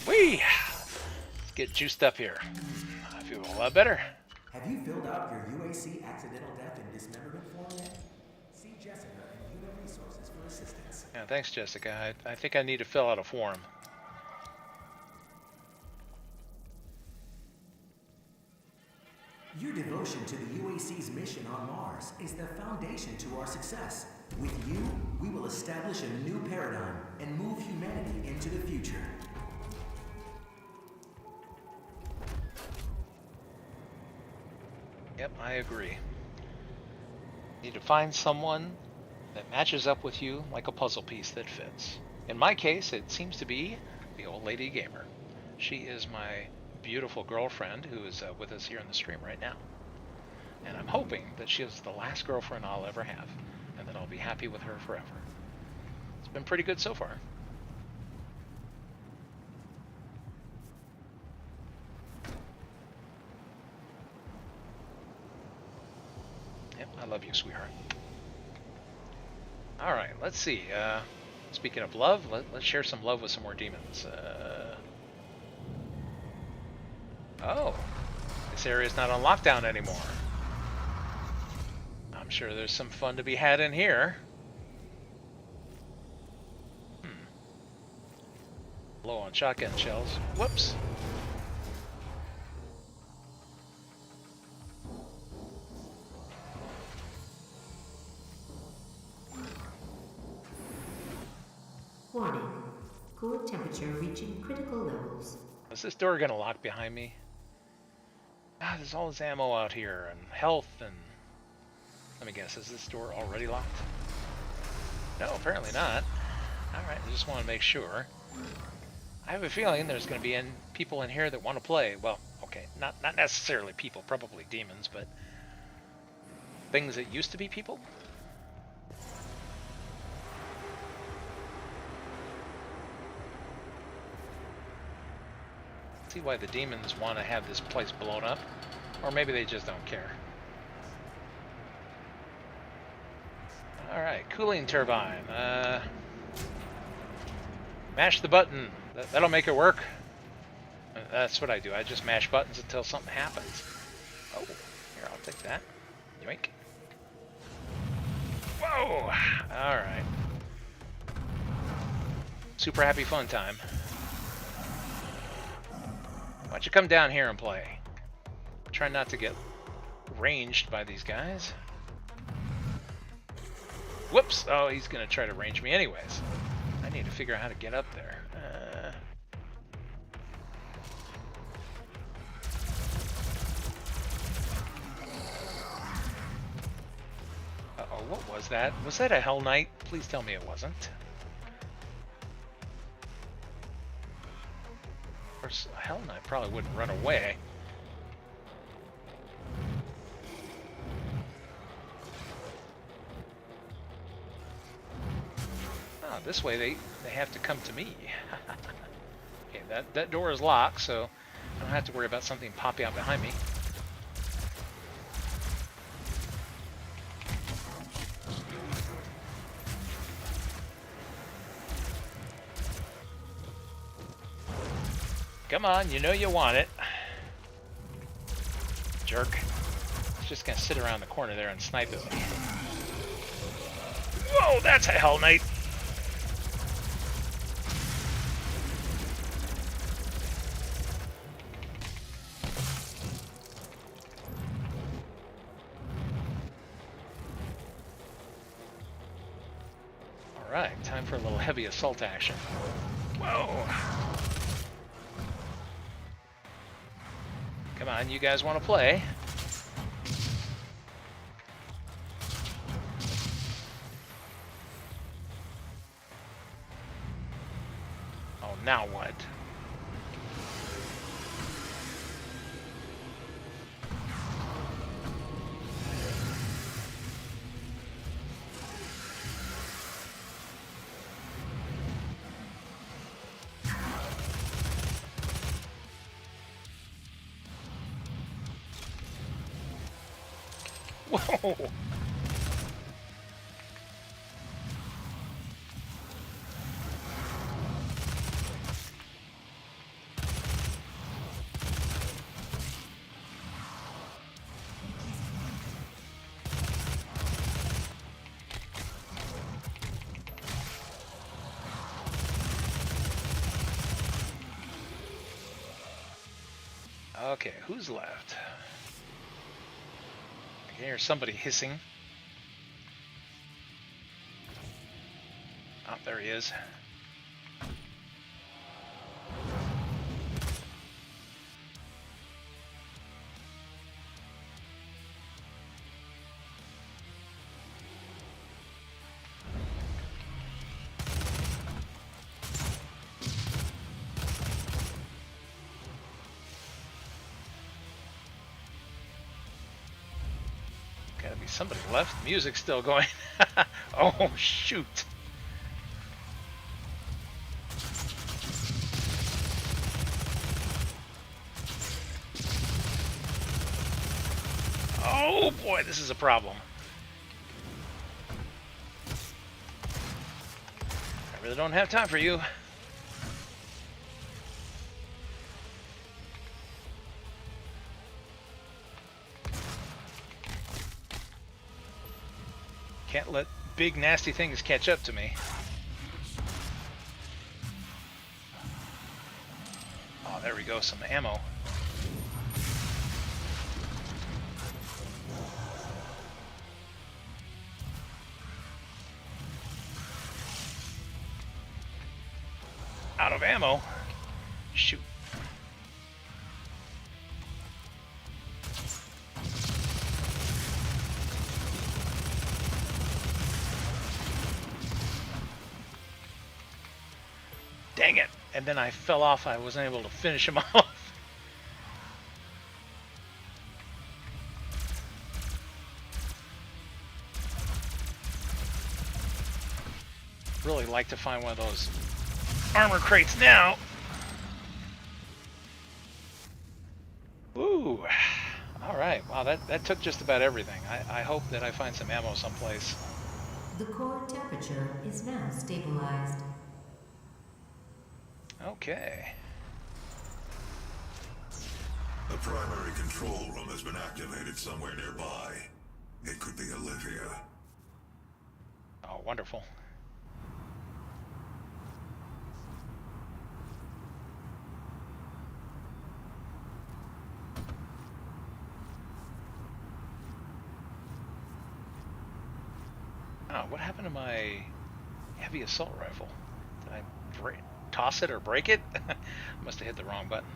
Whee! Let's get juiced up here. I feel a lot better. Have you filled out your UAC accidental death and dismemberment form yet? See Jessica in Human Resources for assistance. Yeah, thanks, Jessica. I think I need to fill out a form. Your devotion to the UAC's mission on Mars is the foundation to our success. With you, we will establish a new paradigm and move humanity into the future. Yep, I agree. Need to find someone that matches up with you like a puzzle piece that fits. In my case, it seems to be the old lady gamer. She is my beautiful girlfriend who is with us here in the stream right now. And I'm hoping that she is the last girlfriend I'll ever have, and that I'll be happy with her forever. It's been pretty good so far. Yep, I love you, sweetheart. Alright, let's see. Speaking of love, let's share some love with some more demons. Oh, this area's not on lockdown anymore. I'm sure there's some fun to be had in here. Low on shotgun shells. Whoops. Core temperature reaching critical levels. Is this door gonna lock behind me? Ah, there's all this ammo out here, and health, and... Let me guess, is this door already locked? No, apparently not. Alright, I just want to make sure. I have a feeling there's going to be people in here that want to play. Well, okay, not necessarily people, probably demons, but things that used to be people? See why the demons want to have this place blown up, or maybe they just don't care. Alright, cooling turbine. Mash the button. That'll make it work. That's what I do. I just mash buttons until something happens. Oh, here, I'll take that. Yoink. Whoa! Alright. Super happy fun time. Why don't you come down here and play? Try not to get ranged by these guys. Whoops! Oh, he's gonna try to range me anyways. I need to figure out how to get up there. Uh-oh, what was that? Was that a Hell Knight? Please tell me it wasn't. Of course, a Hell Knight probably wouldn't run away. Oh, this way they have to come to me. Okay, that door is locked, so I don't have to worry about something popping out behind me. Come on, you know you want it. Jerk. He's just gonna sit around the corner there and snipe at me. Whoa, that's a Hell Knight! Alright, time for a little heavy assault action. Whoa! Come on, you guys want to play? Oh, now what? Whoa! Okay, who's left? I can hear somebody hissing. Oh, there he is. Gotta be somebody left. Music's still going. Oh, shoot. Oh boy, this is a problem. I really don't have time for you. Can't let big nasty things catch up to me. Oh, there we go, some ammo. of ammo. Shoot. Dang it. And then I fell off. I wasn't able to finish him off. Really like to find one of those armor crates now. Ooh. Alright. Wow, that took just about everything. I hope that I find some ammo someplace. The core temperature is now stabilized. Okay. The primary control room has been activated somewhere nearby. It could be Olivia. Oh, wonderful. Oh, what happened to my heavy assault rifle? Did I toss it or break it? Must have hit the wrong button.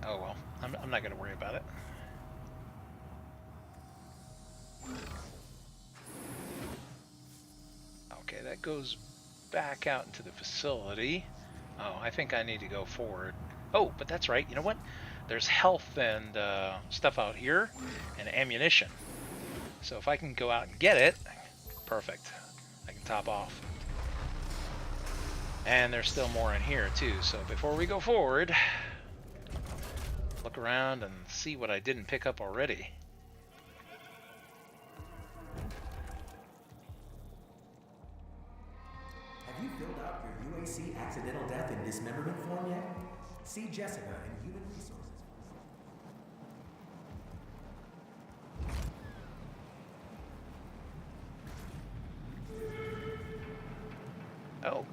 Oh well, I'm not going to worry about it. Okay, that goes back out into the facility. Oh, I think I need to go forward. Oh, but that's right. You know what? There's health and stuff out here and ammunition. So if I can go out and get it, perfect. I can top off. And there's still more in here too. So before we go forward, look around and see what I didn't pick up already. Have you filled out your UAC accidental death and dismemberment form yet? See Jessica in Human Resources. Oh,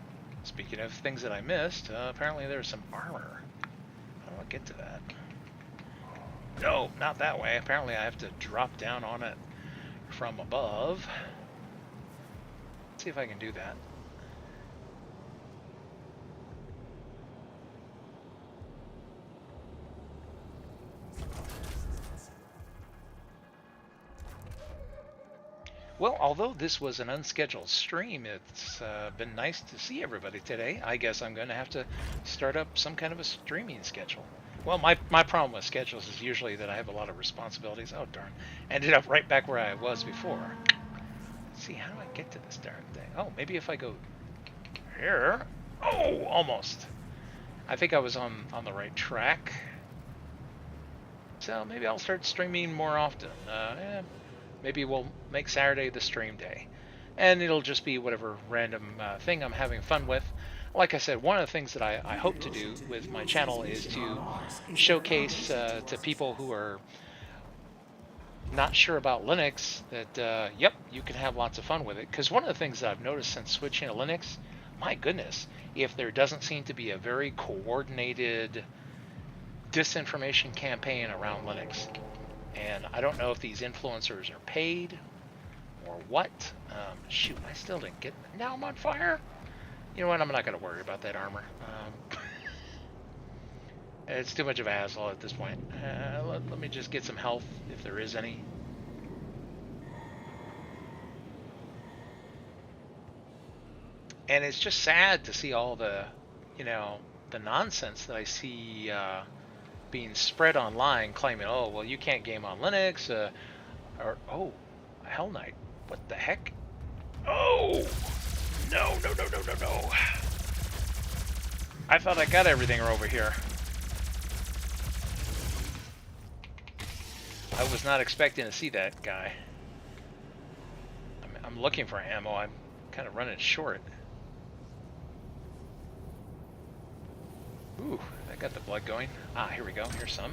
speaking of things that I missed, apparently there's some armor. How do I get to that? No, not that way. Apparently I have to drop down on it from above. Let's see if I can do that. Well, although this was an unscheduled stream, it's been nice to see everybody today. I guess I'm going to have to start up some kind of a streaming schedule. Well, my problem with schedules is usually that I have a lot of responsibilities. Oh, darn. Ended up right back where I was before. Let's see, how do I get to this darn thing? Oh, maybe if I go here. Oh, almost. I think I was on the right track. So maybe I'll start streaming more often. Maybe we'll make Saturday the stream day. And it'll just be whatever random thing I'm having fun with. Like I said, one of the things that I hope to do with my channel is to showcase to people who are not sure about Linux that, yep, you can have lots of fun with it. Because one of the things that I've noticed since switching to Linux, my goodness, if there doesn't seem to be a very coordinated disinformation campaign around Linux. And I don't know if these influencers are paid or what. Shoot, I still didn't get... Now I'm on fire? You know what? I'm not going to worry about that armor. It's too much of a hassle at this point. Let me just get some health, if there is any. And it's just sad to see all the, you know, the nonsense that I see being spread online, claiming, oh, well, you can't game on Linux, or, oh, Hell Knight. What the heck? Oh! No. I thought I got everything over here. I was not expecting to see that guy. I'm looking for ammo. I'm kind of running short. Ooh, I got the blood going. Ah, here we go. Here's some.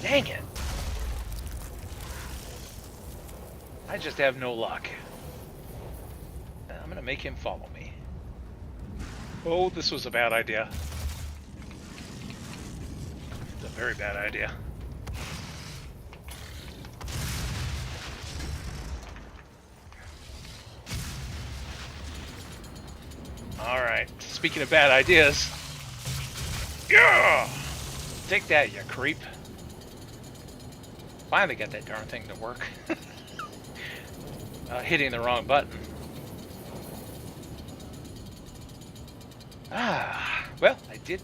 Dang it! I just have no luck. I'm gonna make him follow me. Oh, this was a bad idea. It's a very bad idea. Alright, speaking of bad ideas. Yeah! Take that, you creep. Finally got that darn thing to work. Hitting the wrong button. Well, I did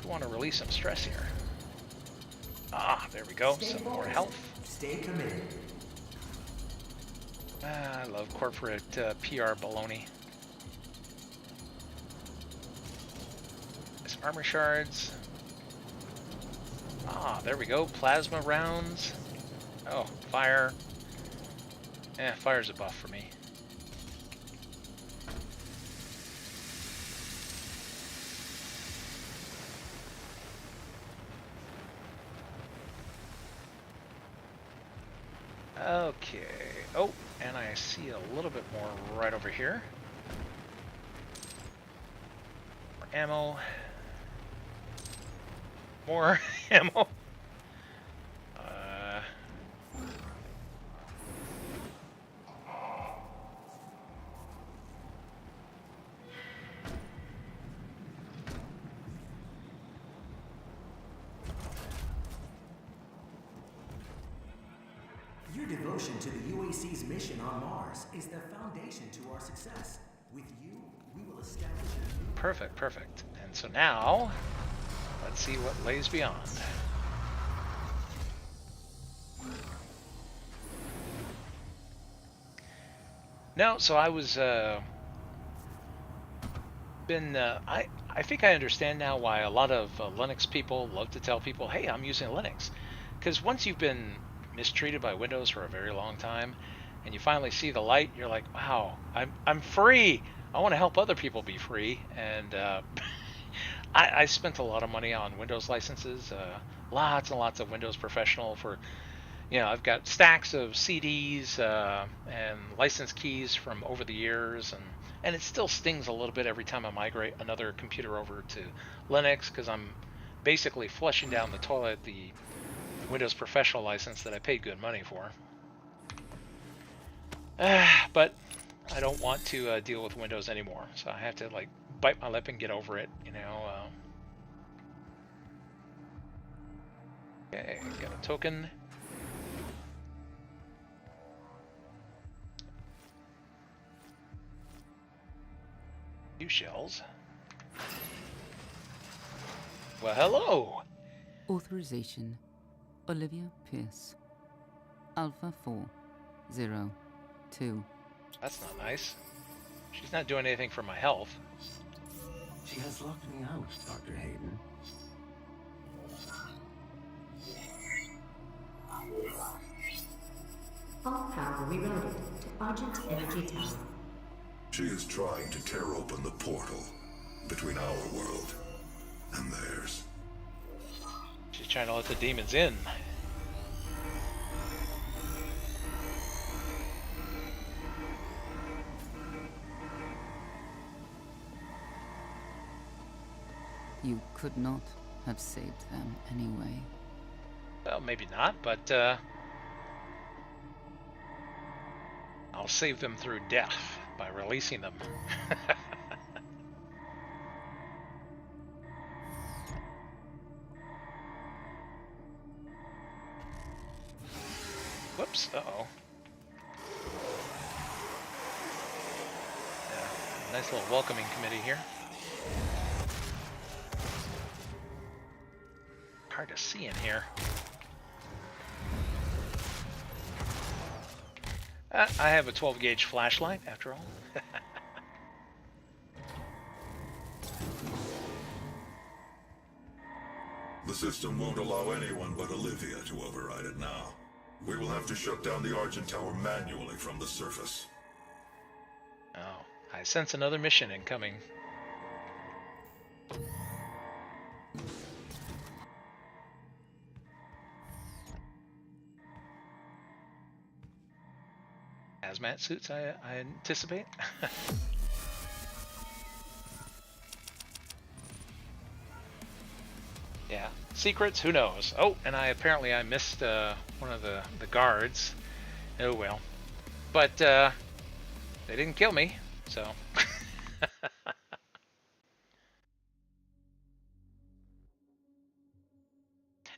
want to release some stress here. There we go. Some more health. Stay committed. I love corporate PR baloney. Some armor shards. There we go. Plasma rounds. Oh, fire. Fire's a buff for me. Okay. Oh, and I see a little bit more right over here. More ammo. More ammo. Your devotion to the UAC's mission on Mars is the foundation to our success. With you, we will establish a new... Perfect, perfect. And so now, let's see what lays beyond. No, so I was I think I understand now why a lot of Linux people love to tell people, "Hey, I'm using Linux," because once you've been mistreated by Windows for a very long time, and you finally see the light, you're like, "Wow, I'm free. I want to help other people be free." And I spent a lot of money on Windows licenses, lots and lots of Windows Professional for. I've got stacks of CDs and license keys from over the years, and it still stings a little bit every time I migrate another computer over to Linux, because I'm basically flushing down the toilet the Windows Professional license that I paid good money for. But I don't want to deal with Windows anymore, so I have to bite my lip and get over it. Okay, got a token. New shells. Well, hello. Authorization: Olivia Pierce. Alpha 402. That's not nice. She's not doing anything for my health. She has locked me out, Dr. Hayden. All power rerouted to Argent Energy Tower. She is trying to tear open the portal between our world and theirs. She's trying to let the demons in. You could not have saved them anyway. Well, maybe not, but I'll save them through death by releasing them. Whoops, uh-oh. Yeah, nice little welcoming committee here. Hard to see in here. I have a 12 gauge flashlight, after all. The system won't allow anyone but Olivia to override it now. We will have to shut down the Argent Tower manually from the surface. Oh, I sense another mission incoming. Hazmat suits, I anticipate. Secrets? Who knows? Oh, and I missed one of the guards. Oh well. But they didn't kill me, so.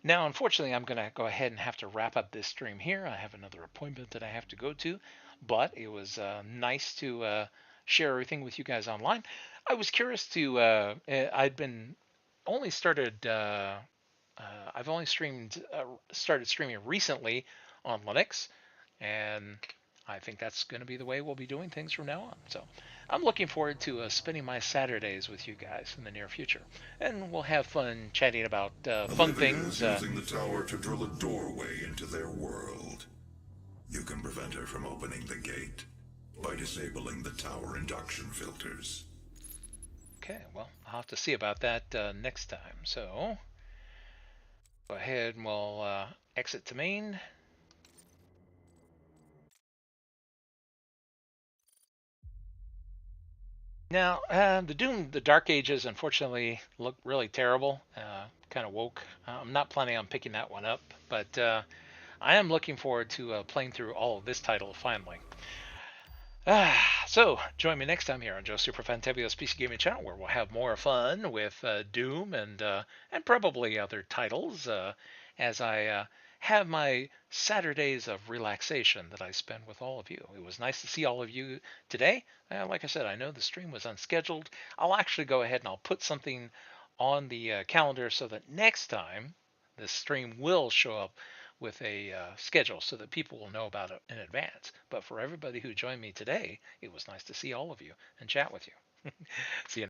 Now, unfortunately, I'm going to go ahead and have to wrap up this stream here. I have another appointment that I have to go to, but it was nice to share everything with you guys online. I was curious to. I'd been only started. I've only started streaming recently on Linux, and I think that's going to be the way we'll be doing things from now on. So I'm looking forward to spending my Saturdays with you guys in the near future, and we'll have fun chatting about fun Olivia things. is using the tower to drill a doorway into their world. You can prevent her from opening the gate by disabling the tower induction filters. Okay, well, I'll have to see about that next time. So go ahead and we'll exit to main. Now, the Dark Ages, unfortunately, look really terrible. Kind of woke. I'm not planning on picking that one up, but I am looking forward to playing through all of this title finally. So join me next time here on Joe Super Fantabulous PC Gaming Channel, where we'll have more fun with Doom and probably other titles as I have my Saturdays of relaxation that I spend with all of you. It was nice to see all of you today. Like I said, I know the stream was unscheduled. I'll actually go ahead and I'll put something on the calendar so that next time the stream will show up with a schedule so that people will know about it in advance. But for everybody who joined me today, it was nice to see all of you and chat with you. See you.